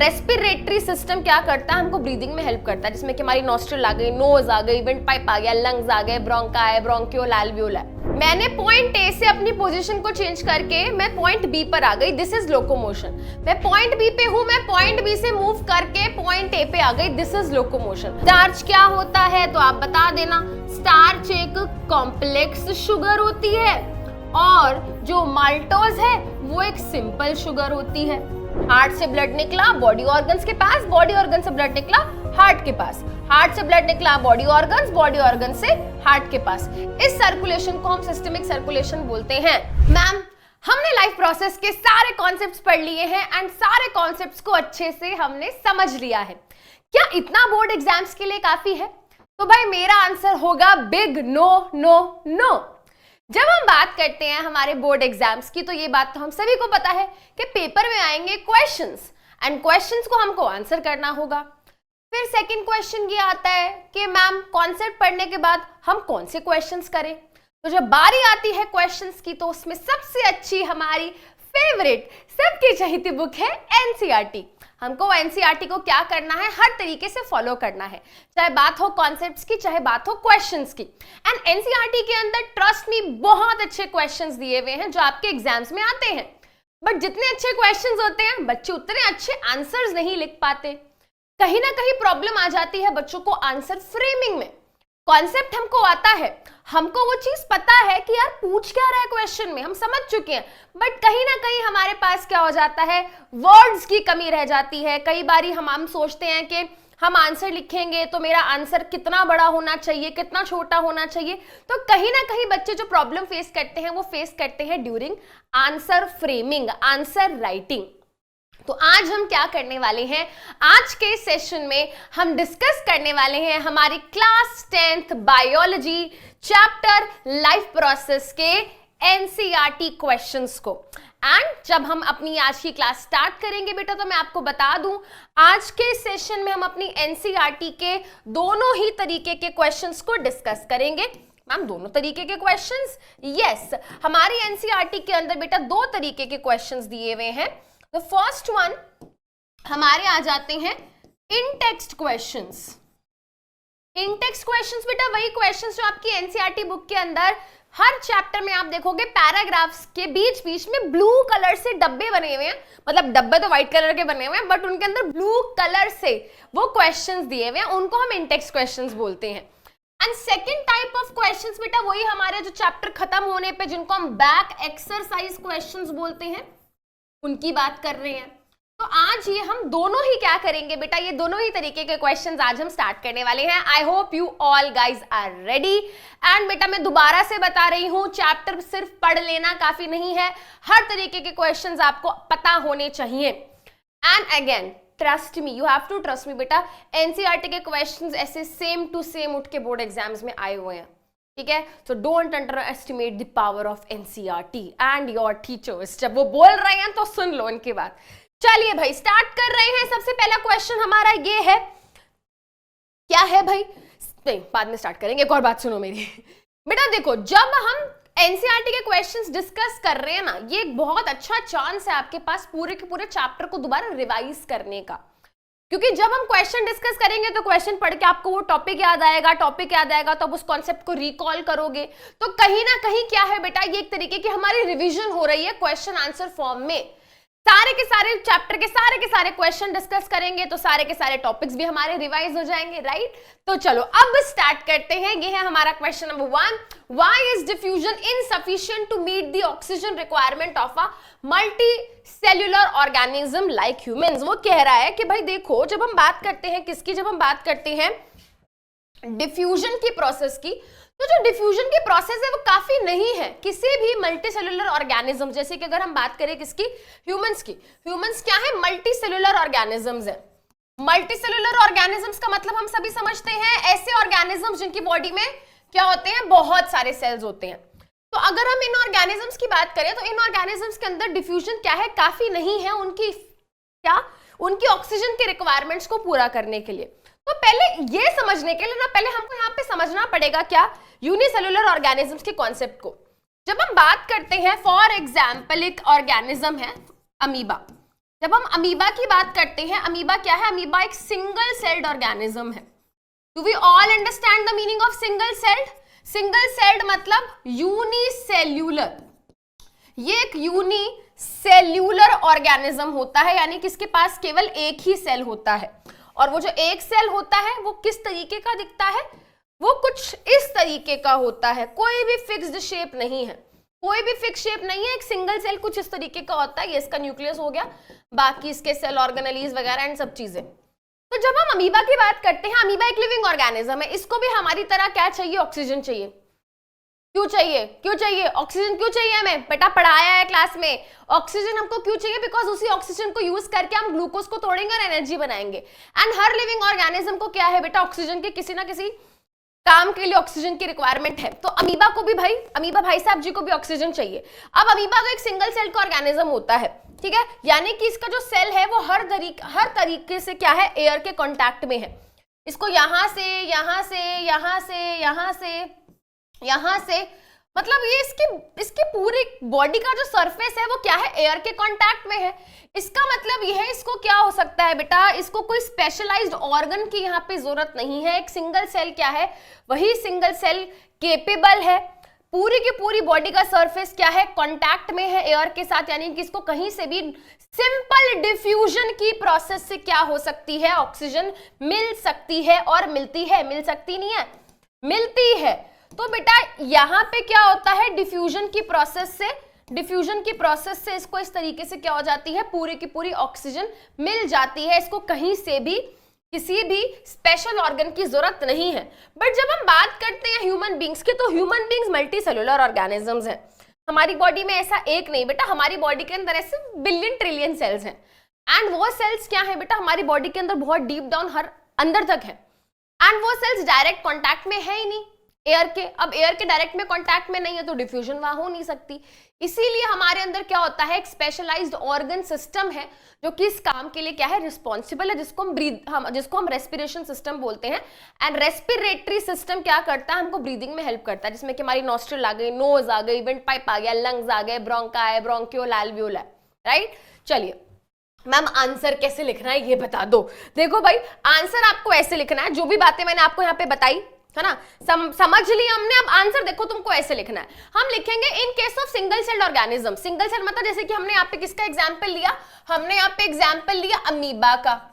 Respiratory system क्या करता है, हमको ब्रीदिंग में हेल्प करता है, जिसमें कि हमारी नॉस्ट्रल आ गई, नोज आ गई, विंड पाइप आ गया, लंग्स आ गए, ब्रोंका है, ब्रोंकियोल, एल्वियोल है। मैंने पॉइंट ए से अपनी पोजीशन को चेंज करके मैं पॉइंट बी पर आ गई, दिस इज लोकोमोशन। मैं पॉइंट बी पे हूं, मैं पॉइंट बी से मूव करके पॉइंट ए पे आ गई, दिस इज लोकोमोशन। स्टार्च क्या होता है तो आप बता देना। स्टार्च एक कॉम्प्लेक्स शुगर होती है और जो माल्टोज है वो एक सिंपल शुगर होती है। हार्ट से ब्लड निकला बॉडी ऑर्गन्स के पास, बॉडी ऑर्गन से ब्लड निकला हार्ट के पास, हार्ट से ब्लड निकला बॉडी ऑर्गन्स, बॉडी ऑर्गन से हार्ट के पास। इस सर्कुलेशन को हम सिस्टमिक सर्कुलेशन बोलते हैं। मैम, हमने लाइफ प्रोसेस के सारे कॉन्सेप्ट्स पढ़ लिए हैं एंड सारे कॉन्सेप्ट्स को अच्छे से हमने समझ लिया है। क्या इतना बोर्ड एग्जाम्स के लिए काफी है? तो भाई मेरा आंसर होगा बिग नो नो नो। जब हम बात करते हैं हमारे बोर्ड एग्जाम्स की, तो ये बात तो हम सभी को पता है कि पेपर में आएंगे क्वेश्चंस एंड क्वेश्चंस को हमको आंसर करना होगा। फिर सेकंड क्वेश्चन ये आता है कि मैम कॉन्सेप्ट पढ़ने के बाद हम कौन से क्वेश्चंस करें। तो जब बारी आती है क्वेश्चंस की, तो उसमें सबसे अच्छी हमारी फेवरेट सबकी चहेती बुक है एनसीईआरटी। हमको एनसीईआरटी को क्या करना है, हर तरीके से फॉलो करना है, चाहे बात हो कॉन्सेप्ट्स की, चाहे बात हो क्वेश्चंस की। एंड एनसीईआरटी के अंदर ट्रस्ट मी बहुत अच्छे क्वेश्चंस दिए हुए हैं जो आपके एग्जाम्स में आते हैं। बट जितने अच्छे क्वेश्चंस होते हैं, बच्चे उतने अच्छे आंसर्स नहीं लिख पाते। कहीं ना कहीं प्रॉब्लम आ जाती है बच्चों को आंसर फ्रेमिंग में। कॉन्सेप्ट हमको आता है, हमको वो चीज पता है कि यार पूछ क्या रहा है क्वेश्चन में, हम समझ चुके हैं, बट कहीं ना कहीं हमारे पास क्या हो जाता है, वर्ड्स की कमी रह जाती है। कई बारी हम सोचते हैं कि हम आंसर लिखेंगे तो मेरा आंसर कितना बड़ा होना चाहिए, कितना छोटा होना चाहिए। तो कहीं ना कहीं बच्चे जो प्रॉब्लम फेस करते हैं वो फेस करते हैं during answer framing, answer writing. तो आज हम क्या करने वाले हैं, आज के सेशन में हम डिस्कस करने वाले हैं हमारी class 10th biology chapter life process के एनसीईआरटी क्वेश्चंस को। एंड जब हम अपनी आज की क्लास स्टार्ट करेंगे बेटा, तो मैं आपको बता दूं आज के सेशन में हम अपनी एनसीईआरटी के दोनों ही तरीके के क्वेश्चंस को डिस्कस करेंगे। मैम दोनों तरीके के क्वेश्चंस? यस, हमारी एनसीईआरटी के अंदर बेटा दो तरीके के क्वेश्चंस दिए हुए हैं। The first one हमारे आ जाते हैं इन टेक्स्ट क्वेश्चंस। इन टेक्स्ट क्वेश्चंस बेटा वही क्वेश्चंस जो आपकी एनसीईआरटी बुक के अंदर हर चैप्टर में आप देखोगे पैराग्राफ्स के बीच बीच में ब्लू कलर से डब्बे बने हुए हैं। मतलब डब्बे तो व्हाइट कलर के बने हुए हैं, बट उनके अंदर ब्लू कलर से वो क्वेश्चंस दिए हुए हैं, उनको हम इन टेक्स्ट क्वेश्चंस बोलते हैं। And second type of questions बेटा वही हमारे जो चैप्टर खत्म होने पे जिनको हम बैक एक्सरसाइज क्वेश्चंस बोलते हैं, उनकी बात कर रहे हैं। तो आज ये हम दोनों ही क्या करेंगे बेटा, ये दोनों ही तरीके के क्वेश्चंस आज हम स्टार्ट करने वाले हैं। I hope you all guys are ready. And बेटा मैं दोबारा से बता रही हूं, चैप्टर सिर्फ पढ़ लेना काफी नहीं है, हर तरीके के क्वेश्चंस आपको पता होने चाहिए। And again trust me, you have to trust me बेटा, एनसीईआरटी के क्वेश्चंस ऐसे सेम टू सेम उठ के बोर्ड एग्जाम्स में आए हुए हैं, ठीक है। So don't under estimate the power of NCERT and your teachers. जब वो बोल रहे हैं तो सुन लो उनकी बात। चलिए भाई स्टार्ट कर रहे हैं। सबसे पहला क्वेश्चन हमारा ये है, क्या है भाई, नहीं बाद में स्टार्ट करेंगे, एक और बात सुनो मेरी बेटा। देखो जब हम एनसीईआरटी के क्वेश्चंस डिस्कस कर रहे हैं ना, ये एक बहुत अच्छा चांस है आपके पास पूरे के पूरे चैप्टर को दोबारा रिवाइज करने का। क्योंकि जब हम क्वेश्चन डिस्कस करेंगे तो क्वेश्चन पढ़ के आपको वो टॉपिक याद आएगा, टॉपिक याद आएगा तो आप उस कॉन्सेप्ट को रिकॉल करोगे। तो कहीं ना कहीं क्या है बेटा, ये एक तरीके की हमारी रिवीजन हो रही है क्वेश्चन आंसर फॉर्म में। सारे के सारे चैप्टर के सारे क्वेश्चन डिस्कस करेंगे तो सारे के सारे टॉपिक्स भी हमारे रिवाइज हो जाएंगे, राइट। तो चलो अब स्टार्ट करते हैं। ये है हमारा question number 1, why is diffusion insufficient to meet the oxygen requirement of a multi cellular organism like humans. वो कह रहा है कि भाई देखो, जब हम बात करते हैं किसकी, जब हम बात करते हैं डिफ्यूजन की प्रोसेस की, तो जो डिफ्यूजन की प्रोसेस है वो काफी नहीं है किसी भी मल्टी सेल्यूलर ऑर्गेनिज्म। जैसे कि अगर हम बात करें किसकी, ह्यूमंस की, ह्यूमंस क्या है, मल्टी सेल्यूलर ऑर्गेनिजम्स है। मल्टी सेल्यूलर ऑर्गेनिजम्स का मतलब हम सभी समझते हैं ऐसे ऑर्गेनिजम्स जिनकी बॉडी में क्या होते हैं, बहुत सारे सेल्स होते हैं। तो अगर हम इन ऑर्गेनिजम्स की बात करें तो इन ऑर्गेनिजम्स के अंदर डिफ्यूजन क्या है, काफी नहीं है उनकी क्या, उनकी ऑक्सीजन की रिक्वायरमेंट्स को पूरा करने के लिए। तो पहले ये समझने के लिए ना, पहले हमको यहाँ पे समझना पड़ेगा क्या, यूनिसेल्युलर ऑर्गेनिजम्स के कॉन्सेप्ट को। जब हम बात करते हैं फॉर एग्जाम्पल एक ऑर्गेनिज्म है अमीबा, जब हम अमीबा की बात करते हैं, अमीबा क्या है? अमीबा एक सिंगल सेल्ड ऑर्गेनिज्म है। Do we all understand the meaning of single celled? Single celled मतलब यूनिसेल्यूलर। ये एक यूनिसेल्यूलर ऑर्गेनिज्म होता है, यानी कि इसके पास केवल एक ही सेल होता है। और वो जो एक सेल होता है वो किस तरीके का दिखता है? वो कुछ इस तरीके का होता है, कोई भी फिक्स्ड शेप नहीं है, कोई भी फिक्स शेप नहीं है। एक सिंगल सेल कुछ इस तरीके का होता है, ये इसका न्यूक्लियस हो गया, बाकी इसके सेल ऑर्गेनेलीज वगैरह एंड सब चीजें। तो जब हम अमीबा की बात करते हैं, अमीबा एक लिविंग ऑर्गेनिज्म है, इसको भी हमारी तरह क्या चाहिए? ऑक्सीजन चाहिए। क्यों चाहिए? क्यों चाहिए ऑक्सीजन? क्यों चाहिए? हमें बेटा पढ़ाया है क्लास में, ऑक्सीजन हमको क्यों चाहिए? बिकॉज उसी ऑक्सीजन को यूज करके हम ग्लूकोज को तोड़ेंगे और एनर्जी बनाएंगे। एंड हर लिविंग ऑर्गेनिज्म को क्या है बेटा? ऑक्सीजन के किसी ना किसी काम के लिए ऑक्सीजन की रिक्वायरमेंट है। तो अमीबा को भी भाई, अमीबा भाई साहब जी को भी ऑक्सीजन चाहिए। अब अमीबा तो एक सिंगल सेल का ऑर्गेनिज्म होता है, ठीक है, यानी कि इसका जो सेल है वो हर तरीके से क्या है? एयर के कांटेक्ट में है। इसको यहां से, यहां से, यहां से, यहां से, यहां से, मतलब ये इसकी पूरी बॉडी का जो सरफेस है वो क्या है? एयर के कांटेक्ट में है। इसका मतलब ये है, इसको क्या हो सकता है बेटा? इसको कोई स्पेशलाइज्ड ऑर्गन की यहाँ पे जरूरत नहीं है। एक सिंगल सेल क्या है? वही सिंगल सेल केपेबल है, पूरी की पूरी बॉडी का सरफेस क्या है? कांटेक्ट में है एयर के साथ, यानी कि इसको कहीं से भी सिंपल डिफ्यूजन की प्रोसेस से क्या हो सकती है? ऑक्सीजन मिल सकती है। और मिलती है, मिल सकती नहीं है, मिलती है। तो बेटा यहां पे क्या होता है? डिफ्यूजन की प्रोसेस से इसको इस तरीके से क्या हो जाती है? पूरी की पूरी ऑक्सीजन मिल जाती है। इसको कहीं से भी किसी भी स्पेशल ऑर्गन की जरूरत नहीं है। बट जब हम बात करते हैं ह्यूमन बींग्स की, तो human beings multi cellular organisms हैं। हमारी बॉडी में ऐसा एक नहीं बेटा, हमारी बॉडी के अंदर ऐसे बिलियन ट्रिलियन सेल्स हैं। एंड वो सेल्स क्या है बेटा? हमारी बॉडी के अंदर बहुत डीप डाउन हर अंदर तक है। एंड वो सेल्स डायरेक्ट कॉन्टैक्ट में है ही नहीं एयर के। अब एयर के डायरेक्ट में कांटेक्ट में नहीं है तो डिफ्यूजन वहां हो नहीं सकती। इसीलिए हमारे अंदर क्या होता है? एक स्पेशलाइज्ड ऑर्गन सिस्टम है जो कि इस काम के लिए क्या है? रिस्पॉन्सिबल है, जिसको हम रेस्पिरेशन सिस्टम बोलते हैं। एंड रेस्पिरेटरी सिस्टम क्या करता है? हमको ब्रीदिंग में हेल्प करता है, जिसमें कि हमारी नॉस्ट्रल आ गई, नोज आ गई, विंड पाइप आ गया, लंग्स आ गए, ब्रोंका है, ब्रोंकियोल, एल्वियोल है, राइट। चलिए मैम आंसर कैसे लिखना है ये बता दो। देखो भाई आंसर आपको ऐसे लिखना है, जो भी बातें मैंने आपको यहाँ पे बताई है ना, समझ लिया हमने। अब आंसर देखो तुमको ऐसे लिखना है। हम लिखेंगे in case of single celled organism. Single cell मतलब जैसे कि हमने यहाँ पे किसका एग्जांपल लिया? हमने यहाँ पे एग्जांपल लिया अमीबा का।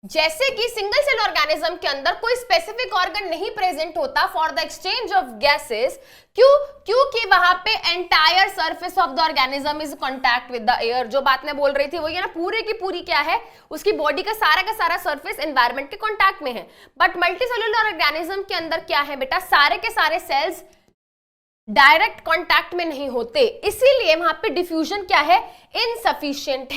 जैसे कि सिंगल सेल ऑर्गेनिज्म के अंदर कोई स्पेसिफिक ऑर्गन नहीं प्रेजेंट होता for the exchange of gases. क्योंकि वहां पे entire surface of the organism is contact with the air. जो बात मैं बोल रही थी वो ये ना, पूरे की पूरी क्या है? उसकी बॉडी का सारा सरफेस एनवायरमेंट के कांटेक्ट में है। बट मल्टी सेलुलर ऑर्गेनिज्म के अंदर क्या है बेटा? सारे के सारे सेल्स डायरेक्ट कांटेक्ट में नहीं होते, इसीलिए वहां पे डिफ्यूजन क्या है? इनसफिशिएंट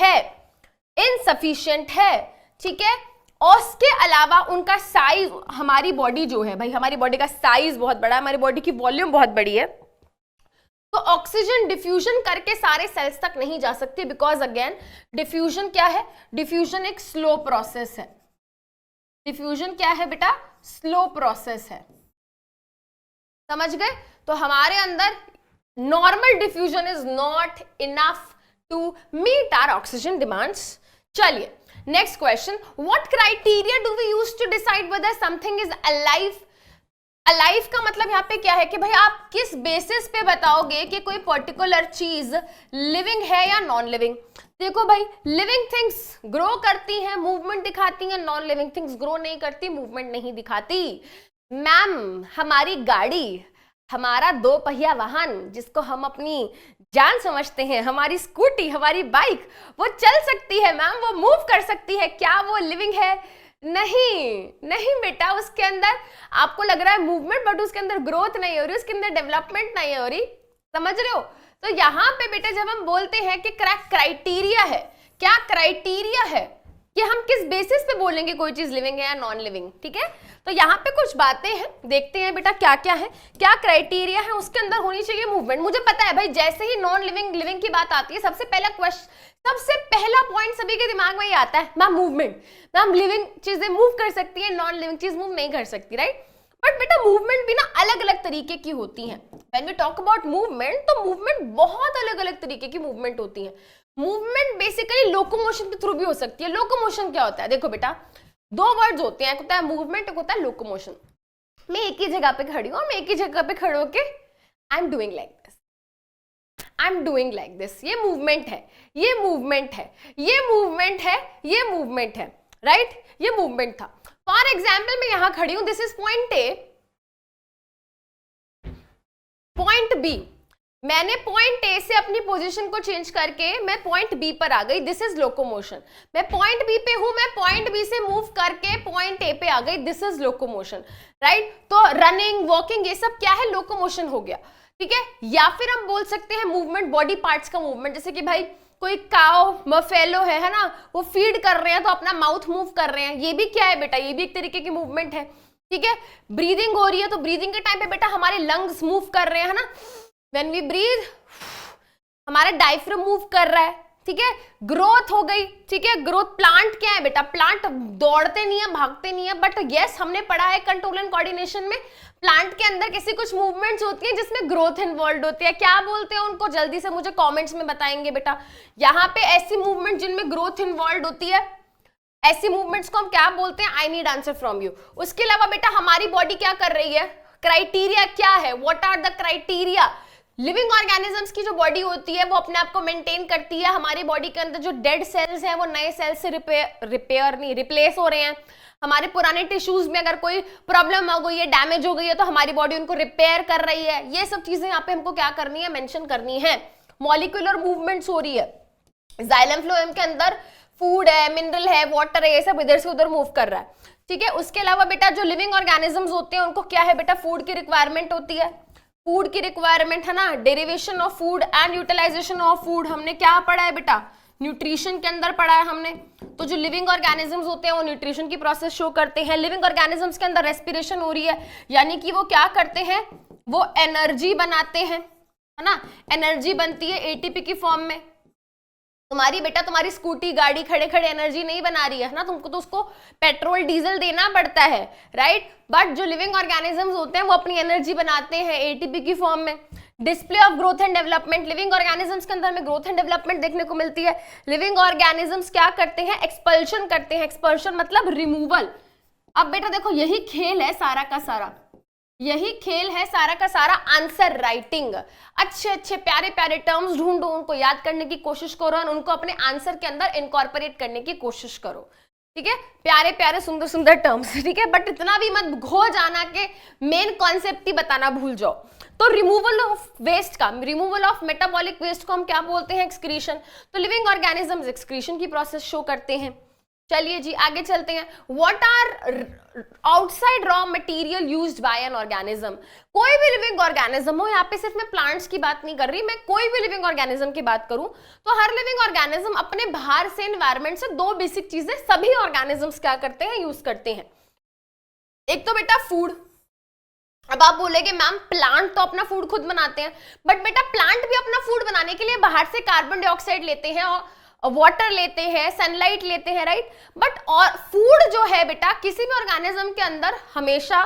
है, ठीक है। और उसके अलावा उनका साइज, हमारी बॉडी जो है भाई, हमारी बॉडी का साइज बहुत बड़ा है, हमारी बॉडी की वॉल्यूम बहुत बड़ी है, तो ऑक्सीजन डिफ्यूजन करके सारे सेल्स तक नहीं जा सकती। बिकॉज अगेन डिफ्यूजन क्या है? डिफ्यूजन एक स्लो प्रोसेस है। डिफ्यूजन क्या है बेटा? स्लो प्रोसेस है, समझ गए। तो हमारे अंदर normal diffusion is not enough to meet our oxygen demands. चलिए next question, what criteria do we use to decide whether something is alive? Alive का मतलब यहाँ पे क्या है कि भाई आप किस बेसिस पे बताओगे कि कोई पर्टिकुलर चीज लिविंग है या नॉन लिविंग। देखो भाई लिविंग थिंग्स ग्रो करती हैं, मूवमेंट दिखाती हैं, नॉन लिविंग थिंग्स ग्रो नहीं करती, मूवमेंट नहीं दिखाती। मैम हमारी गाड़ी, हमारा दो पहिया वाहन जिसको हम अपनी जान समझते हैं, हमारी स्कूटी, हमारी बाइक, वो चल सकती है मैम, वो मूव कर सकती है, क्या वो लिविंग है? नहीं बेटा, उसके अंदर आपको लग रहा है मूवमेंट, बट उसके अंदर ग्रोथ नहीं हो रही, उसके अंदर डेवलपमेंट नहीं हो रही, समझ रहे हो। तो यहाँ पे बेटा जब हम बोलते हैं कि क्राइटेरिया है, क्या क्राइटेरिया है कि हम किस बेसिस पे बोलेंगे कोई चीज लिविंग है या नॉन लिविंग, ठीक है। तो यहाँ पे कुछ बातें हैं, देखते हैं बेटा क्या क्या है, क्या क्राइटेरिया है। उसके अंदर होनी चाहिए मूवमेंट। मुझे पता है भाई जैसे ही नॉन लिविंग लिविंग की बात आती है, सबसे पहला पॉइंट सभी के दिमाग में ये आता है, मैम मूवमेंट, मैम लिविंग चीजें मूव कर सकती है, नॉन लिविंग चीज मूव नहीं कर सकती, राइट। बट बेटा मूवमेंट भी ना अलग अलग तरीके की होती हैं। When we talk about movement, तो मूवमेंट बहुत अलग अलग तरीके की मूवमेंट होती है। मूवमेंट बेसिकली लोकोमोशन के थ्रू भी हो सकती है। लोकोमोशन क्या होता है, देखो बेटा, दो वर्ड्स होते हैं, एक होता है मूवमेंट, एक होता है लोकोमोशन। मैं एक ही जगह पे खड़ी हूँ, मैं एक ही जगह पे खड़े होके I am doing like this, I am doing like this, ये मूवमेंट है, ये मूवमेंट है, ये मूवमेंट है, ये मूवमेंट है, राइट, ये मूवमेंट था। फॉर एग्जाम्पल मैं यहां खड़ी हूं, this is point A, point B, मैंने पॉइंट ए से अपनी पोजीशन को चेंज करके मैं पॉइंट बी पर आ गई, दिस इज लोकोमोशन। मैं पॉइंट बी पे हूं, मैं पॉइंट बी से मूव करके पॉइंट ए पे आ गई, दिस इज लोकोमोशन, राइट। तो रनिंग, वॉकिंग, ये सब क्या है, लोकोमोशन हो गया, ठीक है। या फिर हम बोल सकते हैं मूवमेंट, बॉडी पार्ट्स का मूवमेंट, जैसे कि भाई कोई काओ बफेलो है ना, वो फीड कर रहे हैं तो अपना माउथ मूव कर रहे हैं, ये भी क्या है बेटा, ये भी एक तरीके की मूवमेंट है, ठीक है। ब्रीदिंग हो रही है तो ब्रीदिंग के टाइम पे बेटा हमारे लंग्स मूव कर रहे हैं, है ना, व्हेन वी ब्रीथ हमारा डायफ्राम मूव कर रहा है, ठीक है। ग्रोथ हो गई, ठीक है। ग्रोथ, प्लांट क्या है बेटा, प्लांट दौड़ते नहीं है, भागते नहीं है, बट यस हमने पढ़ा है कंट्रोल एंड कोऑर्डिनेशन में, प्लांट के अंदर किसी कुछ मूवमेंट्स होती है जिसमें ग्रोथ इन्वॉल्व होती है, क्या बोलते हैं उनको, जल्दी से मुझे कमेंट्स में बताएंगे बेटा। यहाँ पे ऐसी मूवमेंट जिनमें ग्रोथ इन्वॉल्व होती है, ऐसी मूवमेंट्स को हम क्या बोलते हैं, I need answer from you. उसके अलावा बेटा हमारी बॉडी क्या कर रही है, क्राइटेरिया क्या है, what are the criteria. Living organisms की जो बॉडी होती है वो अपने आप को मेंटेन करती है, हमारी बॉडी के अंदर जो डेड सेल्स हैं वो नए सेल्स से रिप्लेस हो रहे हैं। हमारे पुराने टिश्यूज में अगर कोई प्रॉब्लम हो गई है, डैमेज हो गई है, तो हमारी बॉडी उनको रिपेयर कर रही है। ये सब चीजें यहाँ पे हमको क्या करनी है, मेंशन करनी है। मॉलिक्यूलर मूवमेंट्स हो रही है, जाइलम फ्लोएम के अंदर फूड है, मिनरल है, वाटर है, ये सब इधर से उधर मूव कर रहा है, ठीक है। उसके अलावा बेटा जो लिविंग ऑर्गेनिजम्स होते हैं उनको क्या है बेटा, फूड की रिक्वायरमेंट होती है, फूड की रिक्वायरमेंट है ना, derivation of food and utilization of food, हमने क्या पढ़ा है बेटा, न्यूट्रिशन के अंदर पढ़ा है हमने। तो जो लिविंग ऑर्गेनिजम्स होते हैं वो न्यूट्रिशन की प्रोसेस शो करते हैं। लिविंग ऑर्गेनिजम्स के अंदर रेस्पिरेशन हो रही है, यानी कि वो क्या करते हैं, वो एनर्जी बनाते हैं, है ना, एनर्जी बनती है एटीपी की फॉर्म में। तुम्हारी बेटा, तुम्हारी स्कूटी गाड़ी खड़े खड़े एनर्जी नहीं बना रही है ना, तुमको तो उसको पेट्रोल डीजल देना पड़ता है, राइट। बट जो लिविंग ऑर्गेनिजम्स होते हैं वो अपनी एनर्जी बनाते हैं एटीपी की फॉर्म में। Display of growth and development, living organisms के अंदर में ग्रोथ एंड डेवलपमेंट देखने को मिलती है। लिविंग ऑर्गेनिजम्स क्या करते हैं, एक्सपल्शन करते हैं, एक्सपल्शन मतलब रिमूवल। अब बेटा देखो यही खेल है सारा का सारा, यही खेल है सारा का सारा आंसर राइटिंग। अच्छे अच्छे प्यारे प्यारे टर्म्स ढूंढो, उनको याद करने की कोशिश करो और उनको अपने आंसर के अंदर इनकॉर्पोरेट करने की कोशिश करो, ठीक है। प्यारे प्यारे सुंदर सुंदर टर्म्स, ठीक है, बट इतना भी मत खो जाना कि मेन कॉन्सेप्ट ही बताना भूल जाओ। तो रिमूवल ऑफ वेस्ट का, रिमूवल ऑफ मेटाबॉलिक वेस्ट को हम क्या बोलते हैं, एक्सक्रीशन। तो लिविंग ऑर्गेनिजम्स एक्सक्रीशन की प्रोसेस शो करते हैं। चलिए जी आगे चलते हैं। What are outside raw material used by an organism. कोई भी लिविंग ऑर्गेनिज्म हो, यहाँ पे सिर्फ मैं प्लांट्स की बात नहीं कर रही, मैं कोई भी लिविंग ऑर्गेनिज्म की बात करूं तो हर लिविंग ऑर्गेनिज्म अपने बाहर से एनवायरमेंट से दो बेसिक चीजें सभी ऑर्गेनिजम्स क्या करते हैं, यूज करते हैं। एक तो बेटा फूड। अब आप बोलेगे मैम प्लांट तो अपना फूड खुद बनाते हैं, बट बेटा प्लांट भी अपना फूड बनाने के लिए बाहर से कार्बन डाइऑक्साइड लेते हैं और वाटर लेते हैं, सनलाइट लेते हैं, राइट। बट और फूड जो है बेटा किसी भी ऑर्गेनिज्म के अंदर हमेशा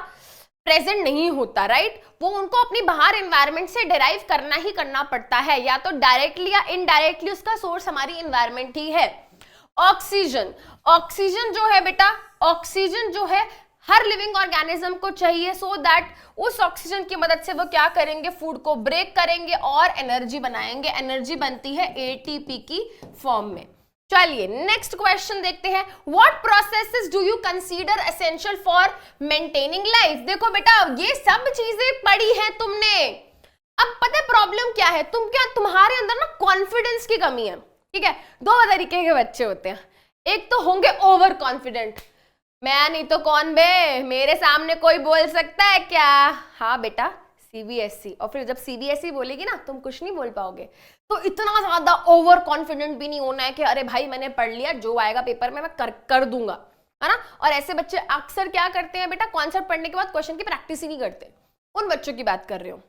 प्रेजेंट नहीं होता, राइट। वो उनको अपनी बाहर एनवायरनमेंट से डिराइव करना ही करना पड़ता है, या तो डायरेक्टली या इनडायरेक्टली उसका सोर्स हमारी एनवायरनमेंट ही है। ऑक्सीजन, ऑक्सीजन जो है बेटा, ऑक्सीजन जो है हर लिविंग ऑर्गेनिज्म को चाहिए, सो दैट उस ऑक्सीजन की मदद से वो क्या करेंगे, फूड को ब्रेक करेंगे और एनर्जी बनाएंगे। एनर्जी बनती है एटीपी की फॉर्म में। चलिए नेक्स्ट क्वेश्चन देखते हैं। What processes do you consider essential for maintaining life. देखो बेटा ये सब चीजें पढ़ी है तुमने, अब पता है प्रॉब्लम क्या है, तुम्हारे अंदर ना कॉन्फिडेंस की कमी है, ठीक है। दो तरीके के बच्चे होते हैं, एक तो होंगे ओवर कॉन्फिडेंट, मैं नहीं तो कौन बे, मेरे सामने कोई बोल सकता है क्या, हाँ बेटा सीबीएसई। और फिर जब सीबीएसई बोलेगी ना तुम कुछ नहीं बोल पाओगे। तो इतना ज्यादा ओवर कॉन्फिडेंट भी नहीं होना है कि अरे भाई मैंने पढ़ लिया, जो आएगा पेपर में मैं कर दूंगा, है ना। और ऐसे बच्चे अक्सर क्या करते हैं बेटा, कॉन्सेप्ट पढ़ने के बाद क्वेश्चन की प्रैक्टिस ही नहीं करते, उन बच्चों की बात कर रहे हो।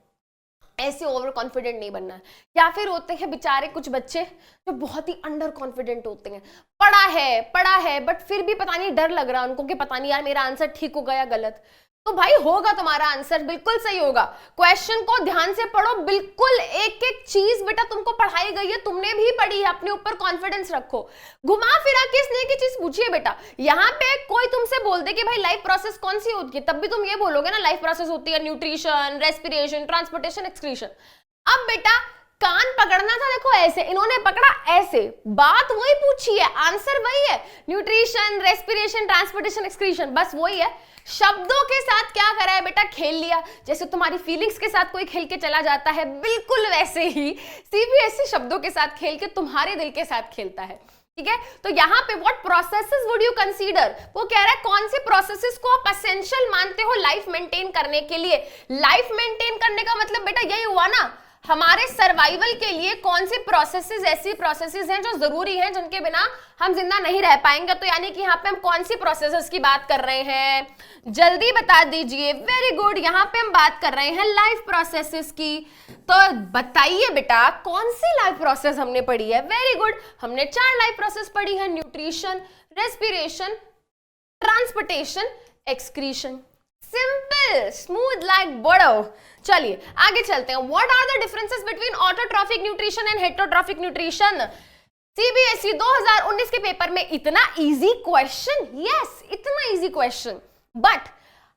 ऐसे ओवर कॉन्फिडेंट नहीं बनना है। या फिर होते हैं बेचारे कुछ बच्चे जो बहुत ही अंडर कॉन्फिडेंट होते हैं, पढ़ा है बट फिर भी पता नहीं डर लग रहा है उनको कि पता नहीं यार मेरा आंसर ठीक होगा या गलत। तो भाई होगा तुम्हारा आंसर, बिल्कुल सही होगा। क्वेश्चन को ध्यान से पढ़ो, बिल्कुल एक एक चीज बेटा तुमको पढ़ाई गई है, तुमने भी पढ़ी है, अपने ऊपर कॉन्फिडेंस रखो। घुमा फिरा के इसने की चीज पूछिए बेटा, यहाँ पे कोई तुमसे बोल दे कि भाई लाइफ प्रोसेस कौन सी होती है, तब भी तुम ये बोलोगे ना लाइफ प्रोसेस होती है न्यूट्रिशन, रेस्पिरेशन, ट्रांसपोर्टेशन, एक्सक्रीशन। अब बेटा कान पकड़ना था, देखो ऐसे, इन्होंने पकड़ा ऐसे, बात वही पूछी है, आंसर वही है, न्यूट्रिशन, रेस्पिरेशन, ट्रांसपोर्टेशन, एक्सक्रीशन, बस वही है। शब्दों के साथ क्या करा है बेटा, खेल लिया। जैसे तुम्हारी फीलिंग्स के साथ कोई खेल के चला जाता है, बिल्कुल वैसे ही सीबीएसई शब्दों के साथ खेल के तुम्हारे दिल के साथ खेलता है। ठीक है, तो यहाँ पे what processes would you consider, वो कह रहा है कौन से प्रोसेसेस को आप एसेंशियल मानते हो लाइफ मेंटेन करने के लिए। लाइफ मेंटेन करने का मतलब बेटा यही हुआ ना, हमारे सर्वाइवल के लिए कौन से प्रोसेसेस ऐसी प्रोसेसेस हैं जो जरूरी हैं, जिनके बिना हम जिंदा नहीं रह पाएंगे। तो यानी कि यहाँ पे हम कौन सी प्रोसेसेस की बात कर रहे हैं, जल्दी बता दीजिए। वेरी गुड, यहाँ पे हम बात कर रहे हैं लाइफ प्रोसेसेस की। तो बताइए बेटा कौन सी लाइफ प्रोसेस हमने पढ़ी है। वेरी गुड, हमने 4 लाइफ प्रोसेस पढ़ी है, nutrition, respiration, transportation, excretion. Simple, smooth like बड़ो। चलिए आगे चलते हैं। What are the differences between autotrophic nutrition and heterotrophic nutrition. CBSE 2019 के पेपर में इतना इजी क्वेश्चन, यस इतना इजी क्वेश्चन, बट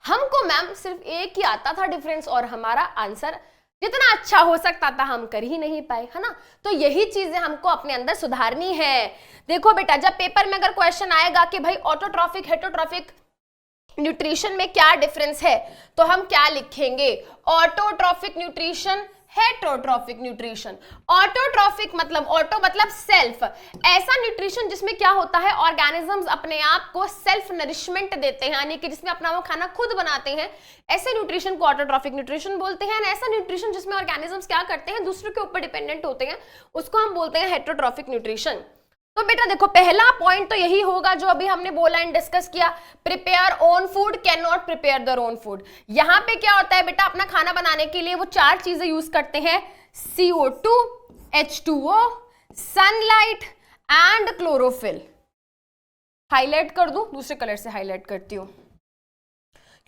हमको मैम सिर्फ एक ही आता था डिफरेंस, और हमारा आंसर जितना अच्छा हो सकता था हम कर ही नहीं पाए, है ना। तो यही चीजें हमको अपने अंदर सुधारनी है। देखो बेटा, जब पेपर में अगर क्वेश्चन आएगा कि भाई ऑटोट्रॉफिक हेटरोट्रॉफिक न्यूट्रिशन में क्या डिफरेंस है, तो हम क्या लिखेंगे, autotrophic nutrition, heterotrophic nutrition. Autotrophic मतलब ऑटो मतलब सेल्फ, ऐसा न्यूट्रिशन जिसमें क्या होता है, ऑर्गेनिजम्स अपने आप को सेल्फ नरिशमेंट देते हैं, यानी कि जिसमें अपना वो खाना खुद बनाते हैं, ऐसे न्यूट्रिशन को ऑटोट्रॉफिक न्यूट्रिशन बोलते हैं। ऐसा न्यूट्रिशन जिसमें ऑर्गेनिजम्स क्या करते हैं, दूसरों के ऊपर डिपेंडेंट होते हैं, उसको हम बोलते हैं हेटरोट्रॉफिक न्यूट्रिशन। तो बेटा देखो, पहला पॉइंट तो यही होगा जो अभी हमने बोला एंड डिस्कस किया, prepare own food, can not prepare their own food. यहां पे क्या होता है बेटा, अपना खाना बनाने के लिए वो 4 चीजें यूज करते हैं, CO2, H2O, sunlight and chlorophyll. Highlight कर दूं, दूसरे कलर से हाईलाइट करती हूं,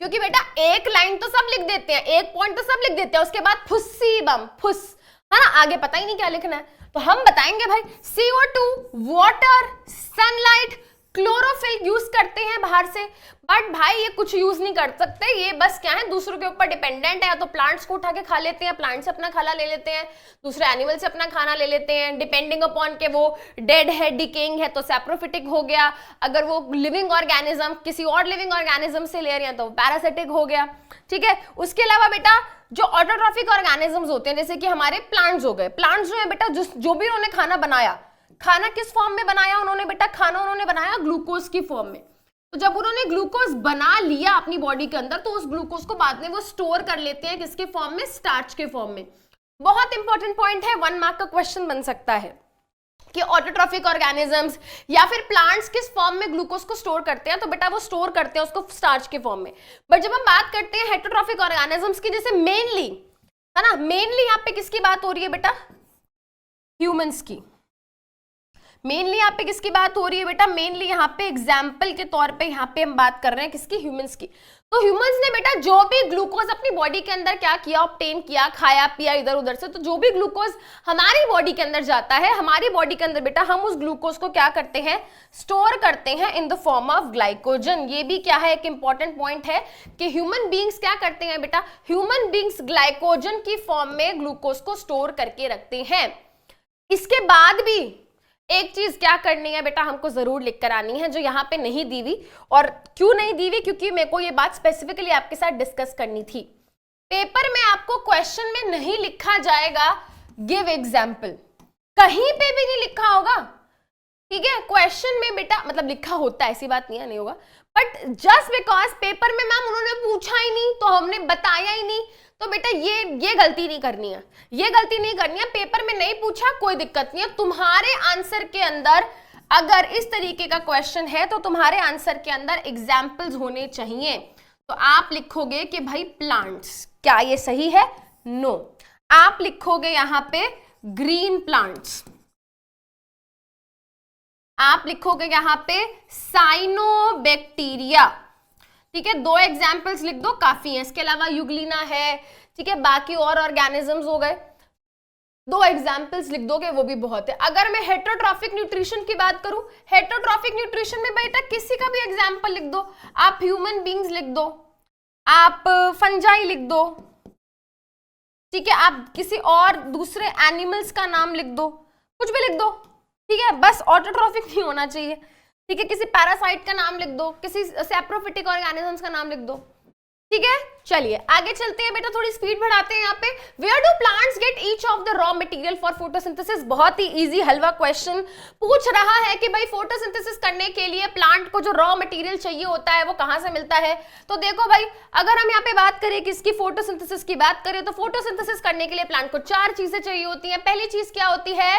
क्योंकि बेटा एक लाइन तो सब लिख देते हैं, एक पॉइंट तो सब लिख देते हैं, उसके बाद फुस्सी बम फुस, है ना, आगे पता ही नहीं क्या लिखना है। तो हम बताएंगे भाई CO2, water, sunlight, chlorophyll use करते हैं बाहर से, बट भाई ये कुछ यूज नहीं कर सकते, ये बस क्या है, दूसरों के ऊपर डिपेंडेंट है। या तो प्लांट्स को उठा के खा लेते हैं, प्लांट से अपना खाना ले लेते हैं, दूसरे एनिमल से अपना खाना ले लेते हैं, डिपेंडिंग अपॉन के वो डेड है, डिकेइंग है तो सैप्रोफिटिक हो गया, अगर वो लिविंग ऑर्गेनिज्म किसी और लिविंग ऑर्गेनिज्म से ले रहे हैं तो पैरासिटिक हो गया। ठीक है, उसके अलावा बेटा जो ऑटोट्रॉफिक ऑर्गेनिजम्स होते हैं, जैसे कि हमारे प्लांट्स हो गए, प्लांट्स जो है बेटा जो भी उन्होंने खाना बनाया, खाना किस फॉर्म में बनाया उन्होंने बेटा, खाना उन्होंने बनाया ग्लूकोज की फॉर्म में। तो जब उन्होंने ग्लूकोज बना लिया अपनी बॉडी के अंदर, तो उस ग्लूकोज को बाद में वो स्टोर कर लेते हैं किसके फॉर्म में, स्टार्च के फॉर्म में। बहुत इंपॉर्टेंट पॉइंट है, 1 मार्क का क्वेश्चन बन सकता है कि ऑटोट्रॉफिक ऑर्गेनिजम्स या फिर प्लांट्स किस फॉर्म में ग्लूकोज को स्टोर करते हैं, तो बेटा वो स्टोर करते हैं उसको स्टार्च के फॉर्म में। बट जब हम बात करते हैं हेटरोट्रॉफिक ऑर्गेनिजम्स की, जैसे मेनली है ना, मेनली यहाँ पे किसकी बात हो रही है बेटा, ह्यूमंस की। मेनली यहाँ पे किसकी बात हो रही है बेटा, मेनली यहाँ पे एग्जाम्पल के तौर पे यहाँ पे हम बात कर रहे हैं किसकी, ह्यूमंस की। तो ह्यूमंस ने बेटा जो भी ग्लूकोज अपनी बॉडी के अंदर क्या किया, ऑब्टेन किया, खाया पिया इधर उधर से, तो जो भी ग्लूकोज हमारी बॉडी के अंदर जाता है, हमारी बॉडी के अंदर बेटा हम उस ग्लूकोज को क्या करते हैं, स्टोर करते हैं in the form of glycogen. ये भी क्या है, एक इंपॉर्टेंट पॉइंट है कि ह्यूमन बींग्स क्या करते हैं बेटा, ह्यूमन बींग्स ग्लाइकोजन की फॉर्म में ग्लूकोज को स्टोर करके रखते हैं। इसके बाद भी एक चीज क्या करनी है बेटा, हमको जरूर लिख कर आनी है, जो यहाँ पे नहीं दी हुई। और क्यों नहीं दी हुई, क्योंकि मेरे को ये बात स्पेसिफिकली आपके साथ डिस्कस करनी थी। पेपर में आपको क्वेश्चन में नहीं लिखा जाएगा गिव एग्जाम्पल, कहीं पे भी नहीं लिखा होगा। ठीक है, क्वेश्चन में बेटा मतलब लिखा होता है, ऐसी बात नहीं है नहीं होगा, बट जस्ट बिकॉज पेपर में मैम उन्होंने पूछा ही नहीं तो हमने बताया ही नहीं, तो बेटा ये गलती नहीं करनी है, ये गलती नहीं करनी है। पेपर में नहीं पूछा कोई दिक्कत नहीं है, तुम्हारे आंसर के अंदर अगर इस तरीके का क्वेश्चन है तो तुम्हारे आंसर के अंदर एग्जाम्पल्स होने चाहिए। तो आप लिखोगे कि भाई प्लांट्स, क्या ये सही है, नो। आप लिखोगे यहां पे ग्रीन प्लांट्स, आप लिखोगे यहां पे साइनोबैक्टीरिया। ठीक है, 2 एग्जाम्पल्स लिख दो काफी है, इसके अलावा यूग्लिना है, ठीक है, बाकी और ऑर्गेनिजम्स हो गए, 2 एग्जाम्पल्स लिख दोगे वो भी बहुत है। अगर मैं हेटरोट्रॉफिक न्यूट्रिशन की बात करूं, हेटरोट्रॉफिक न्यूट्रिशन में बेटा किसी का भी एग्जाम्पल लिख दो, आप ह्यूमन बींग्स लिख दो, आप फंजाई लिख दो, ठीक है, आप किसी और दूसरे एनिमल्स का नाम लिख दो, कुछ भी लिख दो, ठीक है, बस ऑटोट्रॉफिक नहीं होना चाहिए, ठीक है, किसी पैरासाइट का नाम लिख दो, किसी सैप्रोफिटिक ऑर्गेनिजम्स का नाम लिख दो, ठीक है। चलिए आगे चलते हैं बेटा, थोड़ी स्पीड बढ़ाते हैं यहाँ पे। Where do plants get each of the raw material for photosynthesis? बहुत ही इजी हलवा क्वेश्चन पूछ रहा है कि भाई फोटोसिंथेसिस करने के लिए प्लांट को जो रॉ मटेरियल चाहिए होता है वो कहां से मिलता है। तो देखो भाई, अगर हम यहाँ पे बात करें किसकी, फोटोसिंथेसिस की बात करें, तो फोटोसिंथेसिस करने के लिए प्लांट को 4 चीजें चाहिए होती है। पहली चीज क्या होती है?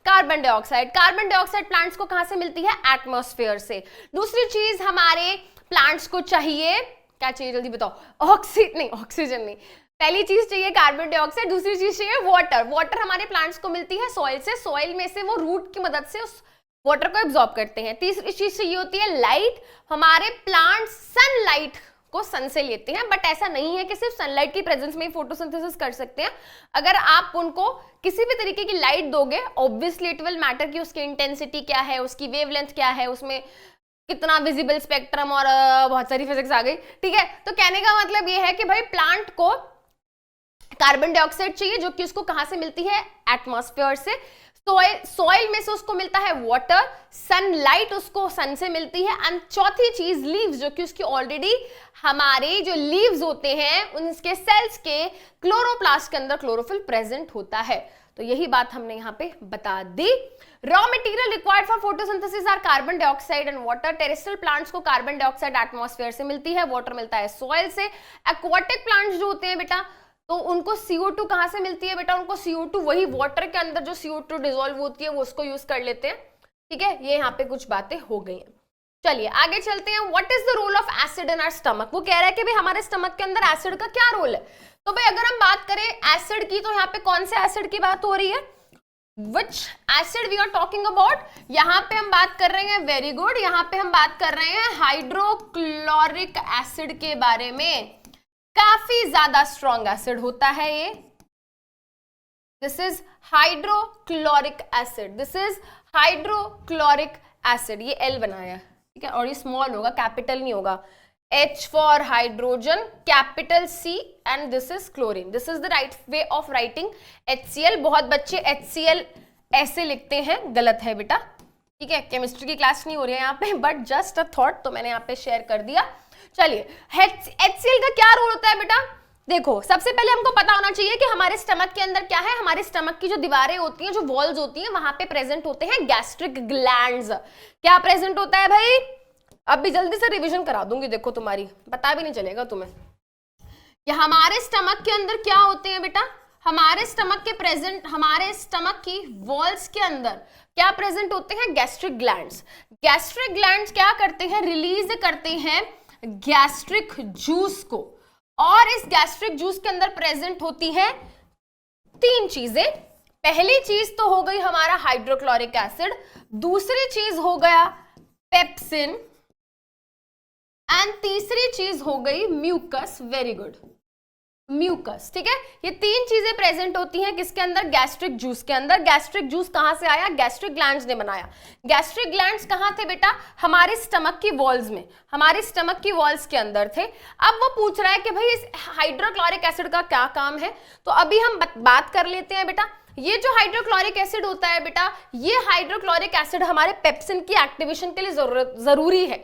Carbon dioxide. Carbon dioxide plants को कहां से मिलती है? एटमॉस्फेयर से। दूसरी चीज हमारे प्लांट्स को चाहिए, क्या चाहिए जल्दी बताओ? ऑक्सीजन नहीं, पहली चीज चाहिए कार्बन डाइऑक्साइड, दूसरी चीज चाहिए वाटर। वाटर हमारे प्लांट्स को मिलती है सॉइल से, सॉइल में से वो रूट की मदद से उस वाटर को एब्जॉर्ब करते हैं। तीसरी चीज चाहिए होती है लाइट, हमारे प्लांट्स सनलाइट को सन से लेते हैं, बट ऐसा नहीं है कि सिर्फ सनलाइट की प्रेजेंस में ही फोटोसिंथेसिस कर सकते हैं। अगर आप उनको किसी भी तरीके की लाइट दोगे, ऑब्वियसली इट विल मैटर कि उसकी इंटेंसिटी क्या है, उसकी वेवलेंथ क्या है, उसमें कितना विजिबल स्पेक्ट्रम और बहुत सारी फिजिक्स आ गई, ठीक है। तो कहने का मतलब ये है कि भाई प्लांट को कार्बन डाइऑक्साइड चाहिए, जो कि उसको कहां से मिलती है? एटमॉस्फेयर से। सॉइल में से उसको मिलता है वाटर, सनलाइट उसको सन से मिलती है, एंड चौथी चीज लीव्स, जो कि उसकी ऑलरेडी हमारे जो लीव्स होते हैं उनके सेल्स के क्लोरोप्लास्ट के अंदर क्लोरोफिल प्रेजेंट होता है। तो यही बात हमने यहाँ पे बता दी। Raw material required for photosynthesis are carbon dioxide and water. Terrestrial plants को कार्बन डाइऑक्साइड एटमॉस्फेयर से मिलती है, वाटर मिलता है सॉइल से। एक्वाटिक प्लांट्स जो होते हैं बेटा, तो उनको CO2 कहां से मिलती है बेटा? उनको CO2 वही वाटर के अंदर जो CO2 डिसॉल्व होती है वो उसको यूज कर लेते हैं, ठीक है। ये यहाँ पे कुछ बातें हो गई हैं। चलिए आगे चलते हैं। What is the role of acid in our stomach? वो कह रहा है कि भाई हमारे स्टमक के अंदर एसिड का क्या रोल है। तो भाई अगर हम बात करें एसिड की, तो यहाँ पे कौन से एसिड की बात हो रही है? Which acid we are talking about? यहाँ पे हम बात कर रहे हैं, वेरी गुड, यहाँ पे हम बात कर रहे हैं हाइड्रोक्लोरिक एसिड के बारे में। काफी ज्यादा स्ट्रॉन्ग एसिड होता है ये। This is hydrochloric acid, this is hydrochloric acid. ये L बनाया, ठीक है, और ये स्मॉल होगा, कैपिटल नहीं होगा। H for hydrogen, capital C, and this is chlorine. This is the right way of writing HCl। बहुत बच्चे HCl ऐसे लिखते हैं, गलत है बेटा, ठीक है। केमिस्ट्री की क्लास नहीं हो रही है यहाँ पे, बट जस्ट अ थॉट, तो मैंने यहाँ पे शेयर कर दिया। चलिए HCl का क्या रोल होता है बेटा? देखो, सबसे पहले हमको पता होना चाहिए कि हमारे स्टमक के अंदर क्या है। हमारे स्टमक की जो दीवारें होती हैं, जो वॉल्स होती हैं, वहां पे प्रेजेंट होते हैं गैस्ट्रिक ग्लैंड्स। क्या प्रेजेंट होता है भाई? अब भी जल्दी से रिवीजन करा दूंगी, देखो तुम्हारी पता भी नहीं चलेगा तुम्हें। या हमारे स्टमक के अंदर क्या होते हैं बेटा? हमारे स्टमक की वॉल्स के अंदर क्या प्रेजेंट होते हैं? Gastric glands. गैस्ट्रिक ग्लैंड्स क्या करते हैं? रिलीज करते हैं गैस्ट्रिक जूस को, और इस गैस्ट्रिक जूस के अंदर प्रेजेंट होती है 3 चीजें। पहली चीज तो हो गई हमारा हाइड्रोक्लोरिक एसिड, दूसरी चीज हो गया पेप्सिन, एंड तीसरी चीज हो गई म्यूकस। वेरी गुड, म्यूकस, ठीक है। ये 3 चीजें प्रेजेंट होती हैं किसके अंदर? गैस्ट्रिक जूस के अंदर। गैस्ट्रिक जूस कहां से आया? गैस्ट्रिक ग्लैंड्स ने बनाया। गैस्ट्रिक ग्लैंड्स कहां थे बेटा? हमारे स्टमक की वॉल्स में, हमारे स्टमक की वॉल्स के अंदर थे। अब वो पूछ रहा है कि भाई इस हाइड्रोक्लोरिक एसिड का क्या काम है, तो अभी हम बात कर लेते हैं बेटा। ये जो हाइड्रोक्लोरिक एसिड होता है बेटा, ये हाइड्रोक्लोरिक एसिड हमारे पेप्सिन की एक्टिवेशन के लिए जरूरी है।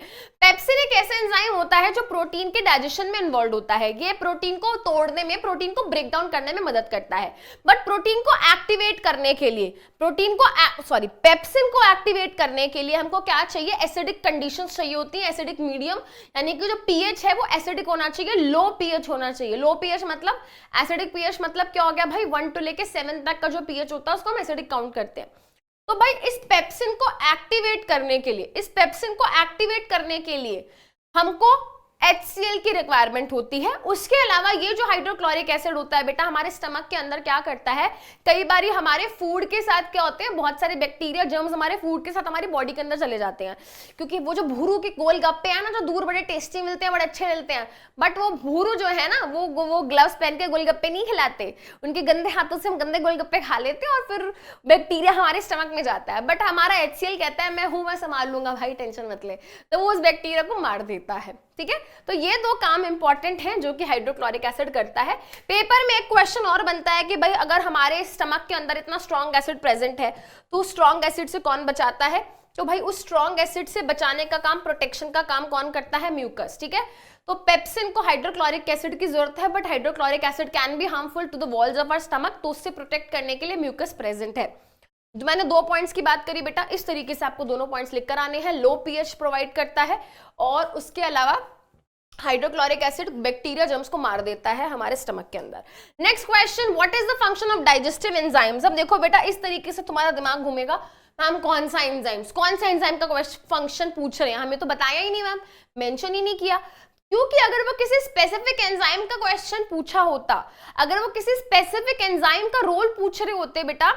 पेप्सिन एक ऐसा एंजाइम होता है जो प्रोटीन के डाइजेशन में इन्वॉल्व होता है। ये प्रोटीन को तोड़ने में, प्रोटीन को ब्रेक डाउन करने में मदद करता है। बट प्रोटीन को एक्टिवेट करने के लिए, पेप्सिन को एक्टिवेट करने के लिए हमको क्या चाहिए? एसिडिक कंडीशंस चाहिए होती है, एसिडिक मीडियम, यानी कि जो पीएच है वो एसिडिक होना चाहिए, लो पीएच होना चाहिए। लो पीएच मतलब, एसिडिक पीएच मतलब क्या हो गया भाई? 1 to लेके 7 तक का जो पीएच होता है उसको हम एसिडिक काउंट करते हैं। तो भाई इस पेप्सिन को एक्टिवेट करने के लिए, हमको HCl की रिक्वायरमेंट होती है। उसके अलावा ये जो हाइड्रोक्लोरिक एसिड होता है बेटा हमारे स्टमक के अंदर क्या करता है, कई बार हमारे फूड के साथ क्या होते हैं, बहुत सारे बैक्टीरिया जर्म्स हमारे फूड के साथ हमारी बॉडी के अंदर चले जाते हैं, क्योंकि वो जो भूरू के गोलगप्पे हैं ना, जो दूर बड़े टेस्टी मिलते हैं, बड़े अच्छे मिलते हैं, बट वो भूरू जो है ना वो ग्लव्स पहन के गोलगप्पे नहीं खिलाते, उनके गंदे हाथों से हम गंदे गोलगप्पे खा लेते हैं और फिर बैक्टीरिया हमारे स्टमक में जाता है। बट हमारा HCl कहता है मैं हूं, मैं संभाल लूंगा भाई, टेंशन मत ले, तो वो उस बैक्टीरिया को मार देता है। ठीक है, तो ये दो काम इंपॉर्टेंट हैं जो कि हाइड्रोक्लोरिक एसिड करता है। पेपर में एक क्वेश्चन और बनता है कि भाई अगर हमारे स्टमक के अंदर इतना स्ट्रॉन्ग एसिड प्रेजेंट है तो स्ट्रॉन्ग एसिड से कौन बचाता है, तो भाई उस स्ट्रॉन्ग एसिड से बचाने का काम, प्रोटेक्शन का काम कौन करता है, म्यूकस। ठीक है, तो पेप्सिन को हाइड्रोक्लोरिक एसिड की जरूरत है, but hydrochloric acid can be harmful to the walls of our stomach, तो उससे प्रोटेक्ट करने के लिए म्यूकस प्रेजेंट है। जो मैंने 2 पॉइंट्स की बात करी बेटा, इस तरीके से आपको दोनों पॉइंट्स लिखकर आने हैं। लो पीएच प्रोवाइड करता है और उसके अलावा हाइड्रोक्लोरिक एसिड बैक्टीरिया जर्म्स को मार देता है हमारे स्टमक के अंदर। Next question, what is the function of digestive enzymes. अब देखो बेटा इस तरीके से तुम्हारा दिमाग घूमेगा, मैम कौन सा एंजाइम्स, कौन सा एंजाइम का फंक्शन पूछ रहे हैं, हमें तो बताया ही नहीं मैम, मेंशन ही नहीं किया। क्योंकि अगर वो किसी स्पेसिफिक एंजाइम का क्वेश्चन पूछा होता, अगर वो किसी स्पेसिफिक एंजाइम का रोल पूछ रहे होते बेटा,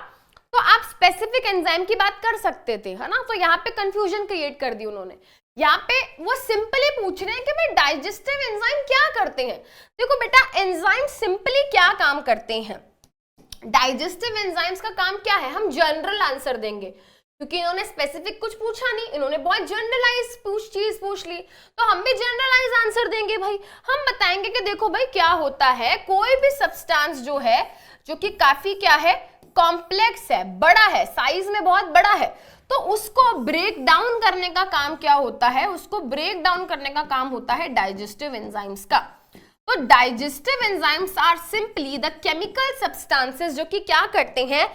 तो आप स्पेसिफिक एंजाइम की बात कर सकते थे, है ना। तो यहाँ पे कंफ्यूजन क्रिएट कर दी उन्होंने। यहाँ पे वो सिंपली पूछ रहे हैं कि भाई डाइजेस्टिव एंजाइम क्या करते हैं। देखो बेटा एंजाइम सिंपली क्या काम करते हैं, डाइजेस्टिव एंजाइम्स का काम क्या है, हम जनरल आंसर देंगे क्योंकि इन्होंने स्पेसिफिक कुछ पूछा नहीं, इन्होंने बहुत जनरलाइज चीज पूछ ली, तो हम भी जनरलाइज आंसर देंगे भाई। हम बताएंगे कि देखो भाई क्या होता है, कोई भी सब्सटेंस जो है जो कि काफी क्या है, कॉम्प्लेक्स है, बड़ा है, साइज में बहुत बड़ा है, तो उसको ब्रेक डाउन करने का काम क्या होता है, उसको ब्रेक डाउन करने का काम होता है डाइजेस्टिव एंजाइम्स का। तो digestive enzymes are simply the chemical substances जो कि क्या करते हैं,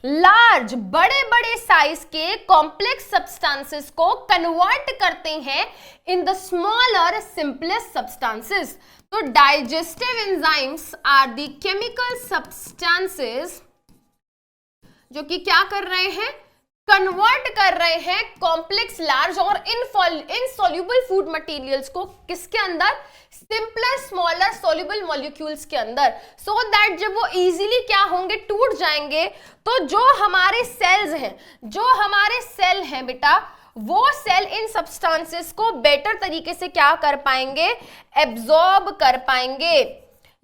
लार्ज बड़े बड़े साइज के कॉम्प्लेक्स सब्सटेंसेस को कन्वर्ट करते हैं in the smaller simplest substances. तो digestive enzymes are the chemical substances जो कि क्या कर रहे हैं, कन्वर्ट कर रहे हैं कॉम्प्लेक्स, लार्ज और इनसॉल्युबल फूड मटेरियल्स को किसके अंदर, सिंपलर स्मॉलर सॉल्युबल मॉलिक्यूल्स के अंदर, सो दैट जब वो इजीली क्या होंगे, टूट जाएंगे, तो जो हमारे सेल्स हैं, जो हमारे सेल हैं बेटा, वो सेल इन सब्सटेंसेस को बेटर तरीके से क्या कर पाएंगे, एब्जॉर्ब कर पाएंगे।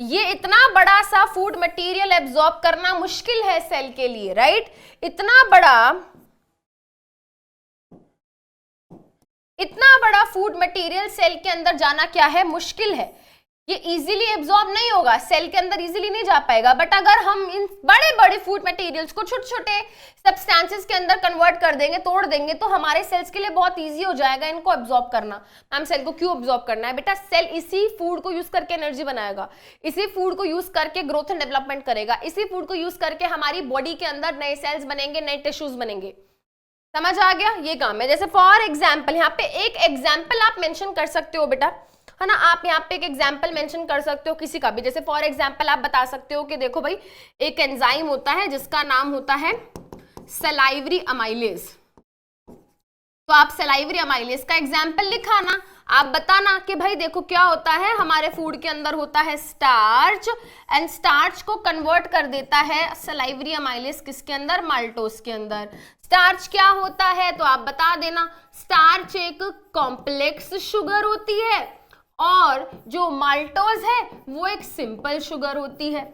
ये इतना बड़ा सा फूड मटेरियल एब्जॉर्ब करना मुश्किल है सेल के लिए, राइट। इतना बड़ा फूड मटेरियल सेल के अंदर जाना क्या है, मुश्किल है। ये इजीली एब्जॉर्ब नहीं होगा, सेल के अंदर इजीली नहीं जा पाएगा। बट अगर हम इन बड़े बड़े फूड मटेरियल्स को छोटे छोटे सब्सटेंसेस के अंदर कन्वर्ट कर देंगे, तोड़ देंगे, तो हमारे सेल्स के लिए बहुत इजी हो जाएगा इनको एब्जॉर्ब करना। मैम सेल को क्यों एब्जॉर्ब करना है, बेटा सेल इसी फूड को यूज करके एनर्जी बनाएगा, इसी फूड को यूज करके ग्रोथ एंड डेवलपमेंट करेगा, इसी फूड को यूज करके हमारी बॉडी के अंदर नए सेल्स बनेंगे, नए टिश्यूज बनेंगे। समझ आ गया, ये काम है। जैसे फॉर एग्जाम्पल यहाँ पे एक एग्जाम्पल आप मेंशन कर सकते हो बेटा, है ना, आप यहाँ पे एक एग्जाम्पल मेंशन कर सकते हो किसी का भी। जैसे फॉर एग्जाम्पल आप बता सकते हो कि देखो भाई एक एंजाइम होता है जिसका नाम होता है सलाइवरी अमाइलेज। तो आप सलाइवरी अमाइलेज का एग्जाम्पल लिखाना, आप बताना कि भाई देखो क्या होता है, हमारे फूड के अंदर होता है स्टार्च, एंड स्टार्च को कन्वर्ट कर देता है सलाइवरी अमाइलेज किसके अंदर, माल्टोज के अंदर। स्टार्च क्या होता है तो आप बता देना, स्टार्च एक कॉम्प्लेक्स शुगर होती है और जो माल्टोज है वो एक सिंपल शुगर होती है।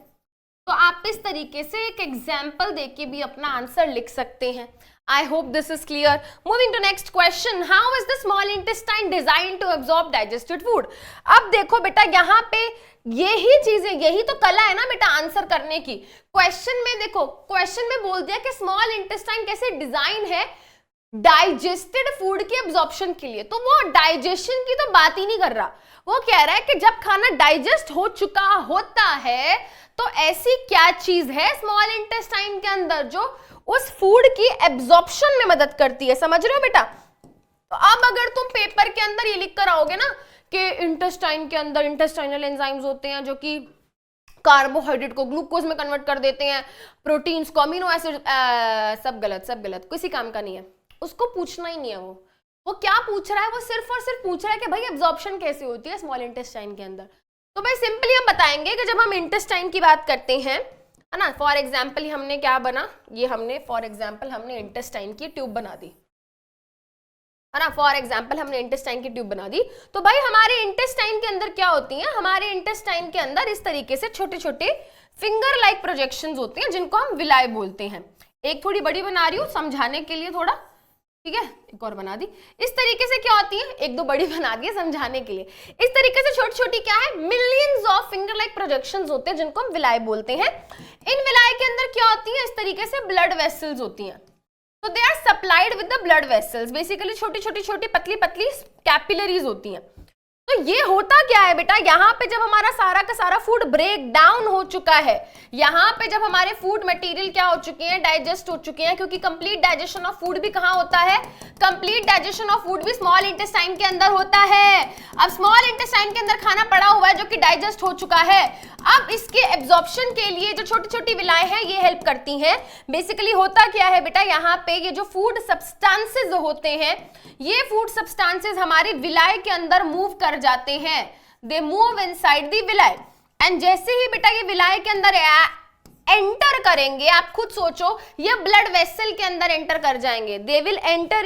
तो आप इस तरीके से एक एग्जाम्पल देके भी अपना आंसर लिख सकते हैं। I hope this is clear. Moving to next question. How is the small intestine designed to absorb digested food? अब देखो बेटा यहाँ पे यही चीजें, यही तो कला है ना बेटा आंसर करने की। क्वेश्चन में देखो, क्वेश्चन में बोल दिया कि स्मॉल इंटेस्टाइन कैसे डिजाइन है डाइजेस्टेड फूड की एब्जॉर्प्शन के लिए, तो वो डाइजेशन की तो बात ही नहीं कर रहा। वो कह रहा है कि जब खाना डाइजेस्ट हो चुका होता है तो ऐसी क्या चीज है स्मॉल इंटेस्टाइन के अंदर जो उस फूड की एब्जॉर्प्शन में मदद करती है। समझ रहे हो बेटा। तो अब अगर तुम पेपर के अंदर ये लिख कर आओगे ना कि इंटेस्टाइन के अंदर इंटेस्टाइनल एंजाइम्स होते हैं जो कि कार्बोहाइड्रेट को ग्लूकोज में कन्वर्ट कर देते हैं, प्रोटीन्स को अमीनो एसिड, सब गलत, सब गलत, किसी काम का नहीं है, उसको पूछना ही नहीं है वो। वो क्या पूछ रहा है, वो सिर्फ और सिर्फ पूछ रहा है कि भाई एब्जॉर्प्शन कैसे होती है स्मॉल इंटेस्टाइन के अंदर। तो भाई सिंपली हम बताएंगे कि जब हम इंटेस्टाइन की बात करते हैं, है ना, फॉर एग्जाम्पल हमने क्या बना, ये हमने फॉर एग्जाम्पल हमने इंटेस्टाइन की ट्यूब बना दी, है ना, फॉर एग्जाम्पल हमने इंटेस्टाइन की ट्यूब बना दी। तो भाई हमारे इंटेस्टाइन के अंदर क्या होती है, हमारे इंटेस्टाइन के अंदर इस तरीके से छोटे छोटे फिंगर लाइक प्रोजेक्शंस होते हैं जिनको हम विलाय बोलते हैं। एक थोड़ी बड़ी बना रही हूँ समझाने के लिए थोड़ा, ठीक है, एक और बना दी। इस तरीके से क्या होती है, एक दो बड़ी बना दी है समझाने के लिए। इस तरीके से छोटी छोटी क्या है, millions of finger like projections होते हैं जिनको हम विलाय बोलते हैं। इन विलाय के अंदर क्या होती है, इस तरीके से ब्लड वेसल्स होती हैं। तो they are supplied with the blood vessels, basically छोटी छोटी छोटी पतली पतली कैपिलरीज होती हैं। तो ये होता क्या है बेटा, यहाँ पे जब हमारा सारा का सारा फूड ब्रेक डाउन हो चुका है, यहाँ पे जब हमारे फूड मटेरियल क्या हो चुके हैं, डाइजेस्ट हो चुके हैं, क्योंकि कंप्लीट डाइजेशन ऑफ फूड भी कहाँ होता है, कंप्लीट डाइजेशन ऑफ फूड भी स्मॉल इंटेस्टाइन के अंदर होता है। अब स्मॉल इंटेस्टाइन के अंदर खाना पड़ा हुआ है जो कि डाइजेस्ट हो चुका है। अब इसके एब्जॉर्प्शन के लिए जो छोटी छोटी विलायें हैं ये हेल्प करती हैं। बेसिकली होता क्या है बेटा, यहाँ पे ये जो फूड सब्सटेंसेस होते हैं, ये फूड सब्सटेंसेस हमारी विलाय के अंदर मूव कर जाते हैं, they move inside the विलाय। And जैसे ही बेटा ये विलाय के अंदर एंटर करेंगे, आप खुद सोचो, ये ब्लड वेसल के अंदर एंटर कर जाएंगे, they will enter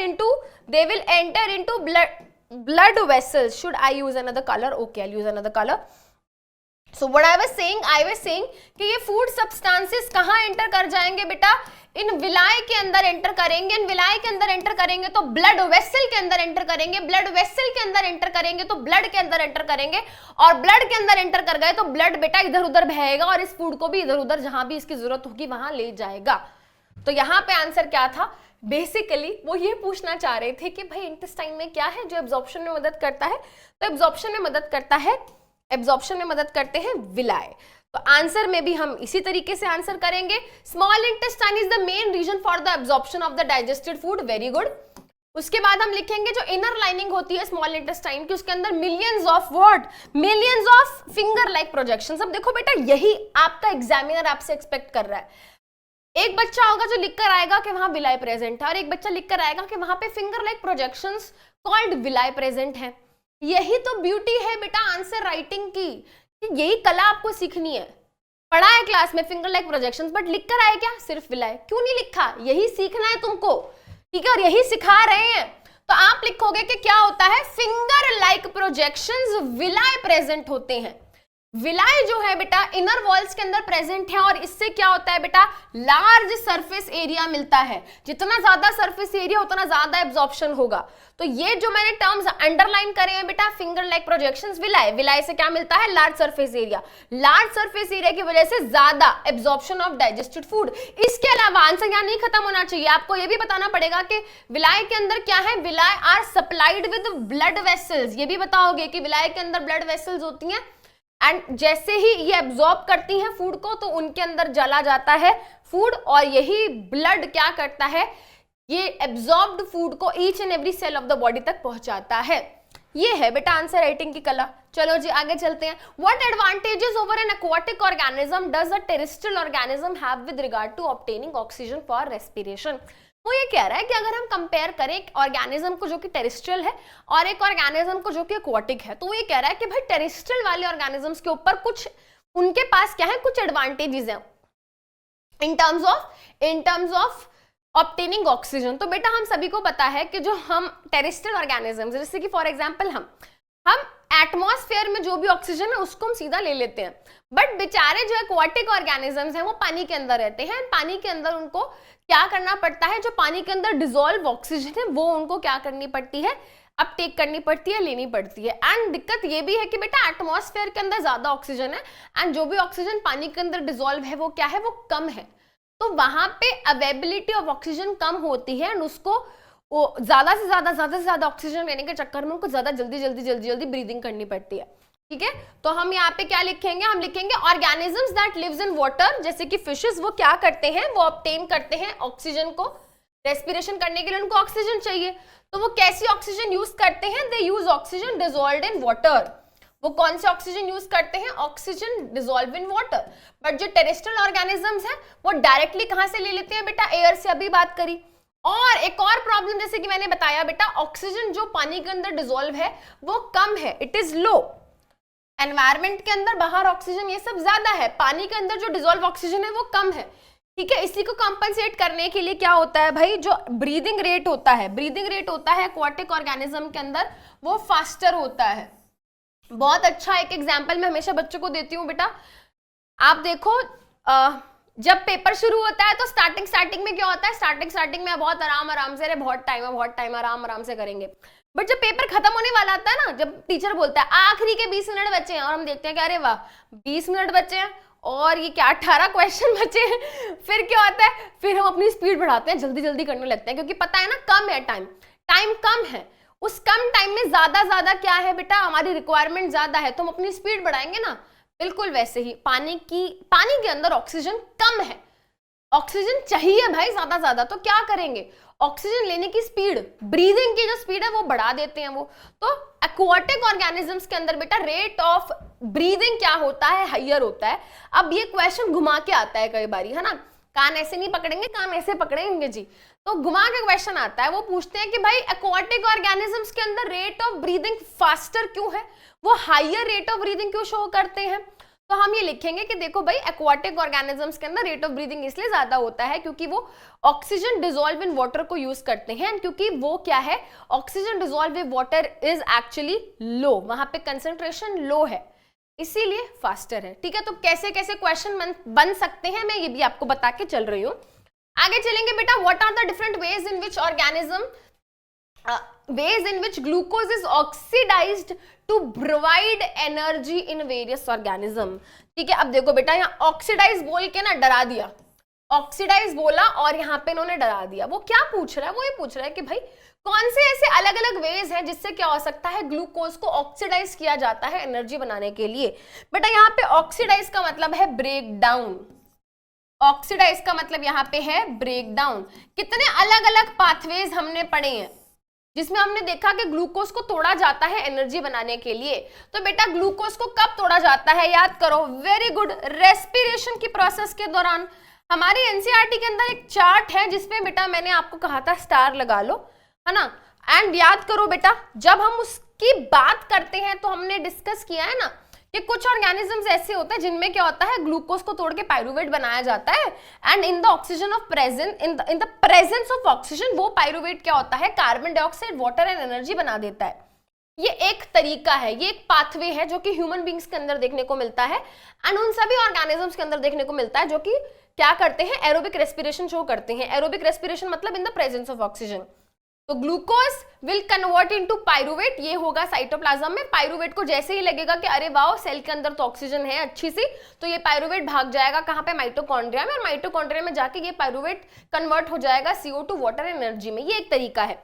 into blood vessels. Should I use another colour? Okay, I use another colour. So what I was saying कि ये फूड सब्सटेंसेस कहाँ एंटर कर जाएंगे बेटा, इन विलाय के अंदर एंटर करेंगे। इन विलाय के अंदर एंटर करेंगे तो ब्लड वेसल के अंदर एंटर करेंगे, ब्लड वेसल के अंदर एंटर करेंगे तो ब्लड के अंदर एंटर करेंगे, और ब्लड के अंदर एंटर कर गए तो ब्लड बेटा इधर उधर बहेगा और इस फूड को भी इधर उधर जहां भी इसकी जरूरत होगी वहां ले जाएगा। तो यहाँ पे आंसर क्या था, बेसिकली वो ये पूछना चाह रहे थे कि भाई इंटेस्टाइन में क्या है जो एब्जॉर्प्शन में मदद करता है। तो एब्जॉर्प्शन में मदद करते हैं विलाय। तो आंसर में भी हम इसी तरीके से आंसर करेंगे, small intestine is the main region for the absorption of the digested food. Very good. उसके बाद हम लिखेंगे जो इनर लाइनिंग होती है स्मॉल इंटेस्टाइन की, उसके अंदर millions of finger like projections. अब देखो बेटा, यही आपका एग्जामिनर आपसे एक्सपेक्ट कर रहा है। एक बच्चा होगा जो लिखकर आएगा कि वहां विलाय प्रेजेंट है, और एक बच्चा लिखकर आएगा कि वहां पे finger like projections called विलाय present है। यही तो ब्यूटी है बेटा आंसर राइटिंग की, कि यही कला आपको सीखनी है। पढ़ा है क्लास में फिंगर लाइक प्रोजेक्शंस, बट लिख कर आए क्या, सिर्फ विलाय। क्यों नहीं लिखा, यही सीखना है तुमको, ठीक है, और यही सिखा रहे हैं। तो आप लिखोगे कि क्या होता है, फिंगर लाइक प्रोजेक्शंस विलाय प्रेजेंट होते हैं। विलाय जो है बेटा इनर वॉल्स के अंदर प्रेजेंट है, और इससे क्या होता है बेटा, लार्ज सरफेस एरिया मिलता है। जितना ज्यादा सरफेस एरिया उतना ज्यादा एब्जॉर्प्शन होगा। तो ये जो मैंने टर्म्स अंडरलाइन करे हैं बेटा, फिंगर लाइक प्रोजेक्शंस, विलाय से क्या मिलता है, large surface area. Large surface area की वजह से ज्यादा एब्जॉर्प्शन ऑफ डाइजेस्टेड फूड। इसके अलावा आंसर यहाँ नहीं खत्म होना चाहिए, आपको ये भी बताना पड़ेगा कि विलाय के अंदर क्या है, villi are supplied with blood vessels. ये भी बताओगे कि विलाय के अंदर ब्लड वेसल्स होती हैं, एंड जैसे ही ये एब्जॉर्ब करती हैं फूड को तो उनके अंदर जला जाता है फूड, और यही ब्लड क्या करता है, ये एब्जॉर्ब्ड फूड को each and every cell of the body तक पहुंचाता है। ये है बेटा आंसर राइटिंग की कला। चलो जी आगे चलते हैं। What advantages over an aquatic organism does a terrestrial organism have with regard to obtaining oxygen for respiration. वो ये कह रहा है कि अगर हम कंपेयर करें एक ऑर्गेनिज्म को जो कि टेरेस्ट्रियल है और एक ऑर्गेनिज्म को जो कि एक्वाटिक है, तो वो ये कह रहा है कि भाई टेरेस्ट्रियल वाले ऑर्गेनिजम्स के ऊपर कुछ उनके पास क्या है, कुछ एडवांटेजेस हैं in terms of obtaining oxygen. तो बेटा हम सभी को पता है कि जो हम टेरेस्ट्रियल ऑर्गेनिजम्स, जैसे कि फॉर एग्जांपल हम एटमॉस्फेयर में जो भी ऑक्सीजन है उसको हम सीधा ले लेते हैं, बट बेचारे जो एक्वाटिक ऑर्गेनिजम्स हैं वो पानी के अंदर रहते हैं। पानी के अंदर उनको क्या करना पड़ता है, जो पानी के अंदर डिसॉल्व ऑक्सीजन है वो उनको क्या करनी पड़ती है, अपटेक करनी पड़ती है, लेनी पड़ती है। एंड दिक्कत ये भी है कि बेटा एटमॉस्फेयर के अंदर ज्यादा ऑक्सीजन है, एंड जो भी ऑक्सीजन पानी के अंदर डिसॉल्व है वो क्या है, वो कम है। तो वहां पे अवेलेबिलिटी ऑफ ऑक्सीजन कम होती है, एंड उसको ज्यादा से ज्यादा ऑक्सीजन लेने के चक्कर में उनको ज्यादा जल्दी ब्रीदिंग करनी पड़ती है। ठीक है, तो हम यहाँ पे क्या लिखेंगे, हम लिखेंगे organisms that lives in water, जैसे कि फिशेस, वो क्या करते हैं, वो ऑब्टेन करते हैं ऑक्सीजन को। रेस्पिरेशन करने के लिए उनको ऑक्सीजन चाहिए, तो वो कैसी ऑक्सीजन यूज करते हैं, they use oxygen dissolved in water. वो कौन से ऑक्सीजन यूज करते हैं, oxygen dissolve in water. But जो टेरेस्ट्रियल ऑर्गेनिजम्स हैं वो डायरेक्टली कहां से ले लेते हैं बेटा, एयर से, अभी बात करी। और एक और प्रॉब्लम जैसे कि मैंने बताया बेटा, ऑक्सीजन जो पानी के अंदर डिसॉल्व है वो कम है, इट इज लो। एनवायरमेंट के अंदर बाहर ऑक्सीजन ये सब ज्यादा है, पानी के अंदर जो डिसॉल्व ऑक्सीजन है वो कम है, ठीक है। इसी को कंपनसेट करने के लिए क्या होता है भाई, जो ब्रीदिंग रेट होता है, ब्रीदिंग रेट होता है एक्वाटिक ऑर्गेनिज्म के अंदर, वो फास्टर होता है। बहुत अच्छा एक एग्जाम्पल मैं हमेशा बच्चों को देती हूँ बेटा, आप देखो जब पेपर शुरू होता है तो स्टार्टिंग में क्या होता है, स्टार्टिंग में बहुत आराम से, अरे बहुत टाइम आराम से करेंगे, बट जब पेपर खत्म होने वाला आता है ना, जब टीचर बोलता है आखिरी के 20 मिनट बचे हैं और हम देखते हैं कि अरे वाह 20 मिनट बचे हैं और ये क्या 18 क्वेश्चन बचे हैं, फिर क्या होता है, फिर हम अपनी स्पीड बढ़ाते हैं, जल्दी करने लगते हैं, क्योंकि पता है ना कम है टाइम कम है, उस कम टाइम में ज्यादा क्या है बेटा, हमारी रिक्वायरमेंट ज्यादा है तो हम अपनी स्पीड बढ़ाएंगे ना। बिल्कुल वैसे ही पानी के अंदर ऑक्सीजन कम है, ऑक्सीजन चाहिए भाई ज्यादा, तो क्या करेंगे, ऑक्सीजन लेने की स्पीड, ब्रीदिंग की जो स्पीड है वो बढ़ा देते हैं वो। तो एक्वाटिक ऑर्गेनिजम्स के अंदर बेटा रेट ऑफ ब्रीदिंग क्या होता है, हाइयर होता है। अब ये क्वेश्चन घुमा के आता है कई बारी, है ना, कान ऐसे नहीं पकड़ेंगे, कान ऐसे पकड़ेंगे जी, तो घुमा के क्वेश्चन आता है, वो पूछते हैं कि भाई एक्वाटिक ऑर्गेनिजम्स के अंदर रेट ऑफ ब्रीदिंग फास्टर क्यों है, वो हाइयर रेट ऑफ ब्रीदिंग क्यों शो करते हैं। तो हम ये लिखेंगे कि देखो भाई एक्वाटिक ऑर्गेनिजम्स के अंदर रेट ऑफ ब्रीदिंग इसलिए ज्यादा होता है क्योंकि वो ऑक्सीजन डिसॉल्व इन वाटर को यूज करते हैं, क्योंकि वो क्या है, oxygen dissolve in water is actually लो, वहां पे कंसंट्रेशन लो है, इसीलिए फास्टर है, ठीक है। तो कैसे कैसे क्वेश्चन बन सकते हैं मैं ये भी आपको बता के चल रही हूँ। आगे चलेंगे बेटा, what are the different ways in which organism ways in which glucose is oxidized to provide energy in various organism, ठीक है। अब देखो बेटा यहाँ ऑक्सीडाइज बोल के ना डरा दिया, ऑक्सीडाइज बोला और यहाँ पे इन्होंने डरा दिया, वो क्या पूछ रहा है, वो ये पूछ रहा है कि भाई कौन से ऐसे अलग अलग वेज हैं जिससे क्या हो सकता है, ग्लूकोज को ऑक्सीडाइज किया जाता है एनर्जी बनाने के लिए। बेटा यहाँ पे ऑक्सीडाइज का मतलब है ब्रेक डाउन, ऑक्सीडाइज का मतलब यहाँ पे है ब्रेक डाउन। कितने अलग अलग पाथवेज हमने पढ़े हैं जिसमें हमने देखा कि ग्लूकोज को तोड़ा जाता है एनर्जी बनाने के लिए। तो बेटा ग्लूकोज को कब तोड़ा जाता है, याद करो, वेरी गुड, रेस्पिरेशन की प्रोसेस के दौरान। हमारी एनसीईआरटी के अंदर एक चार्ट है जिसमें बेटा मैंने आपको कहा था स्टार लगा लो, है ना, एंड याद करो बेटा जब हम उसकी बात करते हैं तो हमने डिस्कस किया है ना कि कुछ ऑर्गेनिजम्स ऐसे होते हैं जिनमें क्या होता है, ग्लूकोज को तोड़ के पायरुवेट बनाया जाता है, and in the oxygen of presence in the presence of oxygen वो पायरुवेट क्या होता है, carbon dioxide, water and energy बना देता है। ये एक तरीका है, ये एक पाथवे है जो कि ह्यूमन बींग्स के अंदर देखने को मिलता है एंड उन सभी ऑर्गेनिजम्स के अंदर देखने को मिलता है जो कि क्या करते हैं, एरोबिक रेस्पिरेशन शो करते हैं। एरोबिक रेस्पिरेशन मतलब in the presence of oxygen. तो glucose will convert into pyruvate, ये होगा साइटोप्लाज्म में। पायरुवेट को जैसे ही लगेगा कि अरे वाह सेल के अंदर तो ऑक्सीजन है अच्छी सी, तो ये पायरुवेट भाग जाएगा कहाँ पे, माइटोकॉन्ड्रिया में, और माइटोकॉन्ड्रिया में जाके ये पायरुवेट कन्वर्ट हो जाएगा CO2 वाटर एनर्जी में। ये एक तरीका है,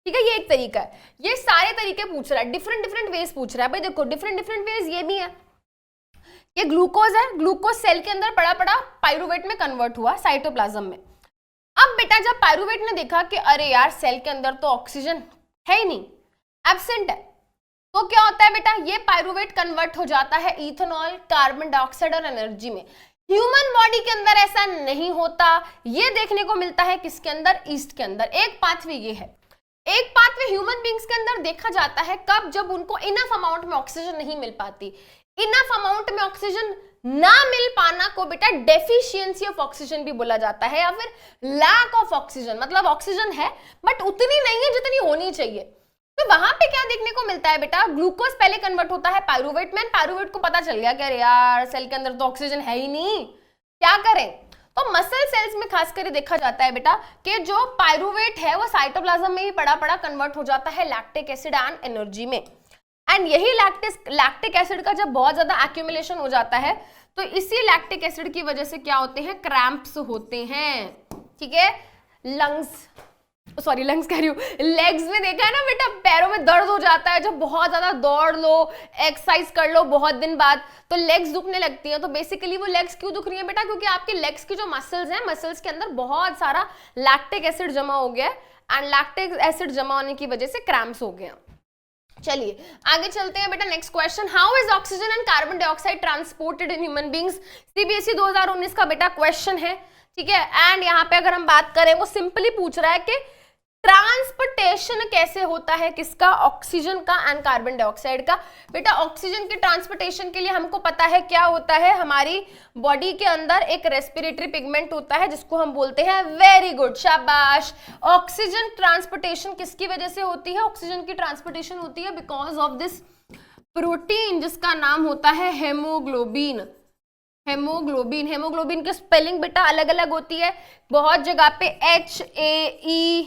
ठीक है, ये एक तरीका है। ये सारे तरीके पूछ रहा है, डिफरेंट वेज पूछ रहा है। भाई देखो डिफरेंट वेज ये भी है, ये ग्लूकोज है, ग्लूकोज सेल के अंदर पड़ा पायरुवेट में कन्वर्ट हुआ साइटोप्लाज्म में। अब बेटा जब पायरुवेट ने देखा कि अरे यार सेल के अंदर तो ऑक्सीजन है ही नहीं, एब्सेंट है, तो क्या होता है बेटा, ये पायरुवेट कन्वर्ट हो जाता है इथेनॉल, कार्बन डाइऑक्साइड और एनर्जी में। ह्यूमन बॉडी के अंदर ऐसा नहीं होता, ये देखने को मिलता है किसके अंदर, ईस्ट के अंदर। एक पाथवे ये है, एक पाथवे ह्यूमन बींग्स के अंदर देखा जाता है कब, जब उनको इनफ अमाउंट में ऑक्सीजन नहीं मिल पाती। इनफ अमाउंट में ऑक्सीजन ना मिल पाना को बेटा डेफिशिएंसी ऑफ ऑक्सीजन भी बोला जाता है, या फिर लैक ऑफ ऑक्सीजन, मतलब ऑक्सीजन है बट उतनी नहीं है जितनी होनी चाहिए। तो वहां पे क्या देखने को मिलता है बेटा, ग्लूकोज पहले कन्वर्ट होता है पायरुवेट में, पायरुवेट को पता चल गया कि अरे यार सेल के अंदर तो ऑक्सीजन है ही नहीं, क्या करें। तो मसल सेल्स में खास कर देखा जाता है बेटा कि जो पायरुवेट है वो साइटोप्लाज्म में ही पड़ा कन्वर्ट हो जाता है लैक्टिक एसिड एंड एनर्जी में। एंड यही लैक्टिक एसिड का जब बहुत ज्यादा एक्यूमुलेशन हो जाता है तो इसी लैक्टिक एसिड की वजह से क्या होते हैं, क्रैम्प्स होते हैं, ठीक है। लंग्स कह रही हूँ, लेग्स में देखा है ना बेटा, पैरों में दर्द हो जाता है जब बहुत ज्यादा दौड़ लो, एक्सरसाइज कर लो बहुत दिन बाद, तो लेग्स दुखने लगती हैं। तो बेसिकली वो लेग्स क्यों दुख रही है बेटा, क्योंकि आपके लेग्स की जो मसल्स हैं, मसल्स के अंदर बहुत सारा लैक्टिक एसिड जमा हो गया एंड लैक्टिक एसिड जमा होने की वजह से क्रैम्प्स हो गया। चलिए आगे चलते हैं बेटा, next question, how is oxygen and carbon dioxide transported in human beings. CBSE 2019 का बेटा क्वेश्चन है, ठीक है। एंड यहाँ पे अगर हम बात करें, वो सिंपली पूछ रहा है कि ट्रांसपोर्टेशन कैसे होता है, किसका, ऑक्सीजन का एंड कार्बन डाइऑक्साइड का। बेटा ऑक्सीजन के ट्रांसपोर्टेशन के लिए हमको पता है क्या होता है, हमारी बॉडी के अंदर एक रेस्पिरेटरी पिगमेंट होता है जिसको हम बोलते हैं, वेरी गुड, शाबाश। ऑक्सीजन ट्रांसपोर्टेशन किसकी वजह से होती है, ऑक्सीजन की ट्रांसपोर्टेशन होती है बिकॉज ऑफ दिस प्रोटीन जिसका नाम होता है हेमोग्लोबिन। हेमोग्लोबिन, हेमोग्लोबिन की स्पेलिंग बेटा अलग अलग होती है, बहुत जगह पे HAE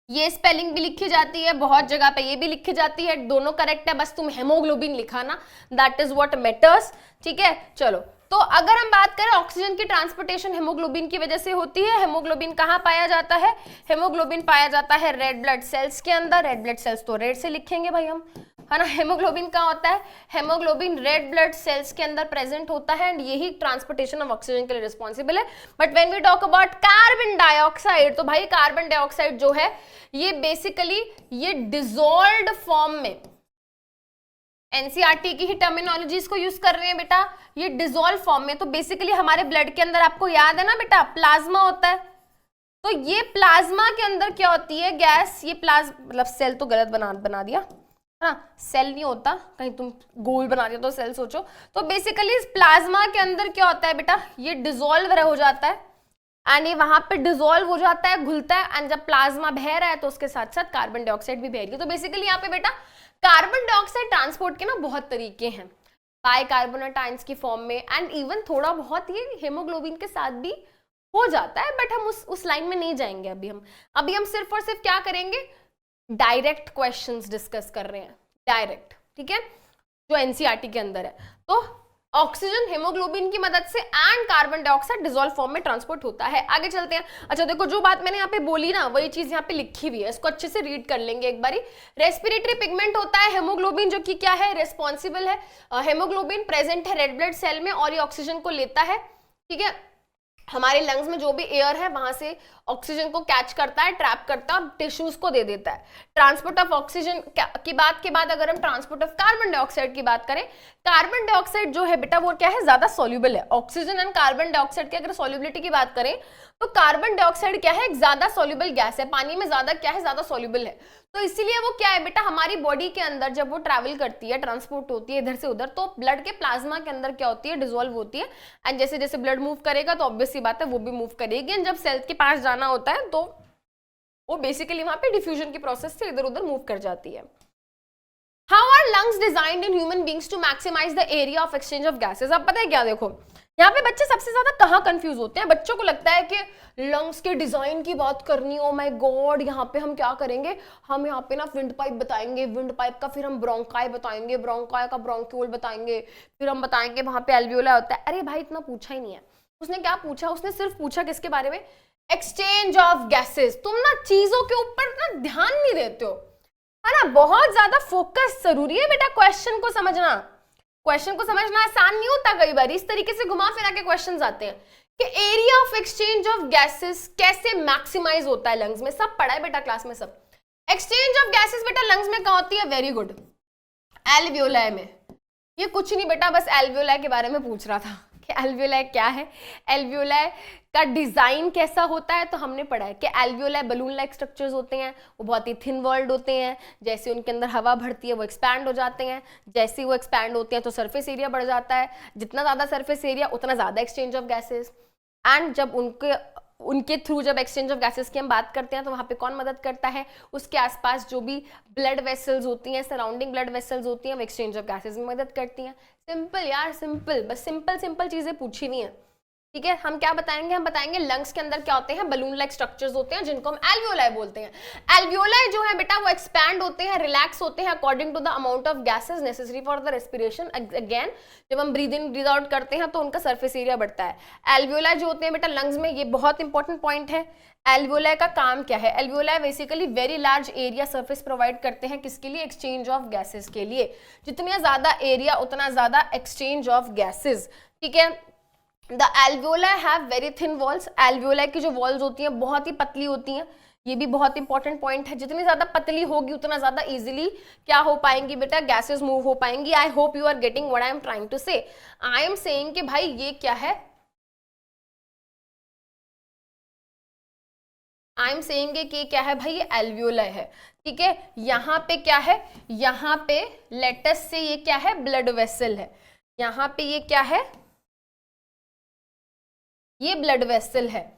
ये स्पेलिंग भी लिखी जाती है, बहुत जगह पे ये भी लिखी जाती है, दोनों करेक्ट है, बस तुम हेमोग्लोबिन लिखा ना, दैट इज व्हाट मैटर्स। ठीक है, चलो तो अगर हम बात करें ऑक्सीजन की ट्रांसपोर्टेशन हेमोग्लोबिन की वजह से होती है। हेमोग्लोबिन कहाँ पाया जाता है, हेमोग्लोबिन पाया जाता है रेड ब्लड सेल्स के अंदर। रेड ब्लड सेल्स तो रेड से लिखेंगे भाई हम, है ना। हेमोग्लोबिन कहाँ होता है, हेमोग्लोबिन रेड ब्लड सेल्स के अंदर प्रेजेंट होता है एंड यही ट्रांसपोर्टेशन ऑफ ऑक्सीजन के लिए रिस्पॉन्सिबल है। But when we talk about carbon dioxide, तो भाई कार्बन डाइऑक्साइड जो है ये बेसिकली ये डिसॉल्व्ड फॉर्म में, एनसीईआरटी की ही टर्मिनोलॉजीज को यूज कर रहे हैं बेटा, ये डिसॉल्व फॉर्म में। तो बेसिकली हमारे ब्लड के अंदर, आपको याद है ना बेटा, प्लाज्मा होता है। तो ये प्लाज्मा के अंदर क्या होती है, गैस, ये मतलब सेल तो गलत बना दिया, हाँ सेल नहीं होता, कहीं तुम गोल बना दिया तो सेल सोचो। तो बेसिकली इस प्लाज्मा के अंदर क्या होता है बेटा, ये डिसॉल्व हो जाता है एंड ये वहां पे डिसॉल्व हो जाता है, घुलता है, एंड जब प्लाज्मा बह रहा है तो उसके साथ साथ कार्बन डाइऑक्साइड भी बह रही है। तो बेसिकली यहाँ पे बेटा कार्बन डाइऑक्साइड ट्रांसपोर्ट के ना बहुत तरीके हैं, बाइकार्बोनेट आयंस की फॉर्म में, एंड इवन थोड़ा बहुत ये हेमोग्लोबिन के साथ भी हो जाता है, बट हम उस लाइन में नहीं जाएंगे अभी हम सिर्फ और सिर्फ क्या करेंगे, डायरेक्ट क्वेश्चंस डिस्कस कर रहे हैं, डायरेक्ट, ठीक है, जो एनसीईआरटी के अंदर है। तो ऑक्सीजन हेमोग्लोबिन की मदद से and carbon dioxide dissolve form में ट्रांसपोर्ट होता है। आगे चलते हैं। अच्छा देखो, जो बात मैंने यहाँ पे बोली ना, वही चीज यहाँ पे लिखी हुई है, इसको अच्छे से रीड कर लेंगे एक बारी। रेस्पिरेटरी पिगमेंट होता है हेमोग्लोबिन, जो कि क्या है, रिस्पॉन्सिबल है। हेमोग्लोबिन प्रेजेंट है रेड ब्लड सेल में और ये ऑक्सीजन को लेता है, ठीक है, हमारे लंग्स में जो भी एयर है वहां से ऑक्सीजन को कैच करता है, ट्रैप करता है, टिश्यूज को दे देता है। ट्रांसपोर्ट ऑफ ऑक्सीजन की बात के बाद अगर हम ट्रांसपोर्ट ऑफ कार्बन डाइऑक्साइड की बात करें, कार्बन डाइऑक्साइड जो है बेटा वो क्या है, ज्यादा सॉल्युबल है। ऑक्सीजन एंड कार्बन डाइऑक्साइड की अगर सॉल्युबिलिटी की बात करें तो कार्बन डाइऑक्साइड क्या है, एक ज्यादा सॉल्युबल गैस है, पानी में ज्यादा क्या है, ज्यादा सॉल्युबल है। तो इसीलिए वो क्या है बेटा, हमारी बॉडी के अंदर जब वो ट्रैवल करती है, ट्रांसपोर्ट होती है इधर से उधर, तो ब्लड के प्लाज्मा के अंदर क्या होती है, डिसॉल्व होती है, एंड जैसे जैसे ब्लड मूव करेगा तो ऑब्वियस सी बात है वो भी मूव करेगी, एंड जब सेल के पास जाना होता है तो वो बेसिकली वहां पे डिफ्यूजन की प्रोसेस से इधर उधर मूव कर जाती है। How are lungs designed in human beings to maximise the area of exchange of gases. अब पता है क्या, देखो यहाँ पे बच्चे सबसे ज्यादा कहाँ कंफ्यूज होते हैं, बच्चों को लगता है कि लंग्स के डिजाइन की बात करनी, ओ माय गॉड यहाँ पे हम क्या करेंगे, हम यहाँ पे ना विंड पाइप बताएंगे, विंड पाइप का फिर हम ब्रोंकाई बताएंगे, ब्रोंकाई का ब्रोंक्यूल बताएंगे, फिर हम बताएंगे वहां पे एल्वियोला होता है। अरे भाई इतना पूछा ही नहीं है उसने, क्या पूछा उसने, सिर्फ पूछा किसके बारे में, एक्सचेंज ऑफ गैसेस। तुम ना चीजों के ऊपर ना ध्यान नहीं देते हो, है ना, बहुत ज्यादा फोकस जरूरी है बेटा क्वेश्चन को समझना। क्वेश्चन को समझना आसान नहीं होता, कई बार इस तरीके से घुमा फिरा के क्वेश्चंस आते हैं कि area of exchange of gases कैसे मैक्सिमाइज होता है लंग्स में, सब पढ़ा है बेटा क्लास में सब। एक्सचेंज ऑफ गैसेस बेटा लंग्स में कहाँ होती है, वेरी गुड, एल्वियोलाई में। ये कुछ नहीं बेटा, बस एल्वियोलाई के बारे में पूछ रहा था कि एल्वियोलाई क्या है, एल्वियोलाई का डिजाइन कैसा होता है। तो हमने पढ़ा है कि एल्वियोलाई बलून लाइक स्ट्रक्चर्स होते हैं, वो बहुत ही थिन वॉल्ड होते हैं, जैसे उनके अंदर हवा भरती है वो एक्सपैंड हो जाते हैं, जैसे वो एक्सपैंड होते हैं तो सरफेस एरिया बढ़ जाता है, जितना ज़्यादा सरफेस एरिया उतना ज़्यादा एक्सचेंज ऑफ गैसेस। एंड जब उनके थ्रू जब एक्सचेंज ऑफ गैसेस की हम बात करते हैं तो वहाँ पे कौन मदद करता है, उसके आसपास जो भी ब्लड वेसल्स होती हैं, सराउंडिंग ब्लड वेसल्स होती हैं, वो एक्सचेंज ऑफ गैसेस में मदद करती हैं। सिंपल यार, सिंपल, बस सिंपल चीजें पूछी हुई हैं, ठीक है। हम क्या बताएंगे, हम बताएंगे लंग्स के अंदर क्या होते हैं, बलून लाइक स्ट्रक्चर्स होते हैं जिनको हम एल्वियोलाई बोलते हैं। एल्वियोलाई जो है बेटा वो एक्सपैंड होते हैं, रिलैक्स होते हैं according to the amount of gases necessary for the respiration. Again जब हम ब्रीद इन ब्रीद आउट करते हैं तो उनका सरफेस एरिया बढ़ता है। एल्वियोलाई जो होते हैं बेटा लंग्स में, ये बहुत इंपॉर्टेंट पॉइंट है। एल्वियोलाई का काम क्या है, alveoli basically very large area surface provide करते हैं, किसके लिए, एक्सचेंज ऑफ गैसेस के लिए। जितना ज्यादा एरिया उतना ज्यादा एक्सचेंज ऑफ गैसेस, ठीक है। The alveoli have very thin walls, alveoli की जो वॉल्स होती हैं बहुत ही पतली होती हैं, ये भी बहुत इंपॉर्टेंट पॉइंट है। जितनी ज्यादा पतली होगी उतना ज्यादा इजीली क्या हो पाएंगी बेटा, गैसेस मूव हो पाएंगी। I hope you are getting what I am trying to say. I am saying कि भाई ये क्या है, आई एम सेइंग कि क्या है भाई, ये एल्वियोलाई है, ठीक है। यहाँ पे क्या है, यहाँ पे लेटस से ये क्या है, ब्लड वेसल है, यहाँ पे ये क्या है, ये ब्लड वेसल है,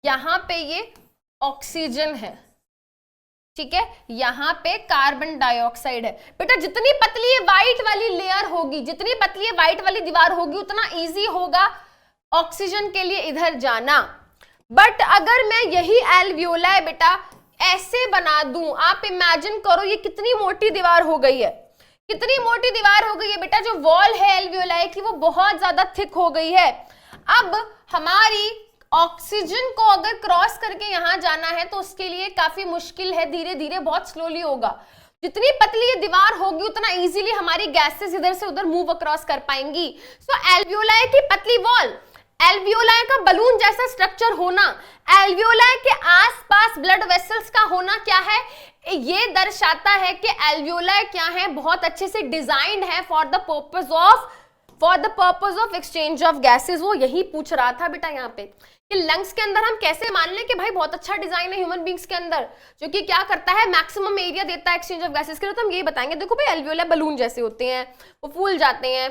यहाँ पे ये ऑक्सीजन है, ठीक है, यहाँ पे कार्बन डाइऑक्साइड है। बेटा जितनी पतली ये व्हाइट वाली लेयर होगी, जितनी पतली ये व्हाइट वाली दीवार होगी, उतना इजी होगा ऑक्सीजन के लिए इधर जाना। बट अगर मैं यही एल्वियोलाई बेटा ऐसे बना दूं, आप इमेजिन करो ये कितनी मोटी दीवार हो गई है, कितनी मोटी दीवार हो गई है बेटा। जो वॉल है एल्वियोलाई की वो बहुत ज्यादा थिक हो गई है। अब हमारी ऑक्सीजन को अगर क्रॉस करके यहां जाना है तो उसके लिए काफी मुश्किल है, धीरे धीरे बहुत स्लोली होगा। जितनी पतली ये दीवार होगी उतना इजीली हमारी गैसेस इधर से उधर मूव अक्रॉस कर पाएंगी। सो एल्वियोलाई की पतली वॉल, एल्वियोलाई का बलून जैसा स्ट्रक्चर होना, एल्वियोलाई के आसपास ब्लड वेसल्स का होना क्या है, ये दर्शाता है कि एल्वियोलाई क्या है, बहुत अच्छे से डिजाइंड है for the purpose of exchange of gases. वो यही पूछ रहा था बेटा यहाँ पे कि लंग्स के अंदर हम कैसे मान लें कि भाई बहुत अच्छा डिजाइन है ह्यूमन बींग्स के अंदर, जो कि क्या करता है, मैक्सिमम एरिया देता है एक्सचेंज ऑफ गैसेस के लिए। तो हम यही बताएंगे, देखो भाई एल्वियोलाई बलून जैसे होते हैं, वो फूल जाते हैं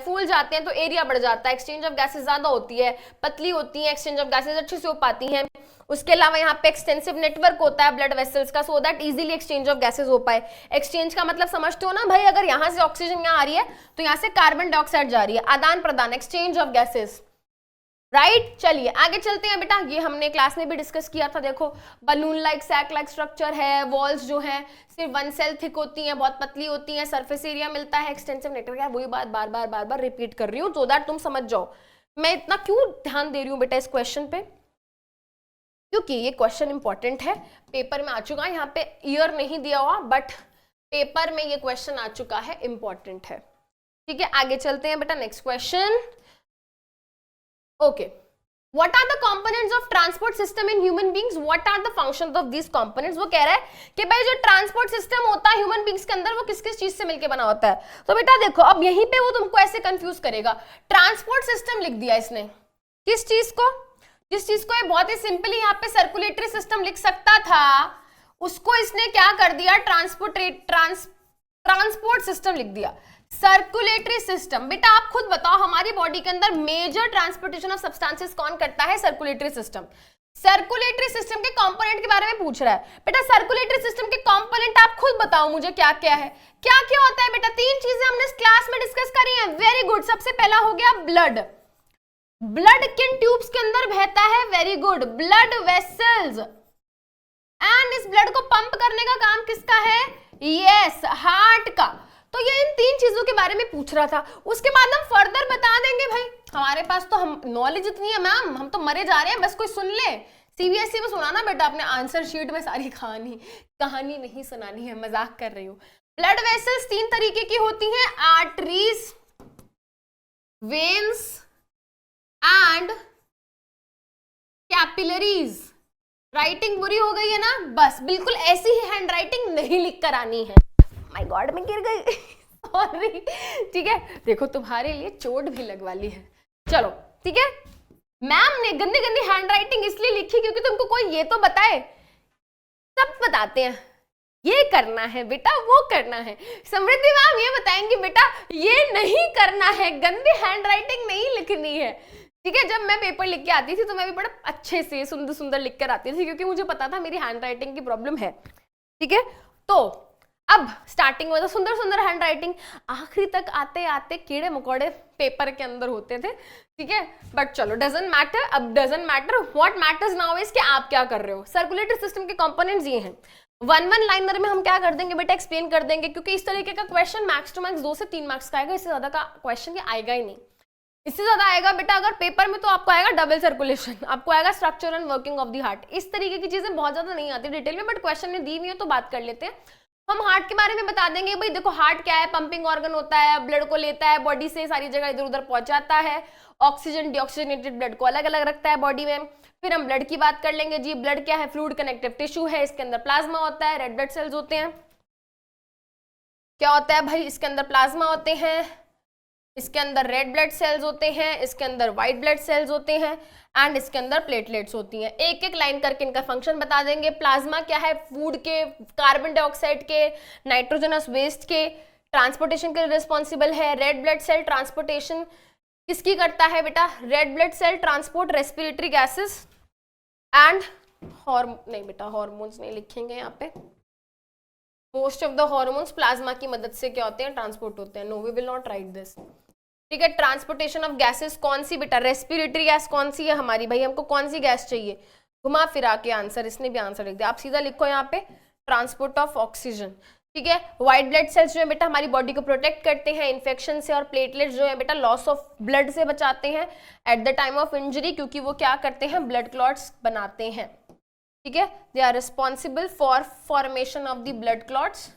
तो एरिया बढ़ जाता है, एक्सचेंज ऑफ गैसेस ज्यादा होती है, पतली होती है, एक्सचेंज ऑफ गैसेस अच्छे से हो पाती हैं। उसके अलावा यहाँ पे एक्सटेंसिव नेटवर्क होता है ब्लड वेसल्स का, so that easily exchange of gases हो पाए। एक्सचेंज का मतलब समझते हो ना भाई, अगर यहाँ से ऑक्सीजन यहाँ आ रही है तो यहाँ से कार्बन डाइऑक्साइड जा रही है, आदान प्रदान, एक्सचेंज ऑफ गैसेस, राइट। चलिए आगे चलते हैं बेटा, ये हमने क्लास में भी डिस्कस किया था। देखो balloon like sac like structure है, वॉल्स जो है सिर्फ वन सेल थिक होती हैं, बहुत पतली होती हैं, सरफेस एरिया मिलता है, एक्सटेंसिव नेटवर्क है। वही बात बार बार रिपीट कर रही हूँ सो दैट तुम समझ जाओ। मैं इतना क्यों ध्यान दे रही हूँ बेटा इस क्वेश्चन पे, क्योंकि ये क्वेश्चन इंपॉर्टेंट है, पेपर में आ चुका है। यहाँ पे ईयर नहीं दिया हुआ बट पेपर में ये क्वेश्चन आ चुका है, इंपॉर्टेंट है, ठीक है। आगे चलते हैं बेटा, next question. Okay, what are the components of transport system in human beings, what are the functions of these components। वो कह रहा है कि भाई जो ट्रांसपोर्ट सिस्टम होता है ह्यूमन बींग्स के अंदर वो किस किस चीज से मिलकर बना होता है। तो बेटा देखो अब यहीं पे वो तुमको ऐसे कंफ्यूज करेगा, ट्रांसपोर्ट सिस्टम लिख दिया इसने, किस चीज को, जिस चीज को ये बहुत ही सिंपली यहाँ पे सर्कुलेटरी सिस्टम लिख सकता था, उसको इसने क्या कर दिया, ट्रांसपोर्ट सिस्टम लिख दिया, सर्कुलेटरी सिस्टम। बेटा आप खुद बताओ हमारी बॉडी के अंदर मेजर ट्रांसपोर्टेशन ऑफ सब्सटेंसेस कौन करता है, सर्कुलेटरी सिस्टम। सर्कुलेटरी सिस्टम के कंपोनेंट के बारे में पूछ रहा है बेटा, सर्कुलेटरी सिस्टम के कंपोनेंट आप खुद बताओ मुझे क्या क्या है, क्या क्या होता है बेटा। तीन चीजें हमने इस क्लास में डिस्कस करी है, वेरी गुड। सबसे पहला हो गया ब्लड, ब्लड किन ट्यूब्स के अंदर बहता है, very good, blood vessels. And इस ब्लड को पंप करने का काम किसका है, यस, हार्ट का। तो ये इन तीन चीजों के बारे में पूछ रहा था। उसके बाद हम फर्दर बता देंगे भाई, हमारे पास तो हम नॉलेज इतनी है मैम, हम तो मरे जा रहे हैं, बस कोई सुन ले। सीबीएसई में सुनाना बेटा अपने आंसर शीट में सारी कहानी नहीं सुनानी है, मजाक कर रही हूँ। ब्लड वेसल्स तीन तरीके की होती हैं, arteries, veins and capillaries. Writing बुरी हो गई है ना, बस बिल्कुल ऐसी ही हैंड राइटिंग नहीं लिख कर आनी है। माय गॉड मैं गिर गई सॉरी, ठीक है। देखो तुम्हारे लिए चोट भी लगवा ली है, चलो ठीक है। मैम ने गंदी गंदी हैंड राइटिंग इसलिए लिखी क्योंकि तुमको कोई ये तो बताए, सब बताते हैं ये करना है बेटा, वो करना है। समृद्धि मैम ये बताएंगी बेटा ये नहीं करना है, गंदी हैंड राइटिंग नहीं लिखनी है, ठीक है। जब मैं पेपर लिख के आती थी तो मैं भी बड़ा अच्छे से सुंदर सुंदर लिख कर आती थी, क्योंकि मुझे पता था मेरी हैंड राइटिंग की प्रॉब्लम है, ठीक है। तो अब स्टार्टिंग में तो सुंदर सुंदर हैंड राइटिंग, आखिरी तक आते आते कीड़े मकोड़े पेपर के अंदर होते थे, ठीक है। बट चलो डजंट मैटर, अब doesn't matter, what matters now is कि आप क्या कर रहे हो। सर्कुलेटरी सिस्टम के कंपोनेंट्स ये हैं, वन लाइनर में हम क्या कर देंगे बेटा, एक्सप्लेन कर देंगे, क्योंकि इस तरीके का क्वेश्चन मैक्स टू मैक्स 2 से 3 मार्क्स का आएगा, इससे ज्यादा का क्वेश्चन आएगा ही नहीं। इससे ज्यादा आएगा बेटा अगर पेपर में तो आपको आएगा डबल सर्कुलेशन, आपको आएगा structure and working of the heart, इस तरीके की चीजें बहुत ज्यादा नहीं आती डिटेल में, बट क्वेश्चन में दी हुई है तो बात कर लेते हैं। हम हार्ट के बारे में बता देंगे, भाई देखो हार्ट क्या है, पंपिंग ऑर्गन होता है, ब्लड को लेता है बॉडी से, सारी जगह इधर उधर पहुंचाता है, ऑक्सीजन डीऑक्सीजनेटेड ब्लड को अलग अलग रखता है बॉडी में। फिर हम ब्लड की बात कर लेंगे जी, ब्लड क्या है, फ्लूइड कनेक्टिव टिश्यू है, इसके अंदर प्लाज्मा होता है, रेड ब्लड सेल्स होते हैं। क्या होता है भाई, इसके अंदर प्लाज्मा होते हैं, इसके अंदर रेड ब्लड सेल्स होते हैं, इसके अंदर व्हाइट ब्लड सेल्स होते हैं एंड इसके अंदर प्लेटलेट्स होती हैं। एक एक लाइन करके इनका फंक्शन बता देंगे। प्लाज्मा क्या है? फूड के, कार्बन डाइऑक्साइड के, नाइट्रोजनस वेस्ट के ट्रांसपोर्टेशन के लिए रिस्पॉन्सिबल है। रेड ब्लड सेल ट्रांसपोर्टेशन किसकी करता है बेटा? Red blood cell transport respiratory gases and नहीं बेटा हॉर्मोन्स नहीं लिखेंगे यहाँ पे। Most of the hormones plasma की मदद से क्या होते हैं? ट्रांसपोर्ट होते हैं। No we will not write this. ठीक है, ट्रांसपोर्टेशन ऑफ गैसेस कौन सी बेटा? रेस्पिरेटरी गैस कौन सी है हमारी? भाई हमको कौन सी गैस चाहिए? घुमा फिरा के आंसर, इसने भी आंसर लिख दिया। आप सीधा लिखो यहाँ पे ट्रांसपोर्ट ऑफ ऑक्सीजन। ठीक है, व्हाइट ब्लड सेल्स जो है बेटा हमारी बॉडी को प्रोटेक्ट करते हैं इन्फेक्शन से, और प्लेटलेट्स जो है बेटा लॉस ऑफ ब्लड से बचाते हैं at the time of injury, क्योंकि वो क्या करते हैं? ब्लड क्लॉट्स बनाते हैं। ठीक है, they are responsible for formation of the blood clots.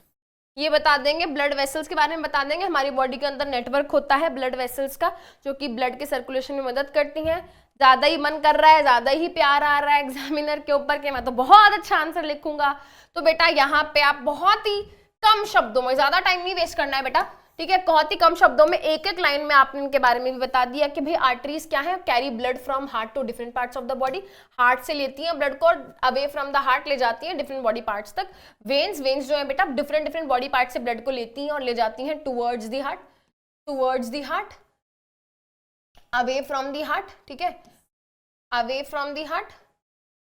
ये बता देंगे। ब्लड वेसल्स के बारे में बता देंगे। हमारी बॉडी के अंदर नेटवर्क होता है ब्लड वेसल्स का, जो कि ब्लड के सर्कुलेशन में मदद करती हैं। ज्यादा ही मन कर रहा है, ज्यादा ही प्यार आ रहा है एग्जामिनर के ऊपर कि मैं तो बहुत अच्छा आंसर लिखूंगा, तो बेटा यहाँ पे आप बहुत ही कम शब्दों में, ज्यादा टाइम नहीं वेस्ट करना है बेटा। ठीक है, बहुत ही कम शब्दों में एक एक लाइन में आपने इनके बारे में भी बता दिया कि भाई आर्टरीज क्या है? Carry blood from heart to different parts of the body. Heart से लेती हैं ब्लड को, अवे फ्रॉम द हार्ट ले जाती हैं डिफरेंट बॉडी पार्ट्स तक। वेन्स जो है बेटा डिफरेंट डिफरेंट बॉडी पार्ट से ब्लड को लेती हैं और ले जाती हैं towards the heart, away from the heart. ठीक है, अवे फ्रॉम द हार्ट।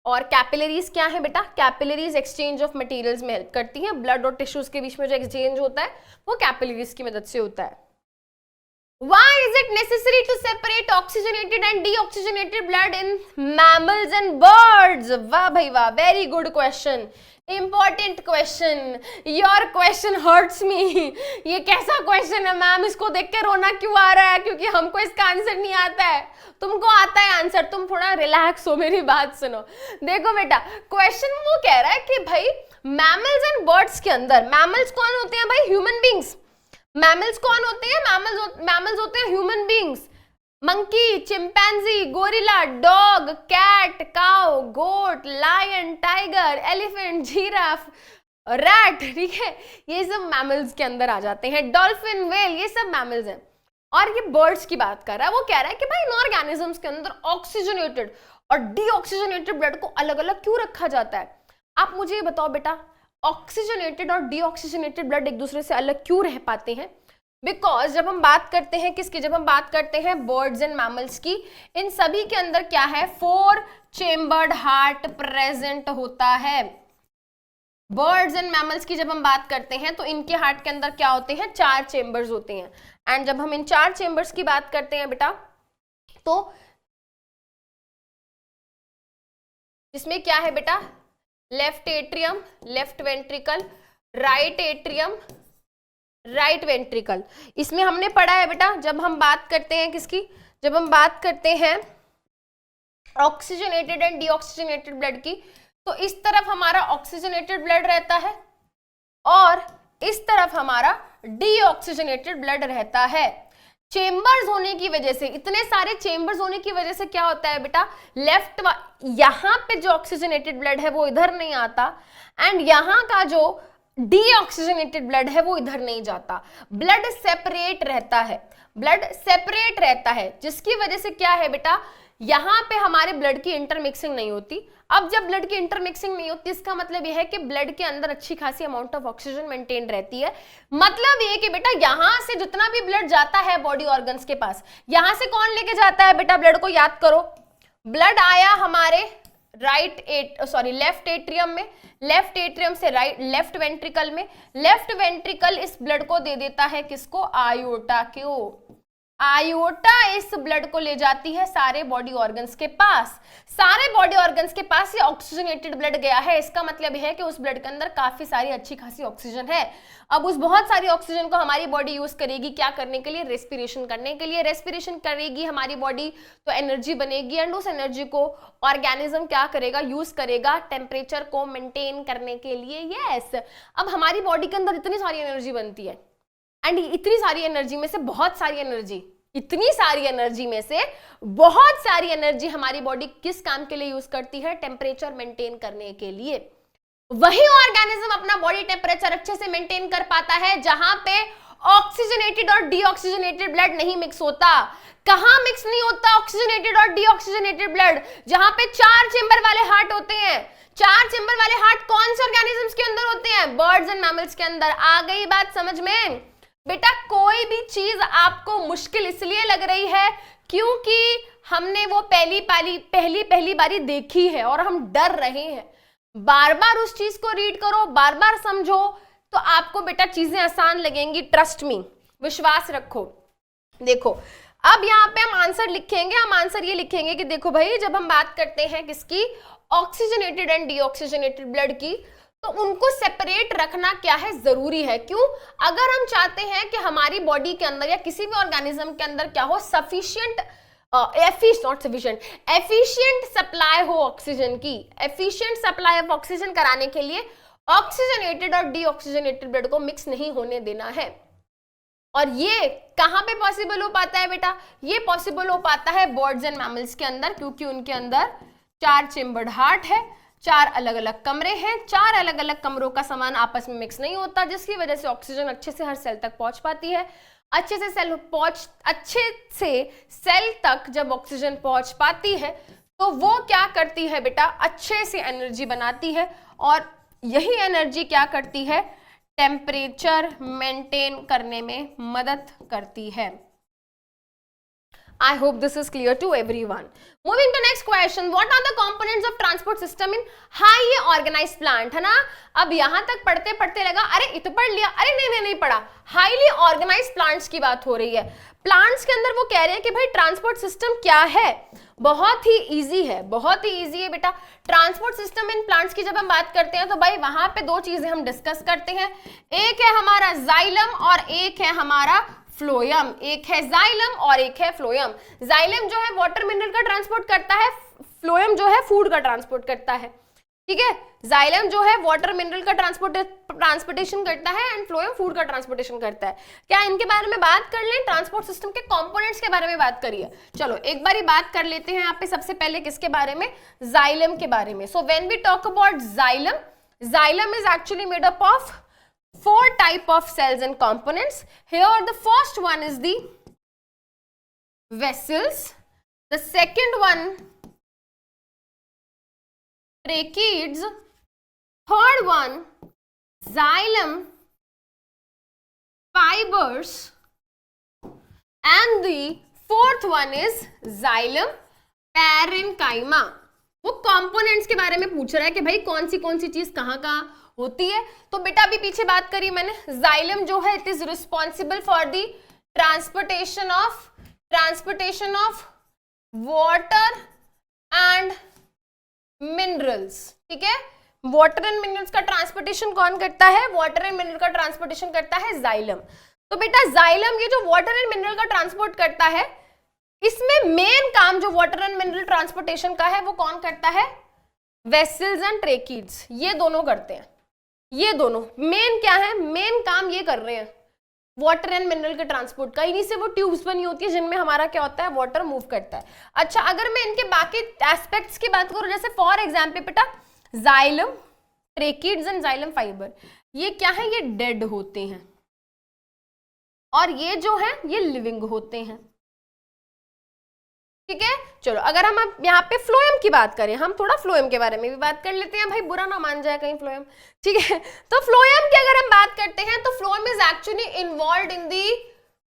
और कैपिलरीज क्या है बेटा? कैपिलरीज एक्सचेंज ऑफ मटेरियल्स में हेल्प करती हैं। ब्लड और टिश्यूज के बीच में जो एक्सचेंज होता है वो कैपिलरीज की मदद से होता है। Why is it necessary to separate oxygenated and deoxygenated blood in mammals and birds? वाह भाई वाह, very good question, important question, your question hurts me। ये कैसा क्वेश्चन है मैम? इसको देख के रोना क्यों आ रहा है? क्योंकि हमको इसका आंसर नहीं आता है, तुमको आता है आंसर। तुम थोड़ा रिलैक्स हो, मेरी बात सुनो। देखो बेटा, क्वेश्चन वो कह रहा है कि भाई मैमल्स एंड बर्ड्स के अंदर, मैमल्स कौन होते हैं भाई? Human beings. मैमल्स कौन होते हैं? मैमल्स होते हैं human beings. Monkey, chimpanzee, gorilla, dog, cat, cow, goat, lion, tiger, elephant, giraffe, rat. ठीक है, ये सब मैमल्स के अंदर आ जाते हैं। डॉल्फिन, व्हेल, ये सब मैमल्स हैं। और ये बर्ड्स की बात कर रहा है। वो कह रहा है कि भाई इन ऑर्गेनिजम्स के अंदर ऑक्सीजनेटेड और डीऑक्सीजनेटेड ब्लड को अलग अलग क्यों रखा जाता है? आप मुझे ये बताओ बेटा, ऑक्सीजनेटेड और डीऑक्सीजनेटेड ब्लड एक दूसरे से अलग क्यों रह पाते हैं? बिकॉज जब हम बात करते हैं किसकी? जब हम बात करते हैं बर्ड्स एंड मैमल्स की, इन सभी के अंदर क्या है? 4 चेम्बर्ड हार्ट प्रेजेंट होता है। बर्ड्स एंड मैमल्स की जब हम बात करते हैं तो इनके हार्ट के अंदर क्या होते हैं? 4 चेम्बर्स होते हैं। एंड जब हम इन 4 चेम्बर्स की बात करते हैं बेटा, तो इसमें क्या है बेटा? Left atrium, left ventricle, right atrium, right ventricle. इसमें हमने पढ़ा है बेटा, जब हम बात करते हैं किसकी? जब हम बात करते हैं ऑक्सीजनेटेड एंड डीऑक्सीजनेटेड ब्लड की, तो इस तरफ हमारा ऑक्सीजनेटेड ब्लड रहता है और इस तरफ हमारा डीऑक्सीजनेटेड ब्लड रहता है। चेम्बर्स होने की वजह से, इतने सारे चेम्बर्स होने की वजह से क्या होता है बेटा? लेफ्ट यहां पे जो ऑक्सीजनेटेड ब्लड है वो इधर नहीं आता एंड यहां का जो डीऑक्सीजनेटेड ब्लड है वो इधर नहीं जाता। ब्लड सेपरेट रहता है, ब्लड सेपरेट रहता है, जिसकी वजह से क्या है बेटा? यहां पे हमारे ब्लड की इंटरमिक्सिंग नहीं होती। अब जब ब्लड की इंटरमिक्सिंग नहीं होती, इसका मतलब यह है कि ब्लड के अंदर अच्छी खासी अमाउंट ऑफ ऑक्सीजन मेंटेन रहती है। मतलब ये कि बेटा यहां से जितना भी ब्लड जाता है बॉडी ऑर्गन्स के पास, यहां से कौन लेके जाता है बेटा ब्लड को? याद करो, ब्लड आया हमारे लेफ्ट एट्रियम में, लेफ्ट एट्रियम से लेफ्ट वेंट्रिकल में, लेफ्ट वेंट्रिकल इस ब्लड को दे देता है किसको? आयोटा को। आयोटा इस ब्लड को ले जाती है सारे बॉडी ऑर्गन्स के पास। सारे बॉडी ऑर्गन्स के पास ये ऑक्सीजनेटेड ब्लड गया है, इसका मतलब यह है कि उस ब्लड के अंदर काफी सारी अच्छी खासी ऑक्सीजन है। अब उस बहुत सारी ऑक्सीजन को हमारी बॉडी यूज करेगी क्या करने के लिए? रेस्पिरेशन करने के लिए। रेस्पिरेशन करेगी हमारी बॉडी तो एनर्जी बनेगी एंड उस एनर्जी को ऑर्गेनिज्म क्या करेगा? यूज करेगा टेम्परेचर को मेंटेन करने के लिए। यस, अब हमारी बॉडी के अंदर इतनी सारी एनर्जी बनती है एंड इतनी सारी एनर्जी में से बहुत सारी एनर्जी, इतनी सारी एनर्जी में से बहुत सारी एनर्जी हमारी बॉडी किस काम के लिए यूज करती है? टेम्परेचर मेंटेन करने के लिए। वही ऑर्गेनिज्म अपना बॉडी टेम्परेचर अच्छे से मेंटेन कर पाता है जहां पे ऑक्सीजनेटेड और डीऑक्सीजनेटेड ब्लड नहीं मिक्स होता। कहां मिक्स नहीं होता ऑक्सीजनेटेड और डीऑक्सीजनेटेड ब्लड? जहां पे 4 चेंबर वाले हार्ट होते हैं। 4 चेंबर वाले हार्ट कौन से ऑर्गेनिजम्स के अंदर होते हैं? बर्ड्स एंड मैमल्स के अंदर। आ गई बात समझ में? बेटा कोई भी चीज आपको मुश्किल इसलिए लग रही है क्योंकि हमने वो पहली बारी देखी है और हम डर रहे हैं। बार बार उस चीज को रीड करो, बार बार समझो, तो आपको बेटा चीजें आसान लगेंगी। ट्रस्ट मी, विश्वास रखो। देखो अब यहाँ पे हम आंसर लिखेंगे। हम आंसर ये लिखेंगे कि देखो भाई, जब हम बात करते हैं किसकी, ऑक्सीजनेटेड एंड डीऑक्सीजनेटेड ब्लड की, तो उनको सेपरेट रखना क्या है, जरूरी है। क्यों? अगर हम चाहते हैं कि हमारी बॉडी के अंदर या किसी भी ऑर्गेनिज्म के अंदर क्या हो, एफिशिएंट सप्लाई हो ऑक्सीजन की, एफिशिएंट सप्लाई ऑफ ऑक्सीजन कराने के लिए ऑक्सीजनेटेड और डीऑक्सीजनेटेड ब्लड को मिक्स नहीं होने देना है। और ये कहां पे पॉसिबल हो पाता है बेटा? ये पॉसिबल हो पाता है बर्ड्स एंड मैमल्स के अंदर, क्योंकि उनके अंदर 4 चेम्बर्ड हार्ट है, 4 अलग अलग कमरे हैं, 4 अलग अलग कमरों का सामान आपस में मिक्स नहीं होता, जिसकी वजह से ऑक्सीजन अच्छे से हर सेल तक पहुंच पाती है। अच्छे से सेल तक जब ऑक्सीजन पहुंच पाती है तो वो क्या करती है बेटा, अच्छे से एनर्जी बनाती है, और यही एनर्जी क्या करती है, टेम्परेचर मेंटेन करने में मदद करती है। I hope this is clear to everyone. Moving to next question, what are the components of transport system in highly organized plant? है ना? अब यहां तक पढ़ते पढ़ते लगा अरे ये तो पढ़ लिया, अरे नहीं पढ़ा। हाईली ऑर्गेनाइज्ड प्लांट्स की बात हो रही है। प्लांट्स के अंदर वो कह रहे हैं कि भाई ट्रांसपोर्ट सिस्टम क्या है। बहुत ही इजी है, बहुत ही इजी है बेटा। ट्रांसपोर्ट सिस्टम इन प्लांट्स की जब हम बात करते हैं तो भाई वहां पे 2 चीजें हम डिस्कस करते हैं। एक है हमारा जाइलम और एक है हमारा फ्लोएम। एक है जाइलम और एक है फ्लोएम। जाइलम जो है वाटर मिनरल का ट्रांसपोर्ट करता है, फ्लोएम जो है फूड का ट्रांसपोर्ट करता है। ठीक है, जाइलम जो है वाटर मिनरल का ट्रांसपोर्टेशन करता है एंड फ्लोएम फूड का ट्रांसपोर्टेशन करता है। क्या इनके बारे में बात कर लें? ट्रांसपोर्ट सिस्टम के कंपोनेंट्स के बारे में बात करिए। चलो एक बारी बात कर लेते हैं यहाँ पे सबसे पहले किसके बारे में, जाइलम के बारे में। So when we talk about xylem, xylem is actually made up of 4 type of cells and components. Here the first one is the vessels, the second one tracheids, third one xylem fibers, and the fourth one is xylem parenchyma. वो components के बारे में पूछ रहा है कि भाई कौन सी चीज कहाँ होती है। तो बेटा अभी पीछे बात करी मैंने, जाइलम जो है it is responsible for the transportation of water and minerals. ठीक है, वाटर एंड मिनरल्स का ट्रांसपोर्टेशन कौन करता है? वाटर एंड मिनरल का ट्रांसपोर्टेशन करता है जाइलम। तो बेटा जाइलम ये जो वाटर एंड मिनरल का ट्रांसपोर्ट करता है, इसमें मेन काम जो वाटर एंड मिनरल ट्रांसपोर्टेशन का है वो कौन करता है? वेसल्स एंड ट्रेकीड्स, ये दोनों करते हैं। ये दोनों मेन क्या है, मेन काम ये कर रहे हैं वाटर एंड मिनरल के ट्रांसपोर्ट का। इन्हीं से वो ट्यूब्स बनी होती है जिनमें हमारा क्या होता है, वाटर मूव करता है। अच्छा, अगर मैं इनके बाकी एस्पेक्ट्स की बात करूं, जैसे फॉर एग्जाम्पल बेटा xylem, tracheids and xylem fibre, ये क्या है, ये डेड होते हैं और ये जो है ये लिविंग होते हैं। ठीक है, चलो अगर हम अब यहाँ पे फ्लोएम की बात करें, हम थोड़ा फ्लोएम के बारे में भी बात कर लेते हैं, भाई बुरा ना मान जाए कहीं फ्लोएम। ठीक है, तो फ्लोएम की अगर हम बात करते हैं तो phloem is actually involved in the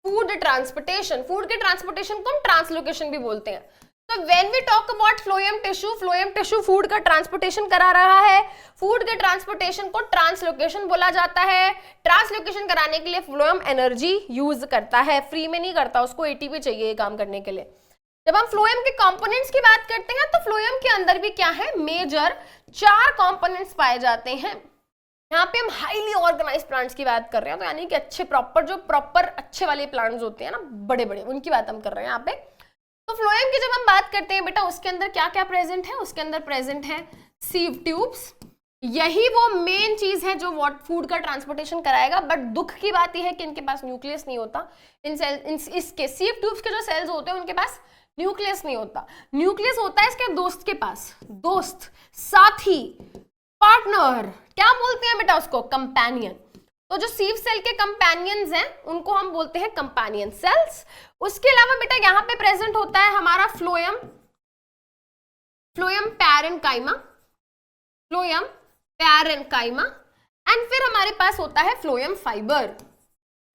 food transportation. Food के ट्रांसपोर्टेशन को हम ट्रांसलोकेशन भी बोलते हैं। तो when we talk about phloem tissue food का ट्रांसपोर्टेशन करा रहा है। फूड के ट्रांसपोर्टेशन को ट्रांसलोकेशन बोला जाता है। ट्रांसलोकेशन कराने के लिए फ्लोएम एनर्जी यूज करता है, फ्री में नहीं करता, उसको एटीपी चाहिए ये काम करने के लिए। जब हम फ्लोएम के कंपोनेंट्स की बात करते हैं तो फ्लोएम के अंदर भी क्या है, मेजर 4 कंपोनेंट्स पाए जाते हैं। यहाँ पे हम हाईली ऑर्गेनाइज्ड प्लांट्स की बात कर रहे हैं, तो यानी कि अच्छे प्रॉपर अच्छे वाले प्लांट्स होते हैं ना, बड़े बड़े, उनकी बात हम कर रहे हैं यहाँ पे। तो फ्लोएम की जब हम बात करते हैं बेटा, उसके अंदर क्या क्या प्रेजेंट है, उसके अंदर प्रेजेंट है सीव ट्यूब्स। यही वो मेन चीज है जो फूड का ट्रांसपोर्टेशन कराएगा। बट दुख की बात यह है कि इनके पास न्यूक्लियस नहीं होता। इसके सीव ट्यूब्स के जो सेल्स होते हैं उनके पास न्यूक्लियस नहीं होता। न्यूक्लियस होता है इसके दोस्त के पास, दोस्त, साथी, पार्टनर, क्या बोलते हैं बेटा उसको, कंपेनियन। तो जो सीव सेल के कंपेनियंस हैं उनको हम बोलते हैं कंपेनियन सेल्स। उसके अलावा बेटा यहाँ पे प्रेजेंट होता है हमारा phloem, phloem parenchyma, phloem parenchyma, and फिर हमारे पास होता है फ्लोएम फाइबर,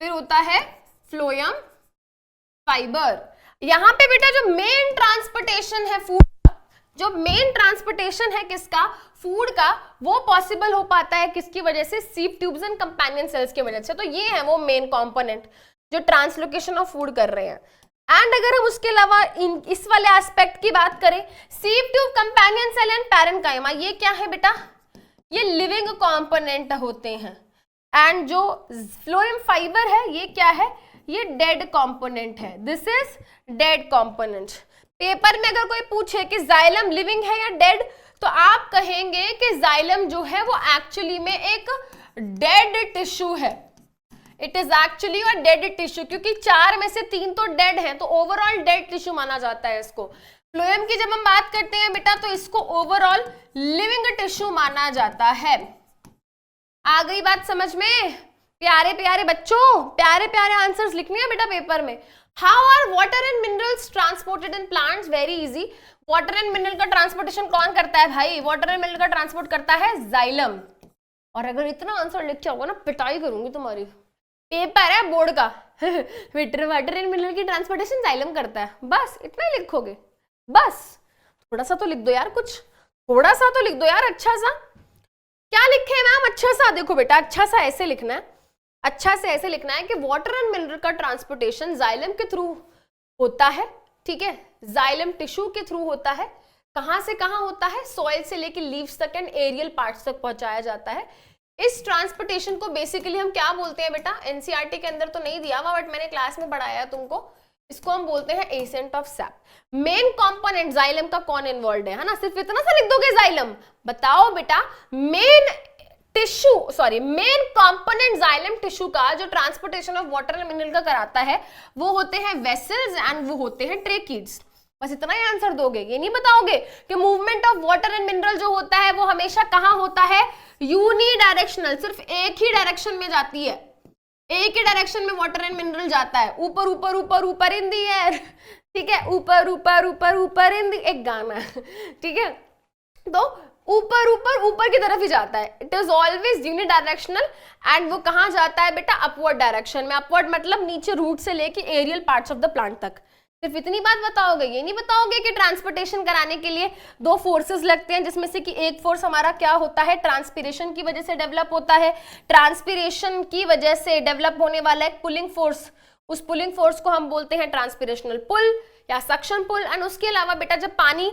फिर होता है फ्लोएम फाइबर। यहाँ पे बेटा जो मेन ट्रांसपोर्टेशन है फूड, जो मेन ट्रांसपोर्टेशन है किसका, फूड का, वो पॉसिबल हो पाता है किसकी वजह से, सीव ट्यूब्स एंड कंपेनियन सेल्स की वजह से। तो ये है वो मेन कंपोनेंट जो ट्रांसलोकेशन ऑफ फूड कर रहे हैं। एंड अगर हम उसके अलावा इस वाले एस्पेक्ट की बात करें, sieve tube, companion cell and parenchyma, ये क्या है बेटा, ये लिविंग कंपोनेंट होते हैं। एंड जो फ्लोएम फाइबर है ये क्या है, ये डेड कंपोनेंट है, this is dead component. Paper में अगर कोई पूछे कि जाइलम लिविंग है या डेड, तो आप कहेंगे कि जाइलम जो है वो एक्चुअली में एक डेड टिश्यू है, it is actually a dead tissue, क्योंकि 4 में से 3 तो डेड हैं, तो ओवरऑल डेड टिश्यू माना जाता है इसको। फ्लोएम की जब हम बात करते हैं बेटा तो इसको ओवरऑल लिविंग टिश्यू माना जाता है। आ गई बात समझ में? प्यारे प्यारे बच्चों, प्यारे प्यारे आंसर्स लिखने हैं बेटा पेपर में। How are water and minerals transported in plants? Very easy. Water and mineral का ट्रांसपोर्टेशन कौन करता है भाई? वाटर एंड मिनरल का ट्रांसपोर्ट करता है जाइलम। और अगर इतना आंसर लिख के आओगे ना, पिटाई करूंगी तुम्हारी। पेपर है बोर्ड का वाटर एंड मिनरल की ट्रांसपोर्टेशन जाइलम करता है, बस इतना ही लिखोगे। बस थोड़ा सा तो लिख दो यार, कुछ थोड़ा सा तो लिख दो यार, अच्छा सा। क्या लिखे मैम? अच्छा सा। देखो बेटा, अच्छा सा ऐसे लिखना है, अच्छा से ऐसे लिखना है कि वाटर एंड मिनरल का ट्रांसपोर्टेशन जाइलम के थ्रू होता है, ठीक है, जाइलम टिश्यू के थ्रू होता है। कहां से कहां होता है? सॉइल से लेके लीव्स तक एंड एरियल पार्ट्स तक पहुंचाया जाता है। इस ट्रांसपोर्टेशन को बेसिकली हम क्या बोलते हैं बेटा? एनसीईआरटी के अंदर तो नहीं दिया हुआ, बट मैंने क्लास में पढ़ाया है तुमको। इसको हम बोलते हैं ascent of SAP. Main component xylem का कौन इन्वॉल्व है ना? सिर्फ इतना सा लिख दोगे जाइलम। बताओ बेटा, main tissue, sorry, main component xylem tissue का जो transportation of water and mineral का कराता है वो होते हैं वेसल्स एंड वो होते हैं ट्रेकीड्स। बस इतना ही आंसर दोगे, ये नहीं बताओगे कि movement of water and mineral जो होता है वो हमेशा कहां होता है? यूनिडायरेक्शनल, सिर्फ एक ही डायरेक्शन में जाती है, एक ही डायरेक्शन में वाटर एंड मिनरल जाता है, ऊपर ऊपर ऊपर ऊपर इन दी एयर, ठीक है, ऊपर ऊपर ऊपर ऊपर इन दी, एक गाना, ठीक है, तो ऊपर ऊपर ऊपर की तरफ ही जाता है। It is always unidirectional and वो कहां जाता है बेटा? अपवर्ड डायरेक्शन में। अपवर्ड मतलब नीचे रूट से लेके aerial parts of the plant तक। सिर्फ इतनी बात बताओगे, ये नहीं बताओगे कि ट्रांसपोर्टेशन कराने के लिए 2 फोर्सेस लगते हैं, जिसमें से कि एक फोर्स हमारा क्या होता है? ट्रांसपिरेशन की वजह से डेवलप होता है। ट्रांसपिरेशन की वजह से डेवलप होने वाला एक पुलिंग फोर्स, उस पुलिंग फोर्स को हम बोलते हैं ट्रांसपिरेशनल पुल या सक्शन पुल। एंड उसके अलावा बेटा जब पानी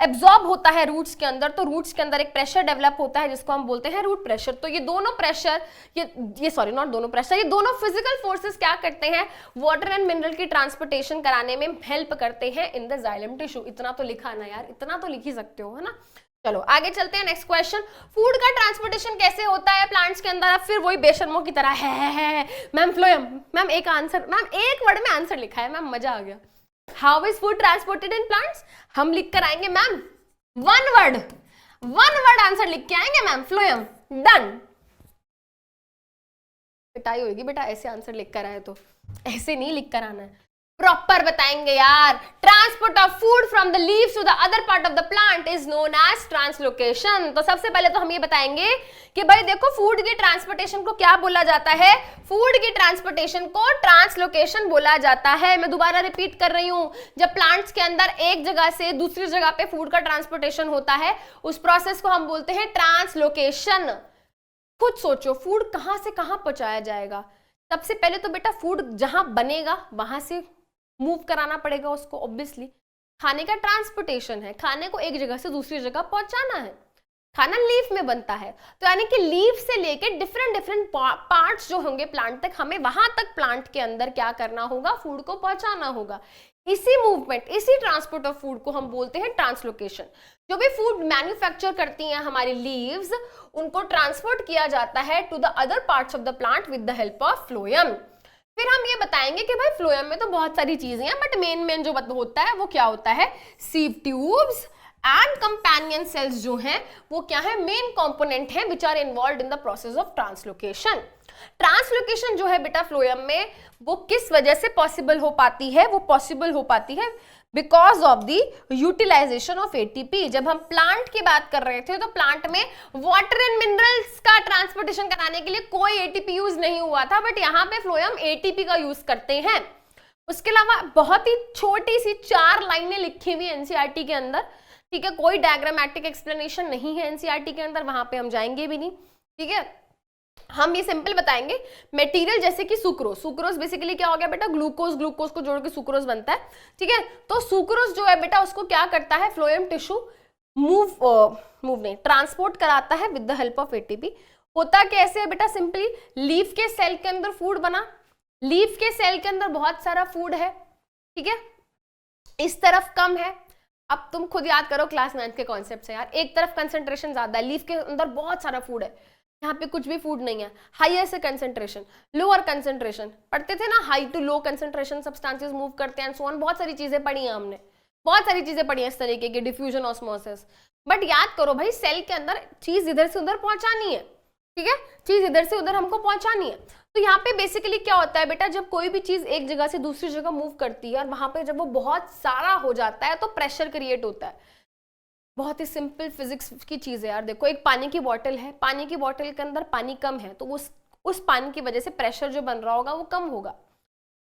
एब्जॉर्ब होता है रूट्स के अंदर, तो रूट्स के अंदर एक प्रेशर डेवलप होता है जिसको हम बोलते हैं रूट प्रेशर। तो ये दोनों प्रेशर, ये सॉरी नॉट दोनों प्रेशर, ये दोनों फिजिकल फोर्सेस क्या करते हैं? वाटर एंड मिनरल की ट्रांसपोर्टेशन कराने में हेल्प करते हैं इन द जाइलम टिश्यू। इतना तो लिखा ना यार, इतना तो लिख ही सकते हो, है ना। चलो आगे चलते हैं, नेक्स्ट क्वेश्चन। फूड का ट्रांसपोर्टेशन कैसे होता है प्लांट्स के अंदर? अब फिर वही बेशर्मों की तरह है मैम फ्लोएम, मैम एक आंसर, मैम एक वर्ड में आंसर लिखा है, मैम मजा आ गया। How is food transported in plants? हम लिख कर आएंगे मैम, वन वर्ड आंसर लिख के आएंगे मैम, फ्लोएम, डन। पिटाई होगी बेटा ऐसे आंसर लिख कर आए तो, ऐसे नहीं लिख कर आना है, प्रॉपर बताएंगे यार। Transport of food from the leaves to the other part of the plant is known as translocation. तो सबसे पहले तो हम ये बताएंगे कि भाई देखो फूड की ट्रांसपोर्टेशन को क्या बोला जाता है? फूड की ट्रांसपोर्टेशन को ट्रांसलोकेशन बोला जाता है। मैं दोबारा रिपीट कर रही हूं, जब प्लांट्स के अंदर एक जगह से दूसरी जगह पे फूड का ट्रांसपोर्टेशन होता है, उस प्रोसेस को हम बोलते हैं ट्रांसलोकेशन। खुद सोचो, फूड कहां से कहां पहुंचाया जाएगा? सबसे पहले तो बेटा फूड जहां बनेगा वहां से मूव कराना पड़ेगा उसको, ऑब्वियसली। खाने का ट्रांसपोर्टेशन है, खाने को एक जगह से दूसरी जगह पहुंचाना है। खाना लीफ में बनता है, तो यानी कि लीफ से लेके डिफरेंट पार्ट्स जो होंगे प्लांट तक, हमें वहां तक प्लांट के अंदर क्या करना होगा? फूड को पहुंचाना होगा। इसी मूवमेंट, इसी ट्रांसपोर्ट ऑफ फूड को हम बोलते हैं ट्रांसलोकेशन। जो भी फूड मैन्युफैक्चर करती हैं हमारी लीव्स, उनको ट्रांसपोर्ट किया जाता है to the other parts of the plant with the help of phloem. फिर हम ये बताएंगे कि भाई फ्लोएम में तो बहुत सारी चीजें हैं, बट मेन जो होता है वो क्या होता है? Sieve tubes and companion cells जो हैं वो क्या है? मेन कंपोनेंट हैं which are involved in the process of translocation. Translocation जो है बेटा फ्लोएम में वो किस वजह से पॉसिबल हो पाती है? वो पॉसिबल हो पाती है because of the utilization of ATP. जब हम प्लांट की बात कर रहे थे तो प्लांट में वाटर एंड मिनरल्स का ट्रांसपोर्टेशन कराने के लिए कोई एटीपी यूज नहीं हुआ था, बट यहाँ पे फ्लोएम एटीपी का यूज करते हैं। उसके अलावा बहुत ही छोटी सी 4 लाइनें लिखी हुई एनसीईआरटी के अंदर, ठीक है, कोई डायग्रामेटिक एक्सप्लेनेशन नहीं है एनसीईआरटी के अंदर, वहां पे हम जाएंगे भी नहीं, ठीक है। हम ये सिंपल बताएंगे, मटेरियल जैसे कि सुक्रोज, सुक्रोज बेसिकली क्या हो गया बेटा, ग्लूकोज, ग्लूकोज को जोड़ के सुक्रोज बनता है, ठीक है। तो सुक्रोज जो है बेटा उसको क्या करता है, फ्लोएम टिश्यू मूव नहीं, ट्रांसपोर्ट कराता है with the help of ATP. होता कैसे है बेटा, सिंपली लीफ के सेल के अंदर फूड बना, लीफ के सेल के अंदर बहुत सारा फूड है, ठीक है, इस तरफ कम है। अब तुम खुद याद करो क्लास 9 के कॉन्सेप्ट से यार, एक तरफ कंसंट्रेशन ज्यादा है, लीफ के अंदर बहुत सारा फूड है, यहाँ पे कुछ भी फूड नहीं है, हायर से कंसंट्रेशन, लोअर कंसंट्रेशन, पढ़ते थे ना, high to low concentration substances move करते हैं, सो ऑन, बहुत सारी चीजें पढ़ी हैं हमने, बहुत सारी चीजें पढ़ी हैं इस तरीके की, डिफ्यूजन, ऑस्मोसिस। बट याद करो भाई, सेल के अंदर चीज इधर से उधर पहुंचानी है, ठीक है, चीज इधर से उधर हमको पहुंचानी है। तो यहाँ पे बेसिकली क्या होता है बेटा, जब कोई भी चीज एक जगह से दूसरी जगह मूव करती है और वहां पे जब वो बहुत सारा हो जाता है तो प्रेशर क्रिएट होता है। बहुत ही सिंपल फिजिक्स की चीज है यार, देखो एक पानी की बोतल है, पानी की बोतल के अंदर पानी कम है तो उस पानी की वजह से प्रेशर जो बन रहा होगा वो कम होगा।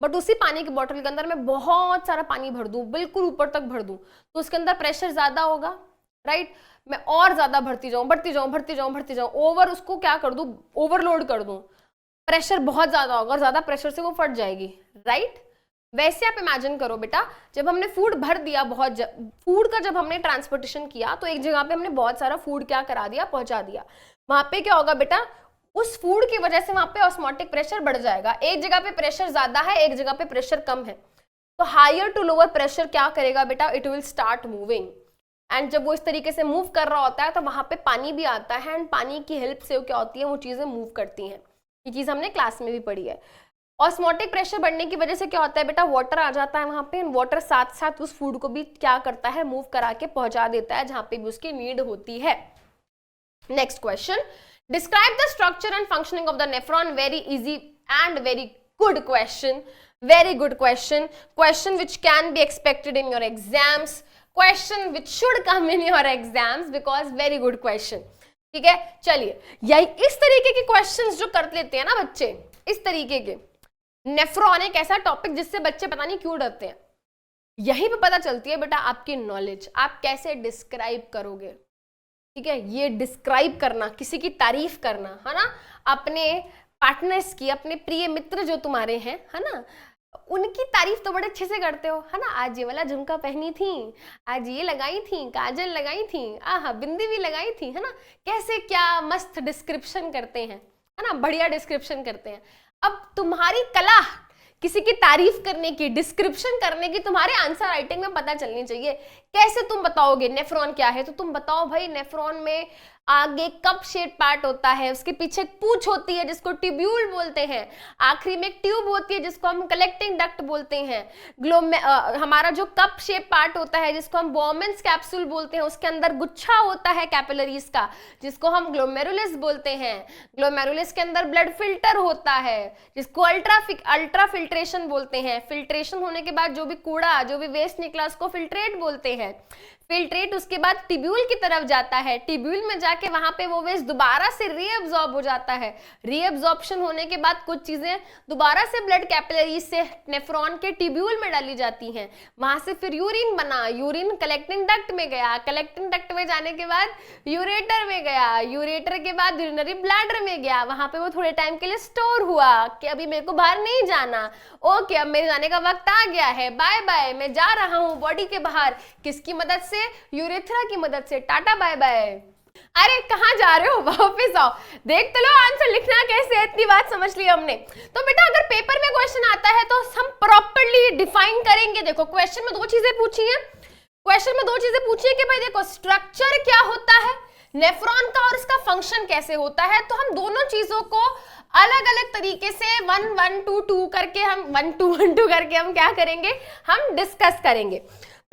बट उसी पानी की बोतल के अंदर मैं बहुत सारा पानी भर दूं, बिल्कुल ऊपर तक भर दूं, तो उसके अंदर प्रेशर ज्यादा होगा, राइट। मैं और ज्यादा भरती जाऊं, भरती जाऊं, भरती जाऊं, भरती जाऊं, ओवर उसको क्या कर दूं, ओवरलोड कर दूं, प्रेशर बहुत ज्यादा होगा और ज्यादा प्रेशर से वो फट जाएगी, राइट। वैसे आप इमेजिन करो बेटा, जब हमने फूड भर दिया, फूड का जब हमने ट्रांसपोर्टेशन किया तो एक जगह पे हमने बहुत सारा फूड क्या करा दिया, पहुंचा दिया। वहां पे क्या होगा बेटा, उस फूड की वजह से वहां पे ऑस्मोटिक प्रेशर बढ़ जाएगा। एक जगह पे प्रेशर ज्यादा है, एक जगह पे प्रेशर कम है, तो हायर टू लोअर प्रेशर क्या करेगा बेटा, it will start moving. And जब वो इस तरीके से मूव कर रहा होता है तो वहां पे पानी भी आता है, एंड पानी की हेल्प से क्या होती है, वो चीजें मूव करती हैं। ये चीज हमने क्लास में भी पढ़ी है। ऑस्मोटिक प्रेशर बढ़ने की वजह से क्या होता है बेटा, वाटर आ जाता है वहां पे, वाटर साथ साथ उस फूड को भी क्या करता है, मूव करा के पहुंचा देता है जहां पे भी उसकी नीड होती है। Next question, describe the structure and functioning of the nephron. Very easy and very good question, very good question, question which can be expected in your exams, question which should come in your exams, because very good question, ठीक है। चलिए, यही इस तरीके के questions जो कर लेते हैं ना बच्चे, इस तरीके के, नेफ्रॉन एक ऐसा टॉपिक जिससे बच्चे पता नहीं क्यों डरते हैं, यहीं पे पता चलती है बेटा आपकी नॉलेज, आप कैसे डिस्क्राइब करोगे, ठीक है। ये डिस्क्राइब करना, किसी की तारीफ करना, है ना, अपने पार्टनर्स की, अपने प्रिय मित्र जो तुम्हारे हैं, है ना, उनकी तारीफ तो बड़े अच्छे से करते हो, है ना, आज ये वाला झुमका पहनी थी, आज ये लगाई थी, काजल लगाई थी, आहा बिंदी भी लगाई थी, है ना, कैसे क्या मस्त डिस्क्रिप्शन करते हैं, है ना, बढ़िया डिस्क्रिप्शन करते हैं। अब तुम्हारी कला किसी की तारीफ करने की, डिस्क्रिप्शन करने की, तुम्हारे आंसर राइटिंग में पता चलनी चाहिए। कैसे तुम बताओगे नेफ्रॉन क्या है, तो तुम बताओ भाई नेफ्रॉन में आगे कप शेप पार्ट होता है, उसके पीछे एक पूंछ होती है जिसको ट्यूब्यूल बोलते हैं, आखिरी में एक ट्यूब होती है जिसको हम कलेक्टिंग डक्ट बोलते हैं, हमारा जो कप शेप पार्ट होता है जिसको हम बोमेंस कैप्सूल बोलते हैं, उसके अंदर गुच्छा होता है कैपिलरीज का जिसको हम ग्लोमेरुलस बोलते हैं, ग्लोमेरुलस के अंदर ब्लड फिल्टर होता है जिसको अल्ट्रा फिल्ट्रेशन बोलते हैं, फिल्ट्रेशन होने के बाद जो भी कूड़ा, जो भी वेस्ट निकला उसको फिल्ट्रेट बोलते हैं, फिल्ट्रेट उसके बाद टिब्यूल की तरफ जाता है, टिब्यूल में जाके वहां पे वो वेस्ट दोबारा से रीअब्सॉर्ब हो जाता है, रीअब्सॉर्प्शन होने के बाद कुछ चीजें दोबारा से ब्लड कैपिलरीज से नेफ्रॉन के टिब्यूल में डाली जाती हैं, वहां से फिर यूरिन बना, यूरिन कलेक्टिंग डक्ट में गया, कलेक्टिंग डक्ट में जाने के बाद यूरेटर में गया, यूरेटर के बाद यूरिनरी ब्लैडर में गया, वहां पे वो थोड़े टाइम के लिए स्टोर हुआ कि अभी मेरे को बाहर नहीं जाना, ओके अब मेरे जाने का वक्त आ गया है, बाय बाय, मैं जा रहा हूँ बॉडी के बाहर, किसकी मदद से, यूरेथ्रा की मदद से, टाटा बाय बाय। अरे कहाँ जा रहे हो, वापस आओ, देख तो लो आंसर लिखना कैसे है, इतनी बात समझ ली हमने। तो बेटा अगर पेपर में क्वेश्चन आता है तो हम प्रॉपर्ली डिफाइन करेंगे। देखो क्वेश्चन में दो चीजें पूछी है, क्वेश्चन में दो चीजें पूछी है कि भाई देखो स्ट्रक्चर क्या होता है नेफ्रॉन का और इसका फंक्शन कैसे होता है, तो हम दोनों चीजों को अलग अलग तरीके से 1 1 2 2 करके हम 1 2 1 2 करके हम क्या करेंगे, हम डिस्कस करेंगे।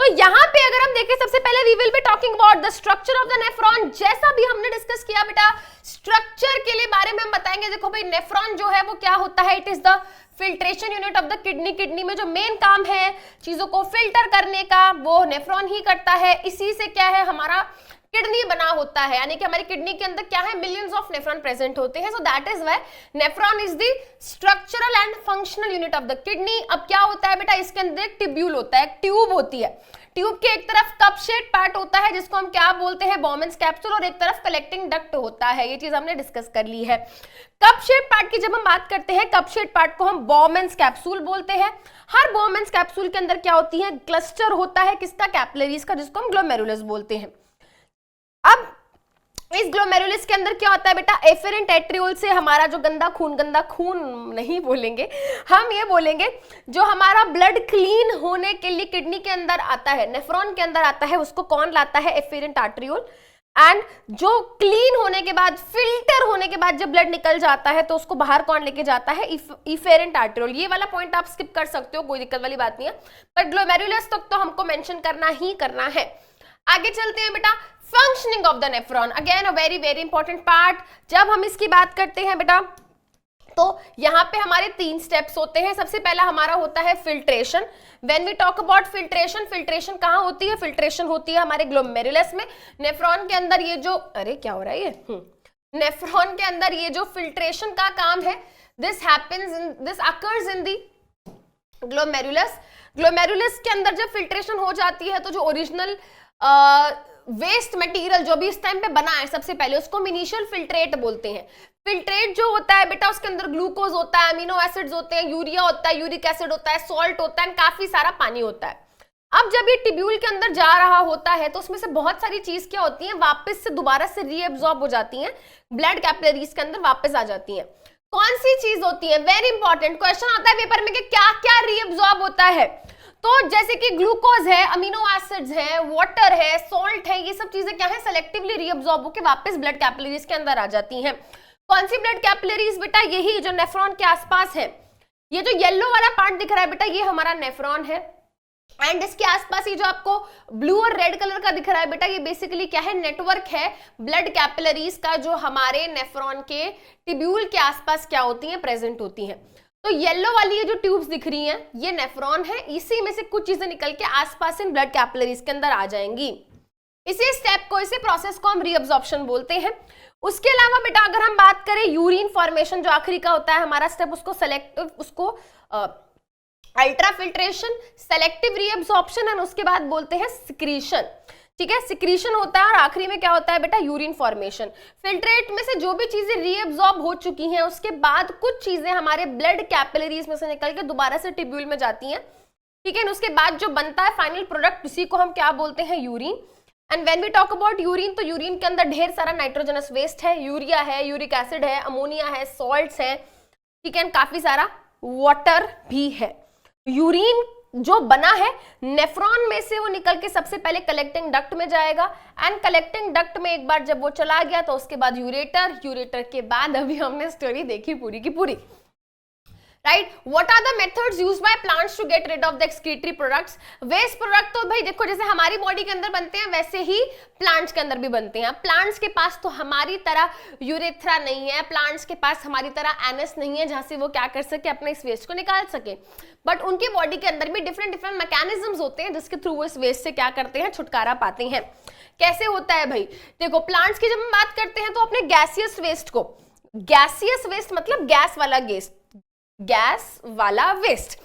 तो यहाँ पे अगर हम देखें, सबसे पहले we will be talking about the structure of the nephron. जैसा भी हमने डिस्कस किया बेटा, स्ट्रक्चर के लिए बारे में हम बताएंगे। देखो भाई, नेफ्रॉन जो है वो क्या होता है, it is the filtration unit of the kidney. Kidney में जो मेन काम है चीजों को फिल्टर करने का, वो नेफ्रॉन ही करता है। इसी से क्या है, हमारा किडनी बना होता है, यानी कि हमारी किडनी के अंदर क्या है, मिलियंस ऑफ नेफ्रॉन प्रेजेंट होते हैं। So that is why nephron is the structural and functional unit of the kidney. अब क्या होता है बेटा, इसके अंदर एक ट्यूब्यूल होता है, एक ट्यूब होती है। ट्यूब के एक तरफ कप शेप पार्ट होता है जिसको हम क्या बोलते हैं, बॉमेंस कैप्सूल, और एक तरफ कलेक्टिंग डक्ट होता है। ये चीज हमने डिस्कस कर ली है। कप शेप पार्ट की जब हम बात करते हैं, कप शेप पार्ट को हम बॉमेंस कैप्सूल बोलते हैं। हर बॉमेंस कैप्सूल के अंदर क्या होती है, क्लस्टर होता है किसका, कैपिलरीज का, जिसको हम ग्लोमेरुलस बोलते हैं। अब इस ग्लोमेरुलस के अंदर क्या होता है बेटा, एफेरेंट एट्रियोल से हमारा जो गंदा खून नहीं बोलेंगे हम, ये बोलेंगे जो हमारा ब्लड क्लीन होने के लिए किडनी के अंदर आता है, नेफ्रॉन के अंदर आता है, उसको कौन लाता है, एफेरेंट आर्टरियोल। एंड जो क्लीन होने के बाद, फिल्टर होने के बाद जब ब्लड निकल जाता है तो उसको बाहर कौन लेके जाता है, इफेरेंट आर्टरियोल। ये वाला पॉइंट आप स्किप कर सकते हो, कोई दिक्कत वाली बात नहीं है, पर ग्लोमेरुलस तक तो हमको मेंशन करना ही करना है। आगे चलते हैं बेटा, functioning of the nephron, again a very very important part. जब हम इसकी बात करते हैं बेटा, तो यहाँ पे हमारे 3 स्टेप्स होते हैं। सबसे पहला हमारा होता है filtration. When we talk about filtration, filtration कहाँ होती है, फिल्ट्रेशन होती है हमारे ग्लोमेरुलस में। नेफ्रॉन के अंदर ये जो, अरे क्या हो रहा है ये, नेफ्रॉन के अंदर ये जो फिल्ट्रेशन का काम है, this occurs in the glomerulus. Glomerulus के अंदर जब फिल्ट्रेशन हो जाती है तो जो ओरिजिनल वेस्ट मटेरियल जो भी इस टाइम पे बना है, सबसे पहले उसको हम इनिशियल फिल्ट्रेट बोलते हैं। फिल्ट्रेट जो होता है बेटा, उसके अंदर ग्लूकोज होता है, अमीनो एसिड्स होते हैं, यूरिया होता है, यूरिक एसिड होता है, सॉल्ट होता है, काफी सारा पानी होता है। अब जब ये ट्यूब्यूल के अंदर जा रहा होता है तो उसमें से बहुत सारी चीज क्या होती है, वापस से दोबारा से रीएब्सॉर्ब हो जाती हैं, ब्लड कैपिलरीज के अंदर वापस आ जाती हैं। कौन सी चीज होती है, वेरी इंपॉर्टेंट क्वेश्चन आता है पेपर में कि क्या क्या रीएब्सॉर्ब होता है। तो जैसे कि ग्लूकोज है, अमीनो एसिड्स है, वाटर है, सॉल्ट है, ये सब चीजें क्या है, सेलेक्टिवली रीअब्सॉर्ब होकर वापस ब्लड कैपिलरीज के अंदर आ जाती हैं। कौन सी ब्लड कैपिलरीज बेटा, यही जो नेफ्रॉन के आसपास है। ये जो येलो वाला पार्ट दिख रहा है बेटा, ये हमारा नेफ्रॉन है। एंड इसके आसपास ये जो आपको ब्लू और रेड कलर का दिख रहा है बेटा, ये बेसिकली क्या है, नेटवर्क है ब्लड कैपिलरीज का, जो हमारे नेफ्रॉन के ट्यूब्यूल के आसपास क्या होती हैं, प्रेजेंट होती हैं। तो येलो वाली ये जो ट्यूब्स दिख रही हैं, ये नेफ्रॉन है, इसी में से कुछ चीजें निकल के आसपास इन ब्लड कैपिलरीज के अंदर आ जाएंगी। इसी स्टेप को, इसी प्रोसेस को हम रीअब्सॉर्प्शन बोलते हैं। उसके अलावा बेटा अगर हम बात करें यूरिन फॉर्मेशन, जो आखिरी का होता है हमारा स्टेप, उसको ultra filtration, selective reabsorption, and उसके बाद बोलते हैं सिक्रीशन। ठीक है, सिक्रीशन होता है, और आखिरी में क्या होता है बेटा, यूरिन फॉर्मेशन। फिल्ट्रेट में से जो भी चीजें रीअब्सॉर्ब हो चुकी हैं, उसके बाद कुछ चीजें हमारे ब्लड कैपिलरीज में से निकल के दोबारा से ट्यूब्यूल में जाती हैं। ठीक है, उसके बाद जो बनता है फाइनल प्रोडक्ट, उसी को हम क्या बोलते हैं, urine. And when we talk about urine, तो यूरिन के अंदर ढेर सारा नाइट्रोजनस वेस्ट है, यूरिया है, यूरिक एसिड है, अमोनिया है, सॉल्ट्स है, ठीक है, काफी सारा वाटर भी है। यूरिन जो बना है नेफ्रॉन में से, वो निकल के सबसे पहले कलेक्टिंग डक्ट में जाएगा, एंड कलेक्टिंग डक्ट में एक बार जब वो चला गया तो उसके बाद यूरेटर, यूरेटर के बाद अभी हमने स्टोरी देखी पूरी की पूरी। Right, what are the methods used by plants to get rid of the excretory products. Waste product तो भाई देखो, जैसे हमारी बॉडी के अंदर बनते हैं वैसे ही प्लांट्स के अंदर भी बनते हैं। प्लांट्स के पास तो हमारी तरह यूरेथ्रा नहीं है, प्लांट्स के पास हमारी तरह एनस नहीं है जहां से वो क्या कर सके, अपने इस वेस्ट को निकाल सके। बट उनकी बॉडी के अंदर भी डिफरेंट डिफरेंट मैकेनिज्म्स होते हैं जिसके थ्रू वो इस वेस्ट से क्या करते हैं, छुटकारा पाते हैं। कैसे होता है भाई, देखो प्लांट्स की जब हम बात करते हैं तो अपने गैसियस वेस्ट को, गैसियस वेस्ट मतलब गैस वाला वेस्ट,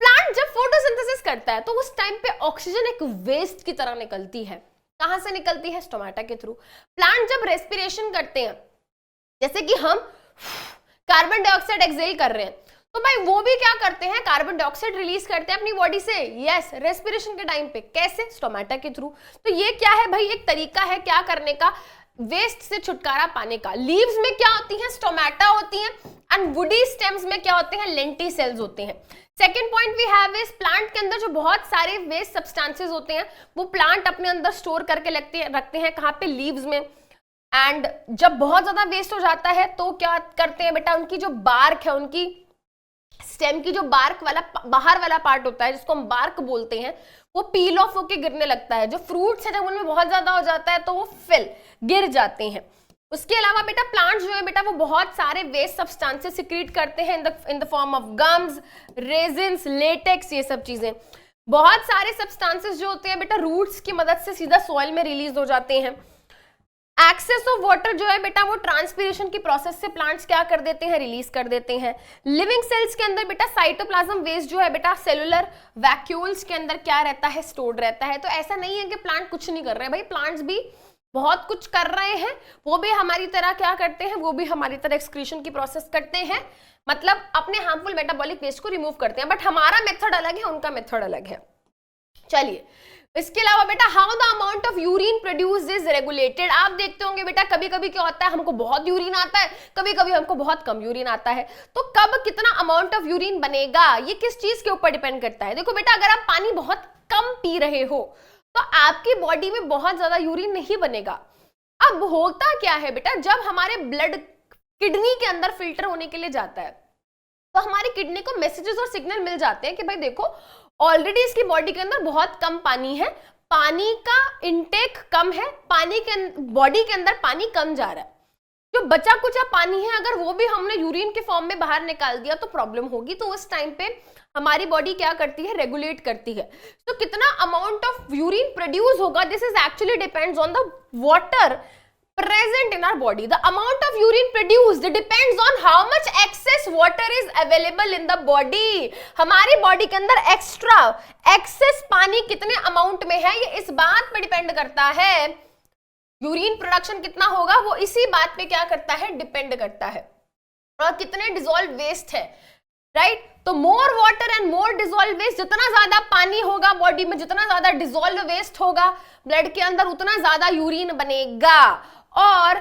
प्लांट जब फोटोसिंथेसिस करता है तो उस टाइम पे ऑक्सीजन एक वेस्ट की तरह निकलती है। कहां से निकलती है, स्टोमेटा के थ्रू। प्लांट जब रेस्पिरेशन करते हैं, जैसे कि हम कार्बन डाइऑक्साइड एक्सहेल कर रहे हैं, तो भाई वो भी क्या करते हैं, कार्बन डाइऑक्साइड रिलीज करते हैं अपनी बॉडी से, यस, रेस्पिरेशन के टाइम पे। कैसे, स्टोमेटा के थ्रू। तो ये क्या है भाई, एक तरीका है क्या करने का, वेस्ट से छुटकारा पाने का। लीव्स में क्या होती हैं, स्टोमेटा होती हैं, एंड वुडी स्टेम्स में क्या होते हैं, लेंटिसेल्स होते हैं। Second point we have is, plant के अंदर जो बहुत सारे वेस्ट सब्सटेंसेस होते हैं वो प्लांट अपने अंदर स्टोर करके रखते हैं, कहाँ पे, लीव्स में। एंड जब बहुत ज्यादा वेस्ट हो जाता है तो क्या करते हैं बेटा, उनकी जो बार्क है, उनकी स्टेम की जो बार्क वाला बाहर वाला पार्ट होता है जिसको हम बार्क बोलते हैं, वो पील ऑफ होके गिरने लगता है। जो फ्रूट्स है जब उनमें बहुत ज्यादा हो जाता है तो वो गिर जाते हैं। उसके अलावा बेटा प्लांट्स जो है बेटा वो बहुत सारे वेस्ट सब्सटेंसेस सिक्रीट करते हैं in the form of gums, resins, latex, ये सब चीजें। बहुत सारे सब्सटेंसेस जो होते हैं बेटा रूट्स की मदद से सीधा सॉइल में रिलीज हो जाते हैं। एक्सेस ऑफ वाटर जो है बेटा वो ट्रांसपिरेशन की प्रोसेस से प्लांट्स क्या कर देते हैं, रिलीज कर देते हैं। लिविंग सेल्स के अंदर बेटा साइटोप्लाज्म वेस्ट जो है बेटा सेलुलर वैक्यूल्स के अंदर क्या रहता है, स्टोर्ड रहता है। तो ऐसा नहीं है कि प्लांट कुछ नहीं कर रहे हैं, भाई प्लांट्स भी बहुत कुछ कर रहे हैं। वो भी हमारी तरह क्या करते हैं, वो भी हमारी तरह एक्सक्रीशन की प्रोसेस करते हैं, मतलब अपने हार्मफुल मेटाबॉलिक वेस्ट को रिमूव करते हैं। बट हमारा मेथड अलग है, उनका मेथड अलग है। चलिए इसके अलावा बेटा how the amount of urine produced is regulated. आप देखते होंगे बेटा कभी कभी क्या होता है, हमको बहुत यूरिन आता है, कभी कभी हमको बहुत कम यूरिन आता है। तो कब कितना अमाउंट ऑफ यूरिन बनेगा ये किस चीज के ऊपर डिपेंड करता है। देखो बेटा अगर आप पानी बहुत कम पी रहे हो तो आपकी बॉडी में बहुत ज्यादा यूरिन नहीं बनेगा। अब होता क्या है बेटा, जब हमारे ब्लड किडनी के अंदर फिल्टर होने के लिए जाता है तो हमारी किडनी को मैसेजेस और सिग्नल मिल जाते हैं कि भाई देखो ऑलरेडी इसकी बॉडी के अंदर बहुत कम पानी है, पानी का इनटेक कम है, पानी के बॉडी के अंदर पानी कम जा रहा है। जो बचा कुचा पानी है अगर वो भी हमने यूरिन के फॉर्म में बाहर निकाल दिया तो प्रॉब्लम होगी। तो उस टाइम पे हमारी बॉडी क्या करती है, रेगुलेट करती है। तो कितना अमाउंट ऑफ यूरिन प्रोड्यूस होगा, this is actually depends on the water present in our body. The amount of urine produced depends on how much excess water is available in the body. हमारी body के अंदर extra access पानी कितने amount में है ये इस बात पे डिपेंड करता है। यूरिन प्रोडक्शन कितना होगा वो इसी बात पे क्या करता है, डिपेंड करता है। और कितने डिसॉल्व वेस्ट है, राइट। तो more water and more dissolve waste, जितना ज्यादा पानी होगा बॉडी में, जितना ज्यादा डिसॉल्व वेस्ट होगा ब्लड के अंदर, उतना ज्यादा यूरिन बनेगा। और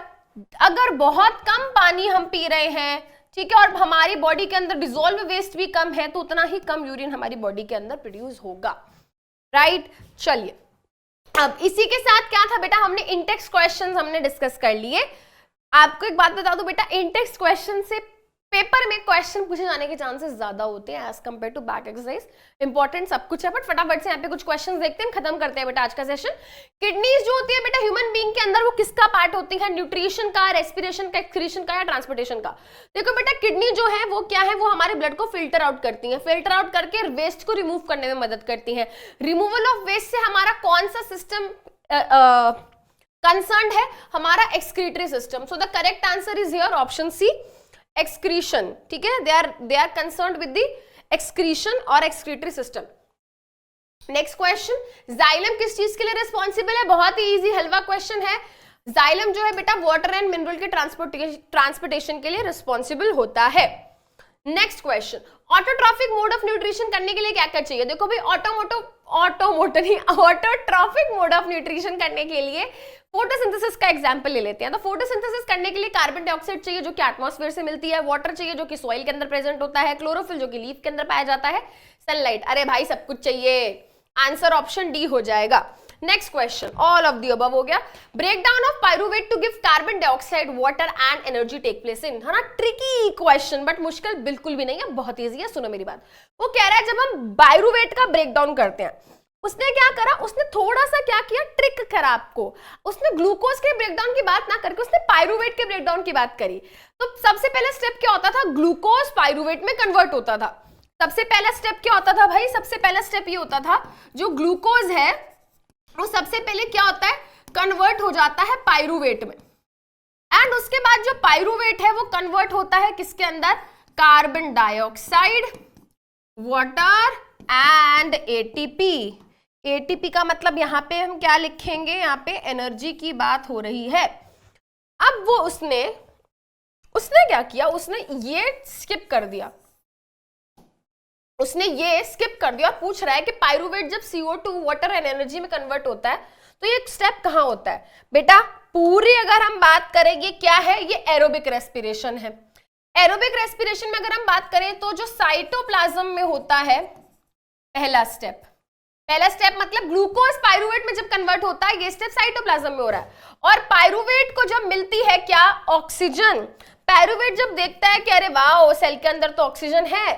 अगर बहुत कम पानी हम पी रहे हैं, ठीक है, और हमारी बॉडी के अंदर डिसॉल्व वेस्ट भी कम है तो उतना ही कम यूरिन हमारी बॉडी के अंदर प्रोड्यूस होगा, राइट। चलिए अब इसी के साथ क्या था बेटा, हमने इंटेक्स क्वेश्चंस हमने डिस्कस कर लिए। आपको एक बात बता दूं बेटा, इंटेक्स क्वेश्चन से पेपर में क्वेश्चन पूछे जाने के चांसेस ज्यादा होते हैं as compare to back exercise. Important सब कुछ है बट फटाफट से यहाँ पे कुछ क्वेश्चंस देखते हैं, खत्म करते हैं बेटा आज का सेशन। किडनीज जो होती है बेटा ह्यूमन बीइंग के अंदर, वो किसका पार्ट होती है, न्यूट्रिशन का, रेस्पिरेशन का, एक्सक्रीशन का या ट्रांसपोर्टेशन का। देखो बेटा किडनी जो है वो क्या है, वो हमारे ब्लड को फिल्टर आउट करती है, फिल्टर आउट करके वेस्ट को रिमूव करने में मदद करती है। रिमूवल ऑफ वेस्ट से हमारा कौन सा सिस्टम कंसर्न्ड है, हमारा excretory system. So the correct answer is here option C, excretion, ठीक है। They are concerned with the excretion और excretory system. Next question, xylem किस चीज के लिए रिस्पॉन्सिबल है, बहुत ही इजी हलवा क्वेश्चन है। जाइलम जो है बेटा वाटर एंड मिनरल के ट्रांसपोर्टेशन के लिए रिस्पॉन्सिबल होता है। Next question, autotrophic mode of nutrition करने के लिए क्या क्या चाहिए। देखो भाई ऑटोट्रॉफिक मोड ऑफ न्यूट्रिशन करने के लिए फोटोसिंथेसिस का एग्जांपल ले लेते हैं। तो फोटोसिंथेसिस करने के लिए कार्बन डाइऑक्साइड चाहिए जो कि एटमॉस्फेयर से मिलती है, वाटर चाहिए जो कि सॉइल के अंदर प्रेजेंट होता है, क्लोरोफिल जो कि लीफ के अंदर पाया जाता है, सनलाइट, अरे भाई सब कुछ चाहिए। आंसर ऑप्शन डी हो जाएगा। Next question, all of the above हो गया। Break down of pyruvate to give carbon dioxide, water and energy take place in, है ना। ट्रिकी क्वेश्चन बट मुश्किल बिल्कुल भी नहीं है, बहुत ईजी है। सुनो मेरी बात, वो कह रहा है जब हम पाइरूवेट का ब्रेक डाउन करते हैं, उसने क्या करा, उसने थोड़ा सा क्या किया, ट्रिक करा आपको। उसने ग्लूकोज के ब्रेकडाउन की बात ना करके उसने पाइरूवेट के ब्रेकडाउन की बात करी। तो सबसे पहला स्टेप क्या होता था, ग्लूकोज पाइरूवेट में कन्वर्ट होता था। सबसे पहला स्टेप क्या होता था भाई, सबसे पहला स्टेप ये होता था जो ग्लूकोज है वो सबसे पहले क्या होता है, कन्वर्ट हो जाता है पाइरूवेट में। एंड उसके बाद जो पाइरूवेट है वो कन्वर्ट होता है किसके अंदर, carbon dioxide, water and ATP. ATP का मतलब यहां पे हम क्या लिखेंगे, यहां पे एनर्जी की बात हो रही है। अब वो उसने क्या किया, उसने ये स्किप कर दिया, उसने ये स्किप कर दिया और पूछ रहा है कि पाइरूवेट जब CO2 वाटर एंड एनर्जी में कन्वर्ट होता है तो ये स्टेप कहां होता है। बेटा पूरी अगर हम बात करेंगे क्या है, ये एरोबिक रेस्पिरेशन है। एरोबिक रेस्पिरेशन में अगर हम बात करें तो जो साइटोप्लाज्म में होता है पहला स्टेप मतलब ग्लूकोज पाइरूवेट में जब कन्वर्ट होता है, ये स्टेप साइटोप्लाज्म में हो रहा है। और पाइरूवेट को जब मिलती है क्या, ऑक्सीजन। पाइरूवेट जब देखता है कि अरे वाह सेल के अंदर तो ऑक्सीजन है,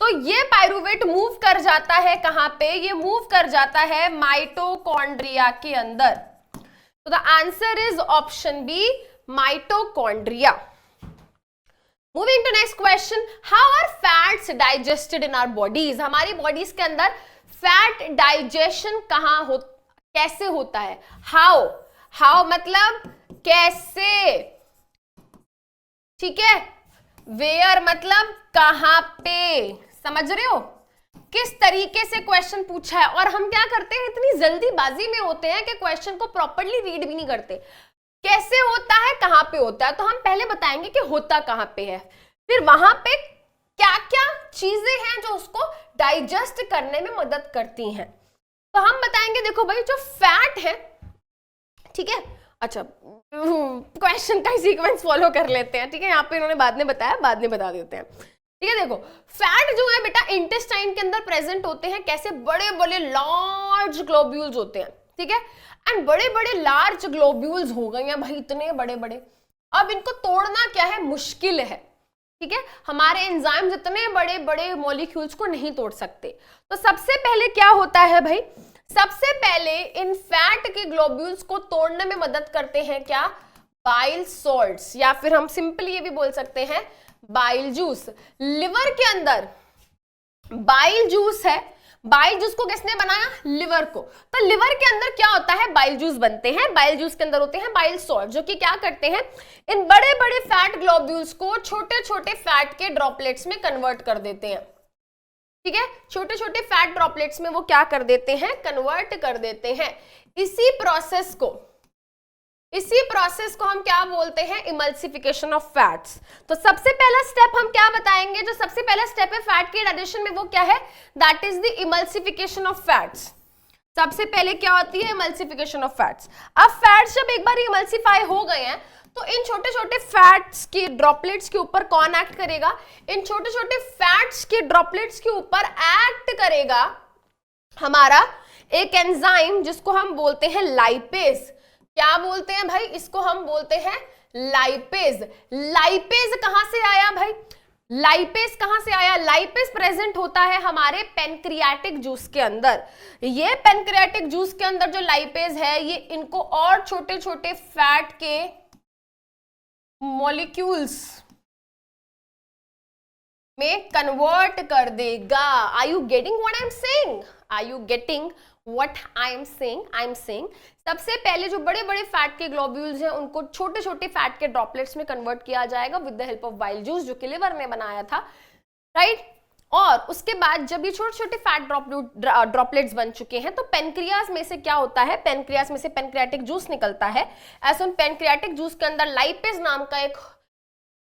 तो ये पायरूवेट मूव कर जाता है कहां पे, ये मूव कर जाता है माइटोकॉन्ड्रिया के अंदर। तो the answer is option B, mitochondria. Moving to next question, how are fats digested in our bodies? हमारी बॉडीज के अंदर फैट डाइजेशन कैसे होता है? हाउ मतलब कैसे, ठीक है। वेयर मतलब कहां पे, समझ रहे हो किस तरीके से क्वेश्चन पूछा है। और हम क्या करते हैं, इतनी जल्दीबाजी में होते हैं कि क्वेश्चन को प्रॉपर्ली रीड भी नहीं करते। कैसे होता है, कहां पे होता है, तो हम पहले बताएंगे कि होता कहां पे है, फिर वहां पे क्या क्या चीजें हैं जो उसको डाइजेस्ट करने में मदद करती हैं। तो हम बताएंगे, देखो भाई जो फैट है, ठीक है, अच्छा क्वेश्चन का सीक्वेंस फॉलो कर लेते हैं, ठीक है। यहाँ पे इन्होंने बाद में बताया, बाद में बता देते हैं, ठीक है। देखो फैट जो है बेटा इंटेस्टाइन के अंदर प्रेजेंट होते हैं, कैसे, बड़े बड़े लार्ज ग्लोब्यूल्स होते हैं, ठीक है। एंड बड़े बड़े लार्ज ग्लोब्यूल्स हो गए हैं भाई, इतने बड़े बड़े, अब इनको तोड़ना क्या है, मुश्किल है, ठीक है। हमारे एंजाइम्स इतने बड़े बड़े मॉलिक्यूल्स को नहीं तोड़ सकते। तो सबसे पहले क्या होता है भाई, सबसे पहले इन फैट के ग्लोब्यूल्स को तोड़ने में मदद करते हैं क्या, बाइल सॉल्ट्स, या फिर हम सिंपली ये भी बोल सकते हैं बाइल जूस। लिवर के अंदर बाइल जूस है, बाइल जूस को किसने बनाया, लिवर को। तो लिवर के अंदर क्या होता है, बाइल जूस बनते हैं, बाइल जूस के अंदर होते हैं बाइल सॉल्ट, जो कि क्या करते हैं, इन बड़े बड़े फैट ग्लोब्यूल्स को छोटे छोटे फैट के ड्रॉपलेट्स में कन्वर्ट कर देते हैं, ठीक है। छोटे छोटे फैट ड्रॉपलेट्स में वो क्या कर देते हैं, कन्वर्ट कर देते हैं। इसी प्रोसेस को हम क्या बोलते हैं, इमल्सिफिकेशन ऑफ फैट्स। तो सबसे पहला स्टेप हम क्या बताएंगे, जो सबसे पहला स्टेप है फैट के डाइजेशन में, वो क्या है, that is the emulsification of fats. सबसे पहले क्या होती है, इमल्सिफिकेशन ऑफ फैट्स। अब फैट्स जब एक बार इमल्सिफाई हो गए हैं, तो इन छोटे छोटे फैट्स के ड्रॉपलेट्स के ऊपर कौन एक्ट करेगा, इन छोटे छोटे फैट्स के ड्रॉपलेट्स के ऊपर एक्ट करेगा हमारा एक एंजाइम, जिसको हम बोलते हैं लाइपेज। क्या बोलते हैं भाई, इसको हम बोलते हैं लाइपेज। लाइपेज कहां से आया भाई, लाइपेज कहां से आया, लाइपेज प्रेजेंट होता है हमारे पेनक्रियाटिक जूस के अंदर। ये पेनक्रियाटिक जूस के अंदर जो लाइपेज है, ये इनको और छोटे छोटे फैट के मॉलिक्यूल्स में कन्वर्ट कर देगा। Are you getting what I am saying, are you getting what I am saying. सबसे पहले जो बड़े बड़े फैट के ग्लोब्यूल्स हैं, उनको छोटे छोटे फैट के ड्रॉपलेट्स में कन्वर्ट किया जाएगा with the help of bile juice, जो कि लिवर ने बनाया था, राइट। और उसके बाद जब ये छोटे छोटे फैट ड्रॉपलेट्स बन चुके हैं, तो पेनक्रियाज में से क्या होता है, पेनक्रियाज में से पेनक्रियाटिक जूस निकलता है। ऐसे उन पेनक्रियाटिक जूस के अंदर लाइपेज नाम का एक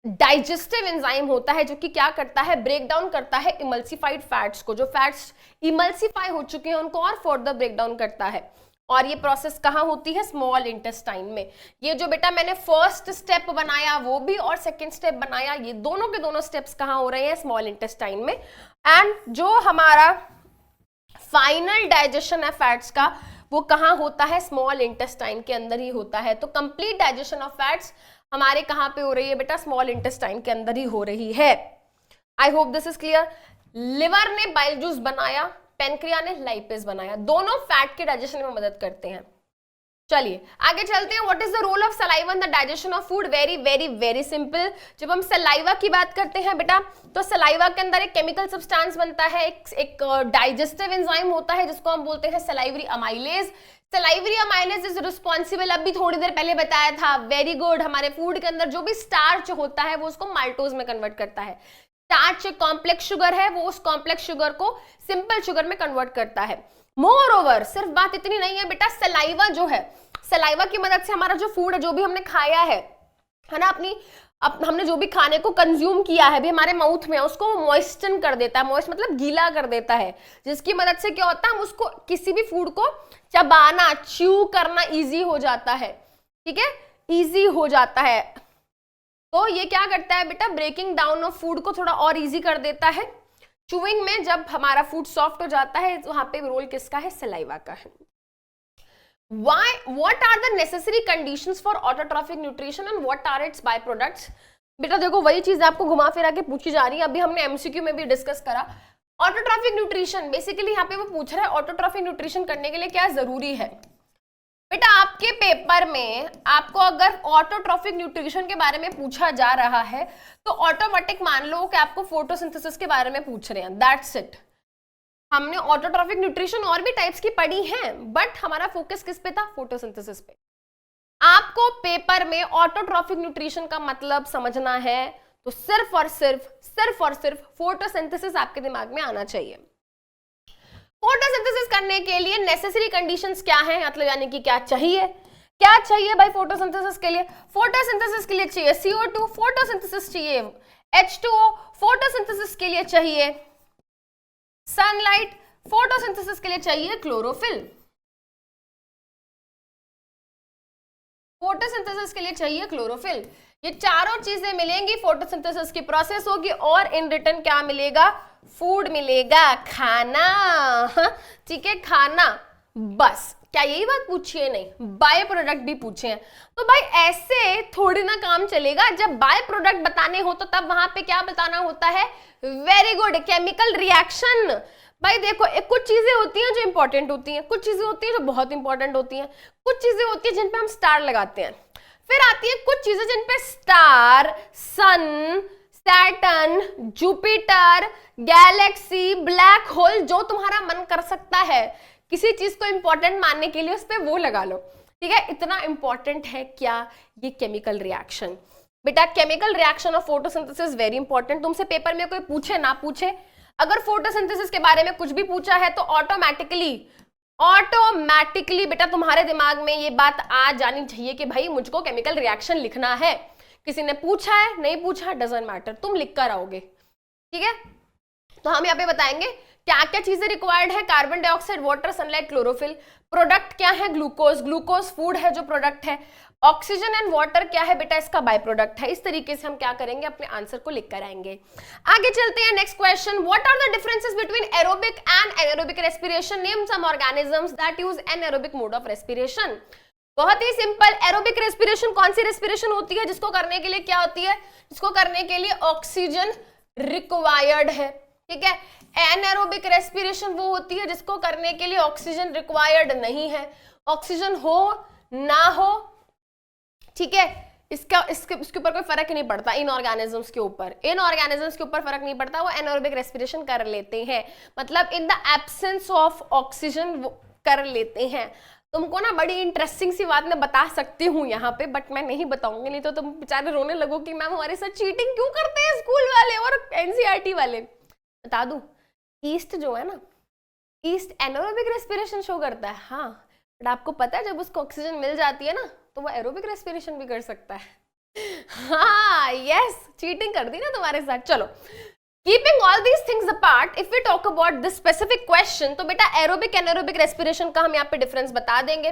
डाइजेस्टिव एंजाइम होता है, जो कि क्या करता है, ब्रेक डाउन करता है इमल्सिफाइड फैट्स को। जो फैट्स इमल्सिफाई हो चुके हैं उनको और फर्दर ब्रेक डाउन करता है। और ये प्रोसेस कहाँ होती है, स्मॉल इंटेस्टाइन में। ये जो बेटा मैंने फर्स्ट स्टेप बनाया वो भी, और सेकंड स्टेप बनाया, ये दोनों के दोनों स्टेप्स कहाँ हो रहे हैं, स्मॉल इंटेस्टाइन में। एंड जो हमारा फाइनल डाइजेशन है फैट्स का, वो कहाँ होता है, स्मॉल इंटेस्टाइन के अंदर ही होता है। तो कंप्लीट डाइजेशन ऑफ फैट्स हमारे कहाँ पे हो रही है बेटा, स्मॉल इंटेस्टाइन के अंदर ही हो रही है। I hope this is clear. Liver ने बाइल जूस बनाया, पेनक्रिया ने लाइपेज बनाया, दोनों फैट के डाइजेशन में मदद करते हैं। चलिए आगे चलते हैं। What is the role of saliva in the digestion of food? Very very very simple. जब हम सलाइवा की बात करते हैं बेटा, तो सलाइवा के अंदर एक केमिकल सब्सटेंस बनता है, एक डाइजेस्टिव एंजाइम होता है, जिसको हम बोलते हैं salivary amylase. Salivary amylase is responsible, अभी थोड़ी देर पहले बताया था, वेरी गुड। हमारे फूड के अंदर जो भी स्टार्च होता है वो उसको माल्टोज में कन्वर्ट करता है। स्टार्च एक कॉम्प्लेक्स शुगर है, वो उस कॉम्प्लेक्स शुगर को सिंपल शुगर में कन्वर्ट करता है। मोर ओवर, सिर्फ बात इतनी नहीं है बेटा, सलाइवा जो है, सलाइवा की मदद से हमारा जो फूड है, जो भी हमने खाया है ना, हमने जो भी खाने को कंज्यूम किया है भी हमारे माउथ में, उसको मॉइस्टन कर देता है। मॉइस्ट मतलब गीला कर देता है, जिसकी मदद से क्या होता है, हम उसको किसी भी फूड को चबाना, च्यू करना इजी हो जाता है, ठीक है, इजी हो जाता है। तो ये क्या करता है बेटा, ब्रेकिंग डाउन ऑफ फूड को थोड़ा और इजी कर देता है। चूइंग में जब हमारा फूड सॉफ्ट हो जाता है, वहां पे रोल किसका है, सलाइवा का है। What are the necessary conditions for autotrophic nutrition and what are its byproducts? बेटा देखो वही चीज आपको घुमा फिरा के पूछी जा रही है, अभी हमने एमसीक्यू में भी डिस्कस करा। ऑटोट्रॉफिक न्यूट्रिशन, बेसिकली यहाँ पे वो पूछ रहा है ऑटोट्रॉफिक न्यूट्रिशन करने के लिए क्या जरूरी है। बेटा आपके पेपर में आपको अगर ऑटोट्रॉफिक न्यूट्रिशन के बारे में पूछा जा रहा है तो ऑटोमेटिक मान लो कि आपको फोटोसिंथेसिस के बारे में पूछ रहे हैं, दैट्स इट। हमने ऑटोट्रॉफिक न्यूट्रिशन और भी टाइप्स की पढ़ी हैं, बट हमारा फोकस किस पे था, फोटोसिंथेसिस पे। आपको पेपर में ऑटोट्रॉफिक न्यूट्रिशन का मतलब समझना है तो सिर्फ और सिर्फ फोटोसिंथेसिस आपके दिमाग में आना चाहिए। फोटोसिंथेसिस करने के लिए नेसेसरी कंडीशंस क्या हैं, मतलब यानी कि क्या चाहिए भाई फोटोसिंथेसिस के लिए। फोटोसिंथेसिस के लिए चाहिए CO2, फोटोसिंथेसिस चाहिए H2O, फोटोसिंथेसिस के लिए चाहिए सनलाइट, फोटोसिंथेसिस के लिए चाहिए क्लोरोफिल, फोटोसिंथेसिस के लिए चाहिए क्लोरोफिल। ये चारों चीजें मिलेंगी, फोटोसिंथेसिस की प्रोसेस होगी और इन रिटर्न क्या मिलेगा, फूड मिलेगा, खाना। ठीक है, खाना। बस क्या यही बात पूछी है, नहीं, बाय प्रोडक्ट भी पूछे हैं। तो भाई ऐसे थोड़ी ना काम चलेगा, जब बाय प्रोडक्ट बताने हो तो तब वहां पे क्या बताना होता है, वेरी गुड, केमिकल रिएक्शन। भाई देखो कुछ चीजें होती हैं जो इंपॉर्टेंट होती हैं, कुछ चीजें होती हैं जो बहुत इंपॉर्टेंट होती हैं, कुछ चीजें होती हैं जिन पे हम स्टार लगाते हैं, फिर आती है कुछ चीजें जिन पे star, sun, Saturn, Jupiter, galaxy, black hole, जो तुम्हारा मन कर सकता है किसी चीज को इंपॉर्टेंट मानने के लिए उस पे वो लगा लो। ठीक है, इतना इंपॉर्टेंट है क्या, ये केमिकल रिएक्शन। बेटा chemical reaction of photosynthesis very important. तुमसे पेपर में कोई पूछे ना पूछे, अगर फोटोसिंथेसिस के बारे में कुछ भी पूछा है तो ऑटोमेटिकली बेटा तुम्हारे दिमाग में ये बात आ जानी चाहिए कि भाई मुझको केमिकल रिएक्शन लिखना है। किसी ने पूछा है नहीं पूछा डजंट मैटर, तुम लिख कर आओगे। ठीक है, तो हम यहाँ पे बताएंगे क्या क्या चीजें रिक्वायर्ड है, carbon dioxide, water, sunlight, chlorophyll. Product क्या है, ग्लूकोज फूड है जो प्रोडक्ट है। ऑक्सीजन एंड वाटर क्या है बेटा, इसका बाय प्रोडक्ट है। इस तरीके से हम क्या करेंगे, अपने आंसर को लिख कर आएंगे। आगे चलते हैं, next question, what are the differences between aerobic and anaerobic respiration, name some organisms that use anaerobic mode of respiration. बहुत ही सिंपल, एरोबिक रेस्पिरेशन कौन सी रेस्पिरेशन होती है, जिसको करने के लिए क्या होती है, जिसको करने के लिए ऑक्सीजन रिक्वायर्ड है। ठीक है, एनारोबिक रेस्पिरेशन वो होती है जिसको करने के लिए ऑक्सीजन रिक्वायर्ड नहीं है, ऑक्सीजन हो ना हो। ठीक है, इसके ऊपर कोई फर्क नहीं पड़ता, इन ऑर्गेनिजम्स के ऊपर फर्क नहीं पड़ता, वो एनारोबिक रेस्पिरेशन कर लेते हैं, मतलब in the absence of oxygen वो कर लेते हैं। तुमको ना बड़ी इंटरेस्टिंग सी बात मैं बता सकती हूँ यहाँ पे, बट मैं नहीं बताऊंगी, नहीं तो तुम बेचारे रोने लगो कि मैम हमारे साथ चीटिंग क्यों करते हैं स्कूल वाले और एनसीईआरटी वाले। बता दूं, ईस्ट जो है ना, ईस्ट एनारोबिक रेस्पिरेशन शो करता है। हाँ, बट आपको पता है जब उसको ऑक्सीजन मिल जाती है ना तो वो एरोबिक रेस्पिरेशन भी कर सकता है। हाँ यस, चीटिंग कर दी ना तुम्हारे साथ। चलो, keeping all these things apart, if we talk about this specific question, तो बेटा एरोबिक एनारोबिक रेस्पिरेशन का हम यहाँ पे डिफरेंस बता देंगे।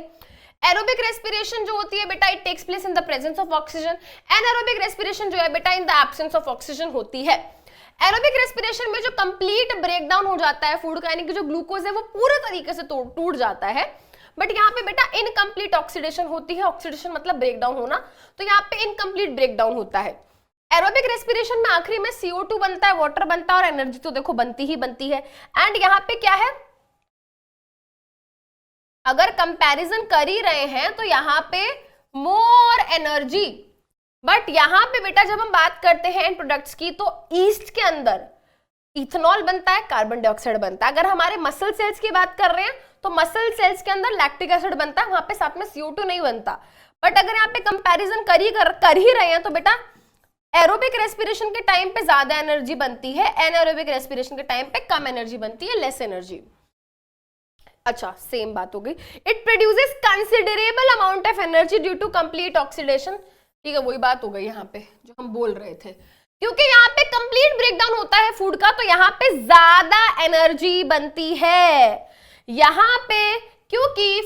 एरोबिक रेस्पिरेशन जो होती है बेटा, it takes place in the presence of oxygen. Anaerobic respiration जो है बेटा, in the absence of oxygen होती है। एरोबिक रेस्पिरेशन में जो कंप्लीट ब्रेकडाउन हो जाता है फूड का, यानी कि जो ग्लूकोज है वो पूरे तरीके से टूट जाता है, बट यहाँ पे बेटा इनकम्प्लीट ऑक्सीडेशन होती है। ऑक्सीडेशन मतलब ब्रेकडाउन होना, तो यहाँ पे इनकम्प्लीट ब्रेकडाउन होता है। एरोबिक रेस्पिरेशन में आखिरी में CO2 बनता है, वाटर बनता है और एनर्जी तो देखो बनती ही बनती है। एंड यहाँ पे क्या है, अगर कंपैरिजन कर ही रहे हैं तो यहाँ पे मोर एनर्जी, बट यहाँ पे बेटा जब हम बात करते हैं प्रोडक्ट्स की तो ईस्ट के अंदर इथेनॉल बनता है, कार्बन डाइऑक्साइड बनता है। अगर हमारे मसल सेल्स की बात कर रहे हैं तो मसल सेल्स के अंदर लैक्टिक एसिड बनता है, वहां पे साथ में CO2 नहीं बनता। बट अगर यहाँ पे कंपैरिजन कर ही रहे हैं तो बेटा एरोबिक रेस्पिरेशन के टाइम पे ज्यादा एनर्जी बनती है, एनारोबिक रेस्पिरेशन के टाइम पे कम एनर्जी बनती है, लेस एनर्जी। अच्छा, सेम बात हो गई। It produces considerable amount of energy due to complete oxidation. ठीक है, वही बात हो गई यहाँ पे जो हम बोल रहे थे, क्योंकि यहाँ पे कंप्लीट ब्रेकडाउन होता है फूड का तो यहाँ पे ज्यादा एनर्जी बनती है। यहाँ पे क्योंकि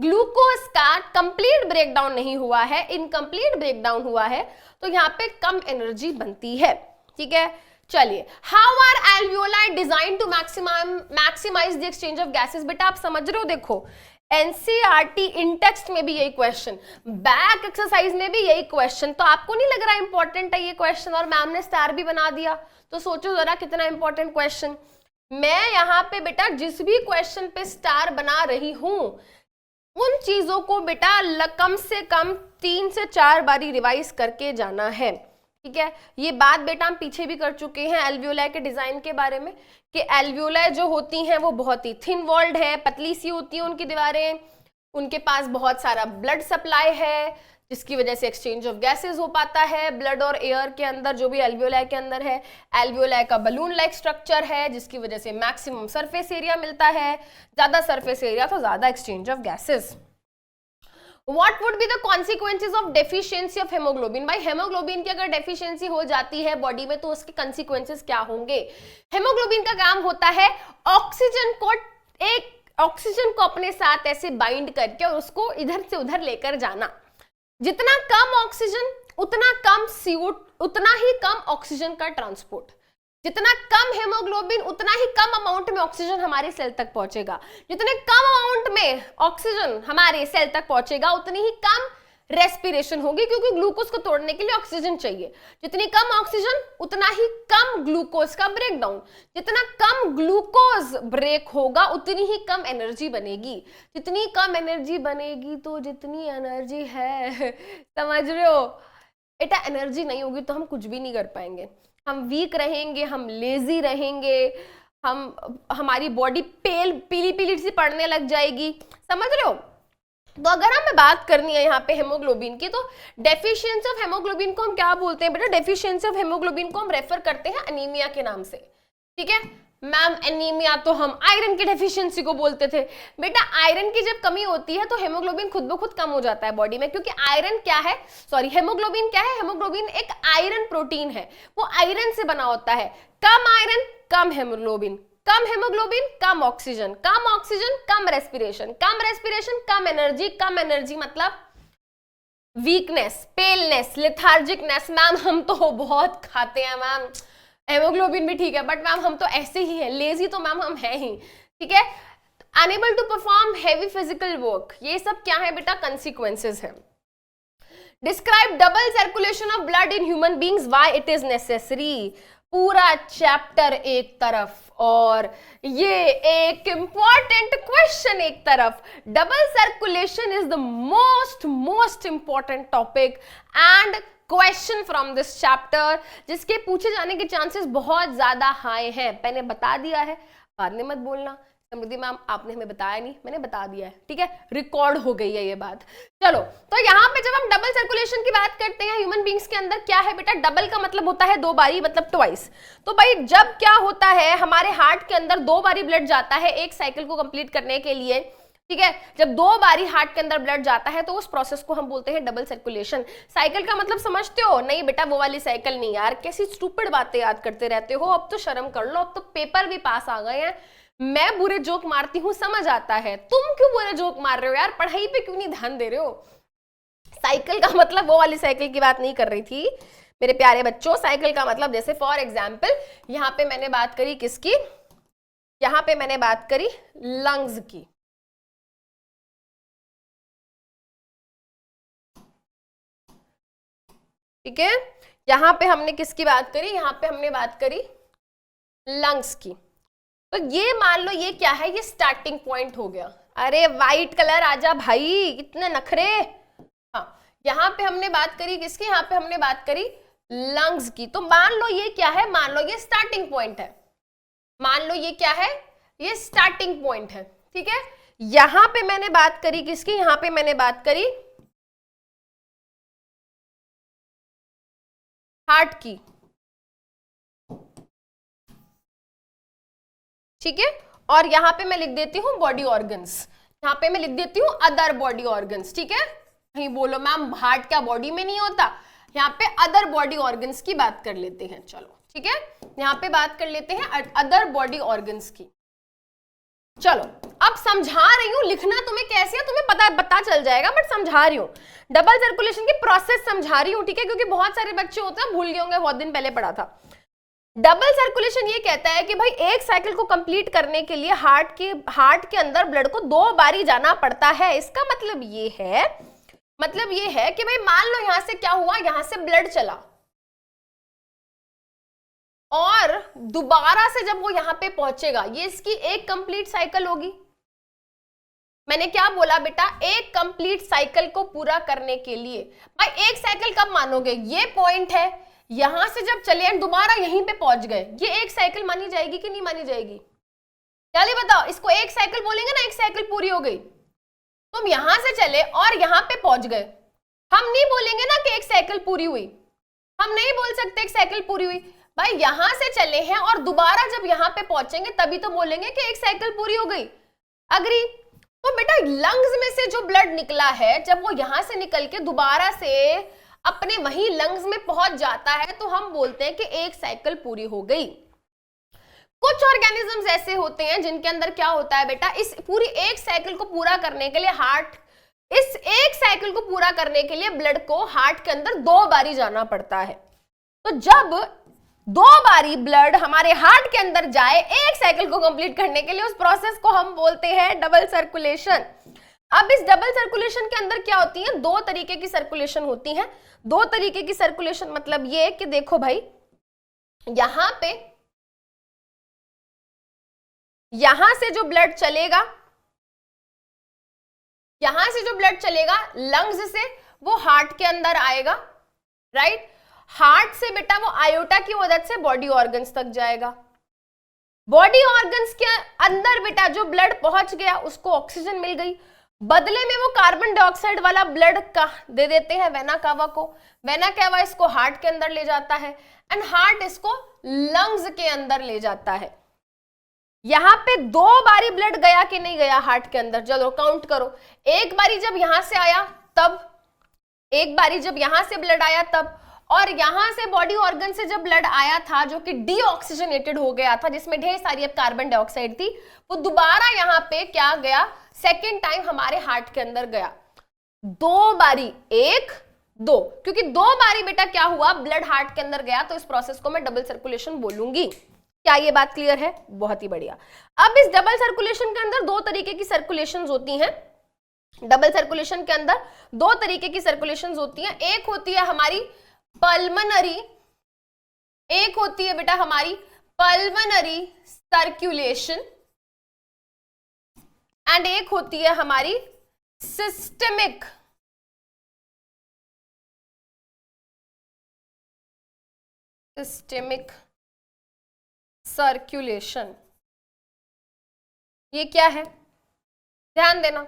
ग्लूकोज का कंप्लीट ब्रेकडाउन नहीं हुआ है, इनकम्प्लीट ब्रेकडाउन हुआ है, तो यहाँ पे कम एनर्जी बनती है। ठीक है, चलिए, how are alveoli design to maximise the exchange of gases. बेटा आप समझ रहे हो, देखो एनसीईआरटी इन टेक्स्ट में भी यही क्वेश्चन, बैक एक्सरसाइज में भी यही क्वेश्चन। तो आपको नहीं लग रहा इंपॉर्टेंट है ये क्वेश्चन, और मैम ने स्टार भी बना दिया, तो सोचो जरा कितना इंपॉर्टेंट क्वेश्चन। मैं यहाँ पे बेटा जिस भी क्वेश्चन पे स्टार बना रही हूं उन चीजों को बेटा कम से कम 3 से 4 बारी रिवाइज करके जाना है, ठीक है। ये बात बेटा हम पीछे भी कर चुके हैं एल्वियोलाई के डिजाइन के बारे में, कि एल्वियोलाई जो होती हैं वो बहुत ही थिन वॉल्ड है, पतली सी होती है उनकी दीवारें, उनके पास बहुत सारा ब्लड सप्लाई है, जिसकी वजह से एक्सचेंज ऑफ गैसेस हो पाता है ब्लड और एयर के अंदर, जो भी एल्वियोलाई के अंदर है। एल्वियोलाई का बलून लाइक स्ट्रक्चर है, जिसकी वजह से मैक्सिमम सरफेस एरिया मिलता है, ज्यादा सरफेस एरिया तो ज्यादा exchange of gases. What would be the consequences of deficiency of hemoglobin? भाई हेमोग्लोबिन की अगर डेफिशिएंसी हो जाती है बॉडी में तो उसके consequences क्या होंगे? हेमोग्लोबिन का काम होता है ऑक्सीजन को अपने साथ ऐसे बाइंड करके और उसको इधर से उधर लेकर जाना। जितना कम ऑक्सीजन उतना कम CO, उतना ही कम ऑक्सीजन का ट्रांसपोर्ट। जितना कम हेमोग्लोबिन उतना ही कम अमाउंट में ऑक्सीजन हमारे सेल तक पहुंचेगा। जितने कम अमाउंट में ऑक्सीजन हमारे सेल तक पहुंचेगा उतनी ही कम रेस्पिरेशन होगी, क्योंकि ग्लूकोज को तोड़ने के लिए ऑक्सीजन चाहिए। जितनी कम ऑक्सीजन उतना ही कम ग्लूकोज का ब्रेक डाउन। जितना कम ग्लूकोज ब्रेक होगा उतनी ही कम एनर्जी बनेगी। जितनी कम एनर्जी बनेगी तो जितनी एनर्जी है, समझ रहे हो बेटा, एनर्जी नहीं होगी तो हम कुछ भी नहीं कर पाएंगे। हम वीक रहेंगे, हम लेजी रहेंगे, हमारी बॉडी पीली पीली सी पड़ने लग जाएगी, समझ रहे हो। तो अगर हमें बात करनी है यहाँ पे हेमोग्लोबिन की, तो डेफिशिएंसी ऑफ हेमोग्लोबिन को हम क्या बोलते हैं बेटा? डेफिशिएंसी ऑफ हेमोग्लोबिन को हम रेफर करते हैं एनीमिया के नाम से, ठीक है मैम। एनीमिया तो हम आयरन की डेफिशिएंसी को बोलते थे बेटा। आयरन की जब कमी होती है तो हेमोग्लोबिन खुद ब खुद कम हो जाता है बॉडी में, क्योंकि आयरन क्या है, सॉरी हेमोग्लोबिन क्या है? हेमोग्लोबिन एक आयरन प्रोटीन है, वो आयरन से बना होता है। कम आयरन कम हेमोग्लोबिन, कम हेमोग्लोबिन कम ऑक्सीजन, कम रेस्पिरेशन, कम एनर्जी, कम एनर्जी मतलब वीकनेस, पेलनेस, लेथार्जिकनेस। मैम हम तो बहुत खाते हैं मैम, हेमोग्लोबिन भी ठीक है, बट मैम हम तो ऐसे ही हैं, लेजी तो मैम हम हैं ही, ठीक है। Unable to perform heavy physical work, ये सब क्या है बेटा? कंसिक्वेंसेस है। Describe double circulation of blood in human beings, why it is necessary. पूरा चैप्टर एक तरफ और ये एक इंपॉर्टेंट क्वेश्चन एक तरफ। Double circulation is the most important topic and question from this chapter, जिसके पूछे जाने के चांसेस बहुत ज्यादा हाई हैं। मैंने बता दिया है, बाद में मत बोलना समृद्धि मैम आपने हमें बताया नहीं, मैंने बता दिया है, ठीक है, रिकॉर्ड हो गई है ये बात। चलो, तो यहाँ पे जब हम डबल सर्कुलेशन की बात करते हैं ह्यूमन बींग्स के अंदर, क्या है बेटा? डबल का मतलब होता है 2 बारी, मतलब ट्वाइस। तो भाई जब क्या होता है, हमारे हार्ट के अंदर 2 बारी ब्लड जाता है एक साइकिल को कंप्लीट करने के लिए, ठीक है। जब 2 बारी हार्ट के अंदर ब्लड जाता है तो उस प्रोसेस को हम बोलते हैं डबल सर्कुलेशन। साइकिल का मतलब समझते हो? नहीं बेटा वो वाली साइकिल नहीं यार, कैसी स्टूपिड बातें याद करते रहते हो, अब तो शर्म कर लो, अब तो पेपर भी पास आ गए हैं। मैं बुरे जोक मारती हूँ समझ आता है, तुम क्यों बुरे जोक मार रहे हो यार? पढ़ाई पे क्यों नहीं ध्यान दे रहे हो? साइकिल का मतलब वो वाली साइकिल की बात नहीं कर रही थी मेरे प्यारे बच्चों। साइकिल का मतलब जैसे फॉर एग्जाम्पल यहाँ पे मैंने बात करी किसकी? यहाँ पे मैंने बात करी लंग्स की, ठीक है। यहाँ पे हमने किसकी बात करी? यहाँ पे हमने बात करी लंग्स की। तो ये मान लो ये क्या है? ये स्टार्टिंग पॉइंट हो गया। अरे वाइट कलर आजा भाई, इतने नखरे। हाँ, यहाँ पे हमने बात करी किसकी? यहाँ पे हमने बात करी लंग्स की। तो मान लो ये क्या है? मान लो ये स्टार्टिंग पॉइंट है। मान लो ये क्या है? ये स्टार्टिंग पॉइंट है, ठीक है। यहाँ पे मैंने बात करी किसकी? यहाँ पे मैंने बात करी हार्ट की, ठीक है। और यहाँ पे मैं लिख देती हूँ बॉडी ऑर्गन्स, यहाँ पे मैं लिख देती हूँ अदर बॉडी ऑर्गन्स, ठीक है। नहीं बोलो मैम हार्ट क्या बॉडी में नहीं होता? यहाँ पे अदर बॉडी ऑर्गन्स की बात कर लेते हैं, चलो ठीक है। यहाँ पे बात कर लेते हैं अदर बॉडी ऑर्गन्स की। चलो अब समझा रही हूँ, लिखना तुम्हें कैसे है तुम्हें पता चल जाएगा, बट समझा रही हूँ डबल सर्कुलेशन की प्रोसेस समझा रही हूँ, ठीक है। क्योंकि बहुत सारे बच्चे होते हैं भूल गए होंगे, बहुत दिन पहले पढ़ा था। डबल सर्कुलेशन ये कहता है कि भाई एक साइकिल को कंप्लीट करने के लिए हार्ट के अंदर ब्लड को 2 बारी जाना पड़ता है। इसका मतलब ये है कि भाई मान लो यहां से क्या हुआ, यहां से ब्लड चला और दोबारा से जब वो यहां पे पहुंचेगा, ये इसकी एक कंप्लीट साइकिल होगी। मैंने क्या बोला बेटा, एक कंप्लीट साइकिल को पूरा करने के लिए भाई एक साइकिल कब मानोगे, ये पॉइंट है, यहां से जब चले एंड दोबारा यहीं पे पहुंच गए, ये एक साइकिल मानी जाएगी कि नहीं मानी जाएगी? चलिए बताओ, इसको एक साइकिल बोलेंगे ना, एक साइकिल पूरी हो गई। तुम यहां से चले और यहां पे पहुंच गए, हम नहीं बोलेंगे ना कि एक साइकिल पूरी हुई, हम नहीं बोल सकते एक साइकिल पूरी हुई। भाई यहां से चले हैं और दोबारा जब यहां पे पहुंचेंगे तभी तो बोलेंगे कि एक साइकिल पूरी हो गई। अग्री? तो बेटा लंग्स में से जो ब्लड निकला है, जब वो यहां से निकल के दोबारा से अपने वही लंग्स में पहुंच जाता है तो हम बोलते हैं कि एक साइकिल पूरी हो गई। कुछ ऑर्गेनिजम्स ऐसे होते हैं जिनके अंदर क्या होता है बेटा, इस पूरी एक साइकिल को पूरा करने के लिए इस एक साइकिल को पूरा करने के लिए ब्लड को हार्ट के अंदर 2 बारी जाना पड़ता है। तो जब 2 बारी ब्लड हमारे हार्ट के अंदर जाए एक साइकिल को कंप्लीट करने के लिए, उस प्रोसेस को हम बोलते हैं डबल सर्कुलेशन। अब इस डबल सर्कुलेशन के अंदर क्या होती है, 2 तरीके की सर्कुलेशन होती है। 2 तरीके की सर्कुलेशन मतलब ये कि देखो भाई, यहां से जो ब्लड चलेगा लंग्स से, वो हार्ट के अंदर आएगा, राइट। हार्ट से बेटा वो आयोटा की मदद से बॉडी ऑर्गन्स तक जाएगा। बॉडी ऑर्गन्स के अंदर बेटा जो ब्लड पहुंच गया उसको ऑक्सीजन मिल गई, बदले में वो कार्बन डाइऑक्साइड वाला ब्लड का दे देते हैं वेना कावा को। वेना कावा इसको हार्ट के अंदर ले जाता है एंड हार्ट इसको लंग्स के अंदर ले जाता है। यहां पे 2 बारी ब्लड गया कि नहीं गया हार्ट के अंदर, चलो काउंट करो। एक बारी जब यहां से आया तब, एक बारी जब यहां से ब्लड आया तब, और यहां से बॉडी ऑर्गन से जब ब्लड आया था जो कि डीऑक्सीजनेटेड हो गया था, जिसमें ढेर सारी अब कार्बन डाइऑक्साइड थी, वो दोबारा यहां पे क्या गया, सेकेंड टाइम हमारे हार्ट के अंदर गया। 2 बारी, 1 2, क्योंकि 2 बारी बेटा क्या हुआ, ब्लड हार्ट के अंदर गया, तो इस प्रोसेस को मैं डबल सर्कुलेशन बोलूंगी। क्या ये बात क्लियर है? बहुत ही बढ़िया। अब इस डबल सर्कुलेशन के अंदर 2 तरीके की सर्कुलेशन होती हैं। डबल सर्कुलेशन के अंदर 2 तरीके की सर्कुलेशन होती हैं। एक होती है हमारी पल्मनरी, एक होती है बेटा हमारी पल्मनरी सर्कुलेशन, एंड एक होती है हमारी सिस्टेमिक सर्कुलेशन। ये क्या है, ध्यान देना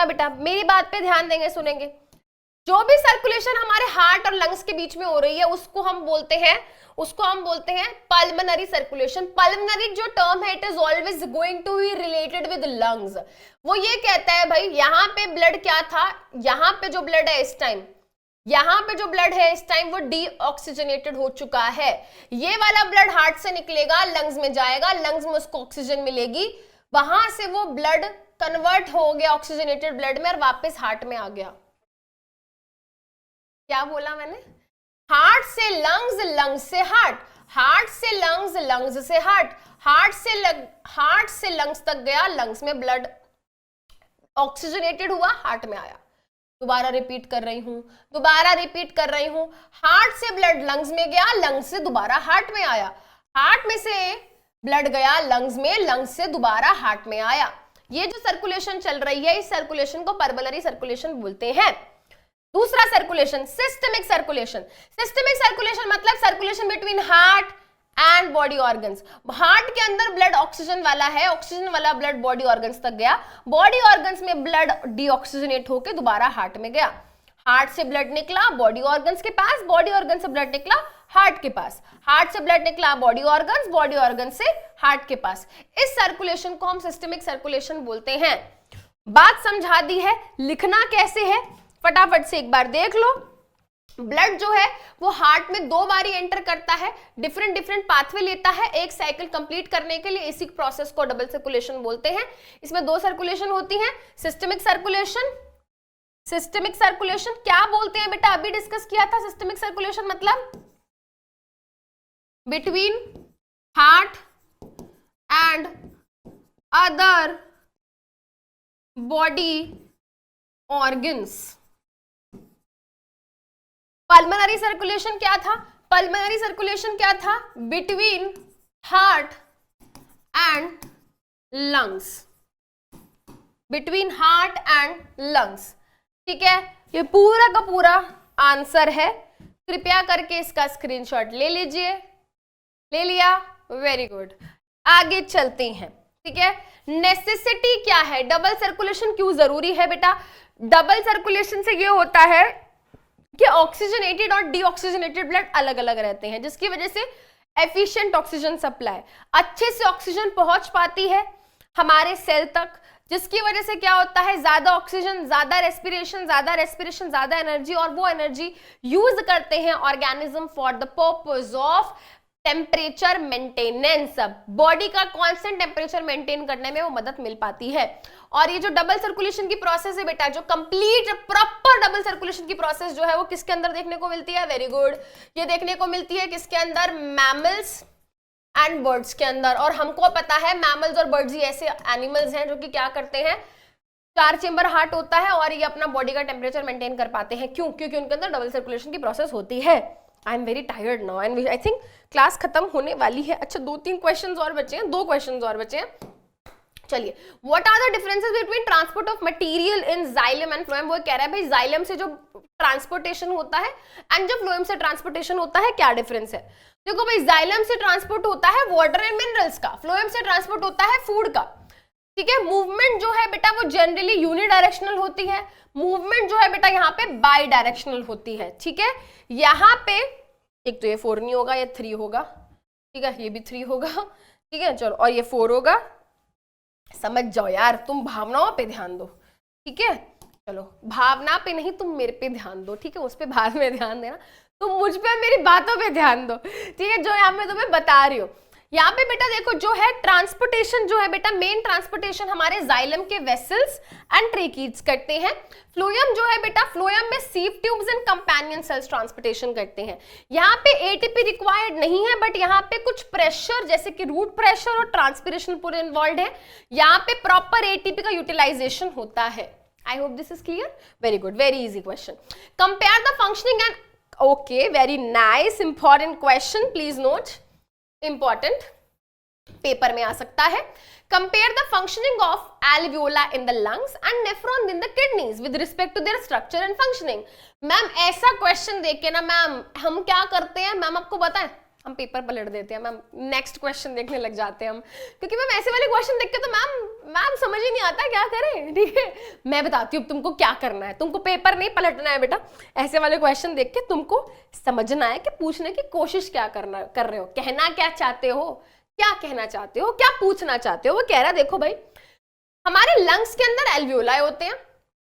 बेटा, मेरी बात पे ध्यान देंगे, सुनेंगे। जो भी सर्कुलेशन हमारे हार्ट और लंग्स के बीच में हो रही है उसको हम बोलते हैं पल्मनरी सर्कुलेशन। पल्मनरी जो टर्म है, it is always going to be related with lungs. वो ये कहता है भाई यहाँ पे ब्लड क्या था, यहाँ पे जो ब्लड है इस टाइम, यहाँ पे जो ब्लड है इस टाइम वो डीऑक्सीजनेटेड हो चुका है। ये वाला ब्लड हार्ट से निकलेगा, लंग्स में जाएगा, लंग्स में उसको ऑक्सीजन मिलेगी, वहां से वो ब्लड कन्वर्ट हो गया ऑक्सीजनेटेड ब्लड में और वापस हार्ट में आ गया। क्या बोला मैंने? हार्ट से लंग्स, लंग्स से हार्ट, हार्ट से लंग्स, लंग्स से हार्ट, हार्ट से लंग्स तक गया, लंग्स में ब्लड ऑक्सीजनेटेड हुआ, हार्ट में आया। दोबारा रिपीट कर रही हूं, हार्ट से ब्लड लंग्स में गया, लंग्स से दोबारा हार्ट में आया, हार्ट में से ब्लड गया लंग्स में, लंग्स से दोबारा हार्ट में आया। ये जो सर्कुलेशन चल रही है, इस सर्कुलेशन को पल्मोनरी सर्कुलेशन बोलते हैं। दूसरा circulation, systemic circulation. Systemic circulation मतलब circulation between heart and body organs. Heart के अंदर ब्लड ऑक्सीजन वाला है, ऑक्सीजन वाला ब्लड बॉडी ऑर्गन्स तक गया, बॉडी ऑर्गन्स में ब्लड डीऑक्सीजनेट होकर दोबारा हार्ट में गया। हार्ट से ब्लड निकला बॉडी ऑर्गन्स के पास, बॉडी ऑर्गन से ब्लड निकला हार्ट के पास, हार्ट से ब्लड निकला बॉडी ऑर्गन से हार्ट के पास। इस सर्कुलेशन को हम सिस्टमिक सर्कुलेशन बोलते हैं। बात समझा दी है, लिखना कैसे है फटाफट से एक बार देख लो। ब्लड जो है वो हार्ट में 2 बारी एंटर करता है, डिफरेंट पाथवे लेता है एक साइकिल कंप्लीट करने के लिए। इसी प्रोसेस को डबल सर्कुलेशन बोलते हैं। इसमें 2 सर्कुलेशन होती हैं, सिस्टमिक सर्कुलेशन। सिस्टमिक सर्कुलेशन क्या बोलते हैं बेटा, अभी डिस्कस किया था। सिस्टमिक सर्कुलेशन मतलब between heart and other body organs. Pulmonary circulation क्या था? पल्मोनरी सर्कुलेशन क्या था? Between heart and lungs, between heart and lungs. ठीक है, ये पूरा का पूरा आंसर है. कृपया करके इसका स्क्रीनशॉट ले लीजिए. ले लिया? Very good. आगे चलते हैं. ठीक है, नेसेसिटी क्या है? डबल सर्कुलेशन क्यों जरूरी है बेटा? डबल सर्कुलेशन से ये होता है कि ऑक्सीजनेटेड और डीऑक्सीजनेटेड ब्लड अलग अलग रहते हैं, जिसकी वजह से एफिशिएंट ऑक्सीजन सप्लाई, अच्छे से ऑक्सीजन पहुंच पाती है हमारे सेल तक, जिसकी वजह से क्या होता है, ज्यादा ऑक्सीजन, ज्यादा रेस्पिरेशन, ज्यादा एनर्जी, और वो एनर्जी यूज करते हैं organism for the purpose of temperature maintenance. Body का कांस्टेंट टेम्परेचर मेंटेन करने में वो मदद मिल पाती है. और ये जो डबल सर्कुलेशन की प्रोसेस है बेटा, जो कंप्लीट प्रॉपर डबल सर्कुलेशन की प्रोसेस जो है वो किसके अंदर देखने को मिलती है? Very good. ये देखने को मिलती है किसके अंदर? मैमल्स एंड बर्ड्स के अंदर. और हमको पता है मैमल्स और बर्ड्स ही ऐसे एनिमल्स हैं जो कि क्या करते हैं, 4 चेंबर हार्ट होता है और ये अपना बॉडी का टेम्परेचर मेंटेन कर पाते हैं. क्यों? क्योंकि उनके अंदर डबल सर्कुलेशन की प्रोसेस होती है. I am very tired now and I think class खत्म होने वाली है. अच्छा, 2-3 क्वेश्चंस और बचे हैं, 2 क्वेश्चंस और बचे हैं. चलिए, what are the differences between transport of material in xylem and phloem? वो कह रहा है भाई जाइलम से जो ट्रांसपोर्टेशन होता है एंड जो फ्लोएम से ट्रांसपोर्टेशन होता है, क्या डिफरेंस है? देखो भाई, जाइलम से ट्रांसपोर्ट होता है वाटर एंड मिनरल्स का, फ्लोएम से ट्रांसपोर्ट होता है फूड का. ठीक है, मूवमेंट जो है बेटा वो जनरली यूनिडायरेक्शनल होती है. मूवमेंट जो है बेटा यहाँ पे बाई डायरेक्शनल होती है. ठीक है, यहाँ पे एक तो ये 4 नहीं होगा, ये 3 होगा. ठीक है, ये भी 3 होगा. ठीक है, चलो, और ये 4 होगा. समझ जाओ यार, तुम भावनाओं पे ध्यान दो. ठीक है, चलो, भावना पे नहीं, तुम मेरे पे ध्यान दो. ठीक है, उस पे बाद में ध्यान देना, तुम मुझ पे मेरी बातों पे ध्यान दो. ठीक है, जो यहाँ मैं तुम्हें बता रही हूँ. यहाँ पे बेटा देखो, जो है ट्रांसपोर्टेशन जो है बेटा, मेन ट्रांसपोर्टेशन हमारे जाइलम के वेसल्स एंड ट्रेकीड्स करते हैं. फ्लोएम जो है बेटा, फ्लोएम में सीव tubes and companion sales transportation करते हैं. यहाँ पे एटीपी रिक्वायर्ड नहीं है, बट यहाँ पे कुछ प्रेशर जैसे कि रूट प्रेशर और ट्रांसपिरेशन पूरे इन्वॉल्व है. यहाँ पे प्रॉपर एटीपी का यूटिलाइजेशन होता है. I hope this is clear. Very good, very easy question. Compare the functioning and, okay, very nice, important question, please note. Important, paper में आ सकता है. Compare the functioning of alveola in the lungs and nephron in the kidneys with respect to their structure and functioning. Ma'am ऐसा question देख के ना ma'am हम क्या करते हैं, मैम आपको बताएं, हम पेपर पलट देते हैं मैम, नेक्स्ट क्वेश्चन देखने लग जाते हैं हम, क्योंकि मैम ऐसे वाले क्वेश्चन देख के तो मैम समझ ही नहीं आता क्या करें. ठीक है, मैं बताती हूँ तुमको क्या करना है. तुमको पेपर नहीं पलटना है बेटा, ऐसे वाले क्वेश्चन देख के तुमको समझना है कि पूछने की कोशिश क्या कर रहे हो, कहना क्या चाहते हो, क्या कहना चाहते हो, क्या पूछना चाहते हो. वो कह रहा है देखो भाई, हमारे लंग्स के अंदर एल्वियोलाई होते हैं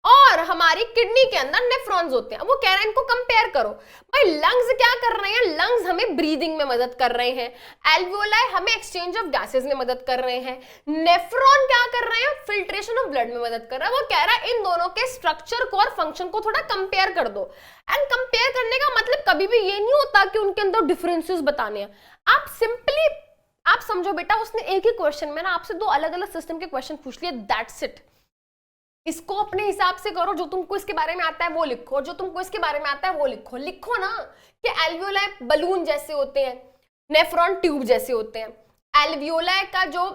और हमारी किडनी के अंदर नेफ्रॉन्स होते हैं. वो कह रहा है इनको कंपेयर करो. भाई लंग्स क्या कर रहे हैं, लंग्स हमें ब्रीदिंग में मदद कर रहे हैं, एल्वियोलाई हमें एक्सचेंज ऑफ गैसेस में मदद कर रहे हैं, नेफ्रॉन क्या कर रहे हैं, फिल्ट्रेशन ऑफ ब्लड में मदद कर रहा है. वो कह रहा है इन दोनों के स्ट्रक्चर को और फंक्शन को थोड़ा कंपेयर कर दो. एंड कंपेयर करने का मतलब कभी भी ये नहीं होता कि उनके अंदर डिफरेंसेस बताने हैं. आप सिंपली आप समझो बेटा, उसने एक ही क्वेश्चन में ना आपसे 2 अलग अलग सिस्टम के क्वेश्चन पूछ लिए, दैट्स इट. इसको अपने हिसाब से करो, जो तुमको इसके बारे में आता है वो लिखो, जो तुमको इसके बारे में आता है वो लिखो. लिखो ना कि एल्वियोलाई बलून जैसे होते हैं, नेफ्रॉन ट्यूब जैसे होते हैं. एल्वियोलाई का जो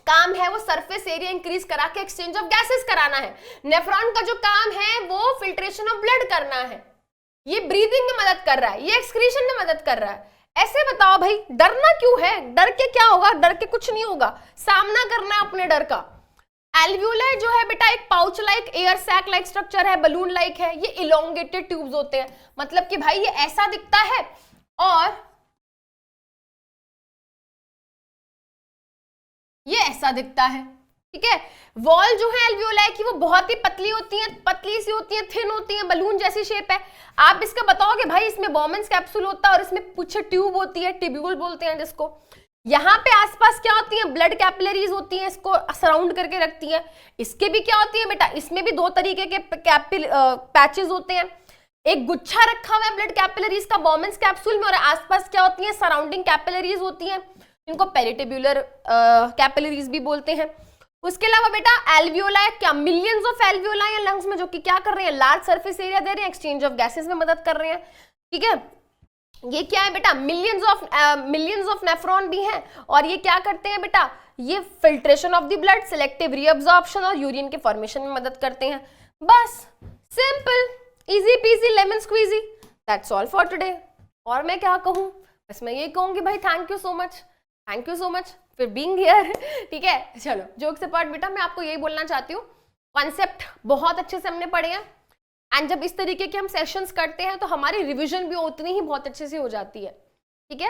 काम है वो सरफेस एरिया इंक्रीज करा के एक्सचेंज ऑफ गैसेस कराना है. नेफ्रॉन का जो काम है वो फिल्ट्रेशन ऑफ ब्लड करना है. ये ब्रीदिंग में मदद कर रहा है, ये एक्सक्रीशन में मदद कर रहा है. ऐसे बताओ भाई, डरना क्यों है? डर के क्या होगा? डर के कुछ नहीं होगा, सामना करना है अपने डर का. एल्वियोलाई जो है बेटा एक pouch like, air sac like structure है, बलून लाइक है. ये इलोंगेटेड ट्यूब्स होते हैं, मतलब कि भाई ये ऐसा दिखता है और ये ऐसा दिखता है. ठीक है, वॉल जो है एल्वियोलाई की वो बहुत ही पतली होती है, पतली सी होती है, थिन होती है, बलून जैसी शेप है. आप इसका बताओगे भाई इसमें बॉमन्स कैप्सूल होता है और इसमें कुछ ट्यूब होती है, टिब्यूल बोलते हैं जिसको. यहाँ पे आसपास क्या होती है, ब्लड कैपिलरीज होती हैं, इसको सराउंड करके रखती हैं. इसके भी क्या होती है बेटा, इसमें भी 2 तरीके के पैचेस होते हैं. एक गुच्छा रखा हुआ है ब्लड कैपिलरीज का बोमेंस कैप्सूल में, और आसपास क्या होती है, सराउंडिंग कैपिलरीज होती हैं, इनको पेरिटिब्यूलर कैपिलरीज भी बोलते हैं। उसके अलावा बेटा एल्वियोला है, क्या मिलियंस ऑफ एल्वियोला है लंग्स में, जो कि क्या कर रहे हैं, लार्ज सरफेस एरिया दे रहे हैं, एक्सचेंज ऑफ गैसेस में मदद कर रहे हैं। ठीक है, ये क्या है बेटा, मिलियंस ऑफ नेफ्रॉन भी हैं, और ये क्या करते हैं बेटा, ये filtration of the blood, selective reabsorption और यूरिन के फॉर्मेशन में मदद करते हैं। बस simple, easy PG, lemon squeezy, that's all for today. और मैं क्या कहूँ, बस मैं ये कहूंगी भाई thank you so much for being here. ठीक है, चलो जोक्स अपार्ट बेटा, मैं आपको यही बोलना चाहती हूँ, कॉन्सेप्ट बहुत अच्छे से हमने पढ़े हैं, एंड जब इस तरीके के हम सेशंस करते हैं तो हमारी रिवीजन भी उतनी ही बहुत अच्छे से हो जाती है। ठीक है,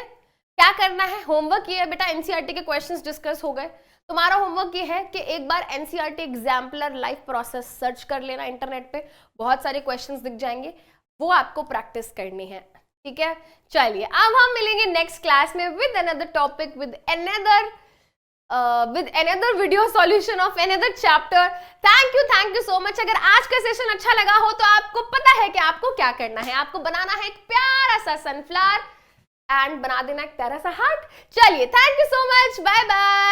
क्या करना है, होमवर्क ये है बेटा, एनसीईआरटी के क्वेश्चंस डिस्कस हो गए, तुम्हारा होमवर्क ये है कि एक बार NCERT exemplar life process search कर लेना इंटरनेट पे, बहुत सारे क्वेश्चंस दिख जाएंगे, वो आपको प्रैक्टिस करनी है। ठीक है, चलिए अब हम मिलेंगे नेक्स्ट क्लास में with another topic, with another video solution of another chapter. Thank you so much. अगर आज का सेशन अच्छा लगा हो तो आपको पता है कि आपको क्या करना है, आपको बनाना है एक प्यारा सा सनफ्लावर एंड बना देना एक प्यारा सा हार्ट। चलिए, thank you so much, bye bye.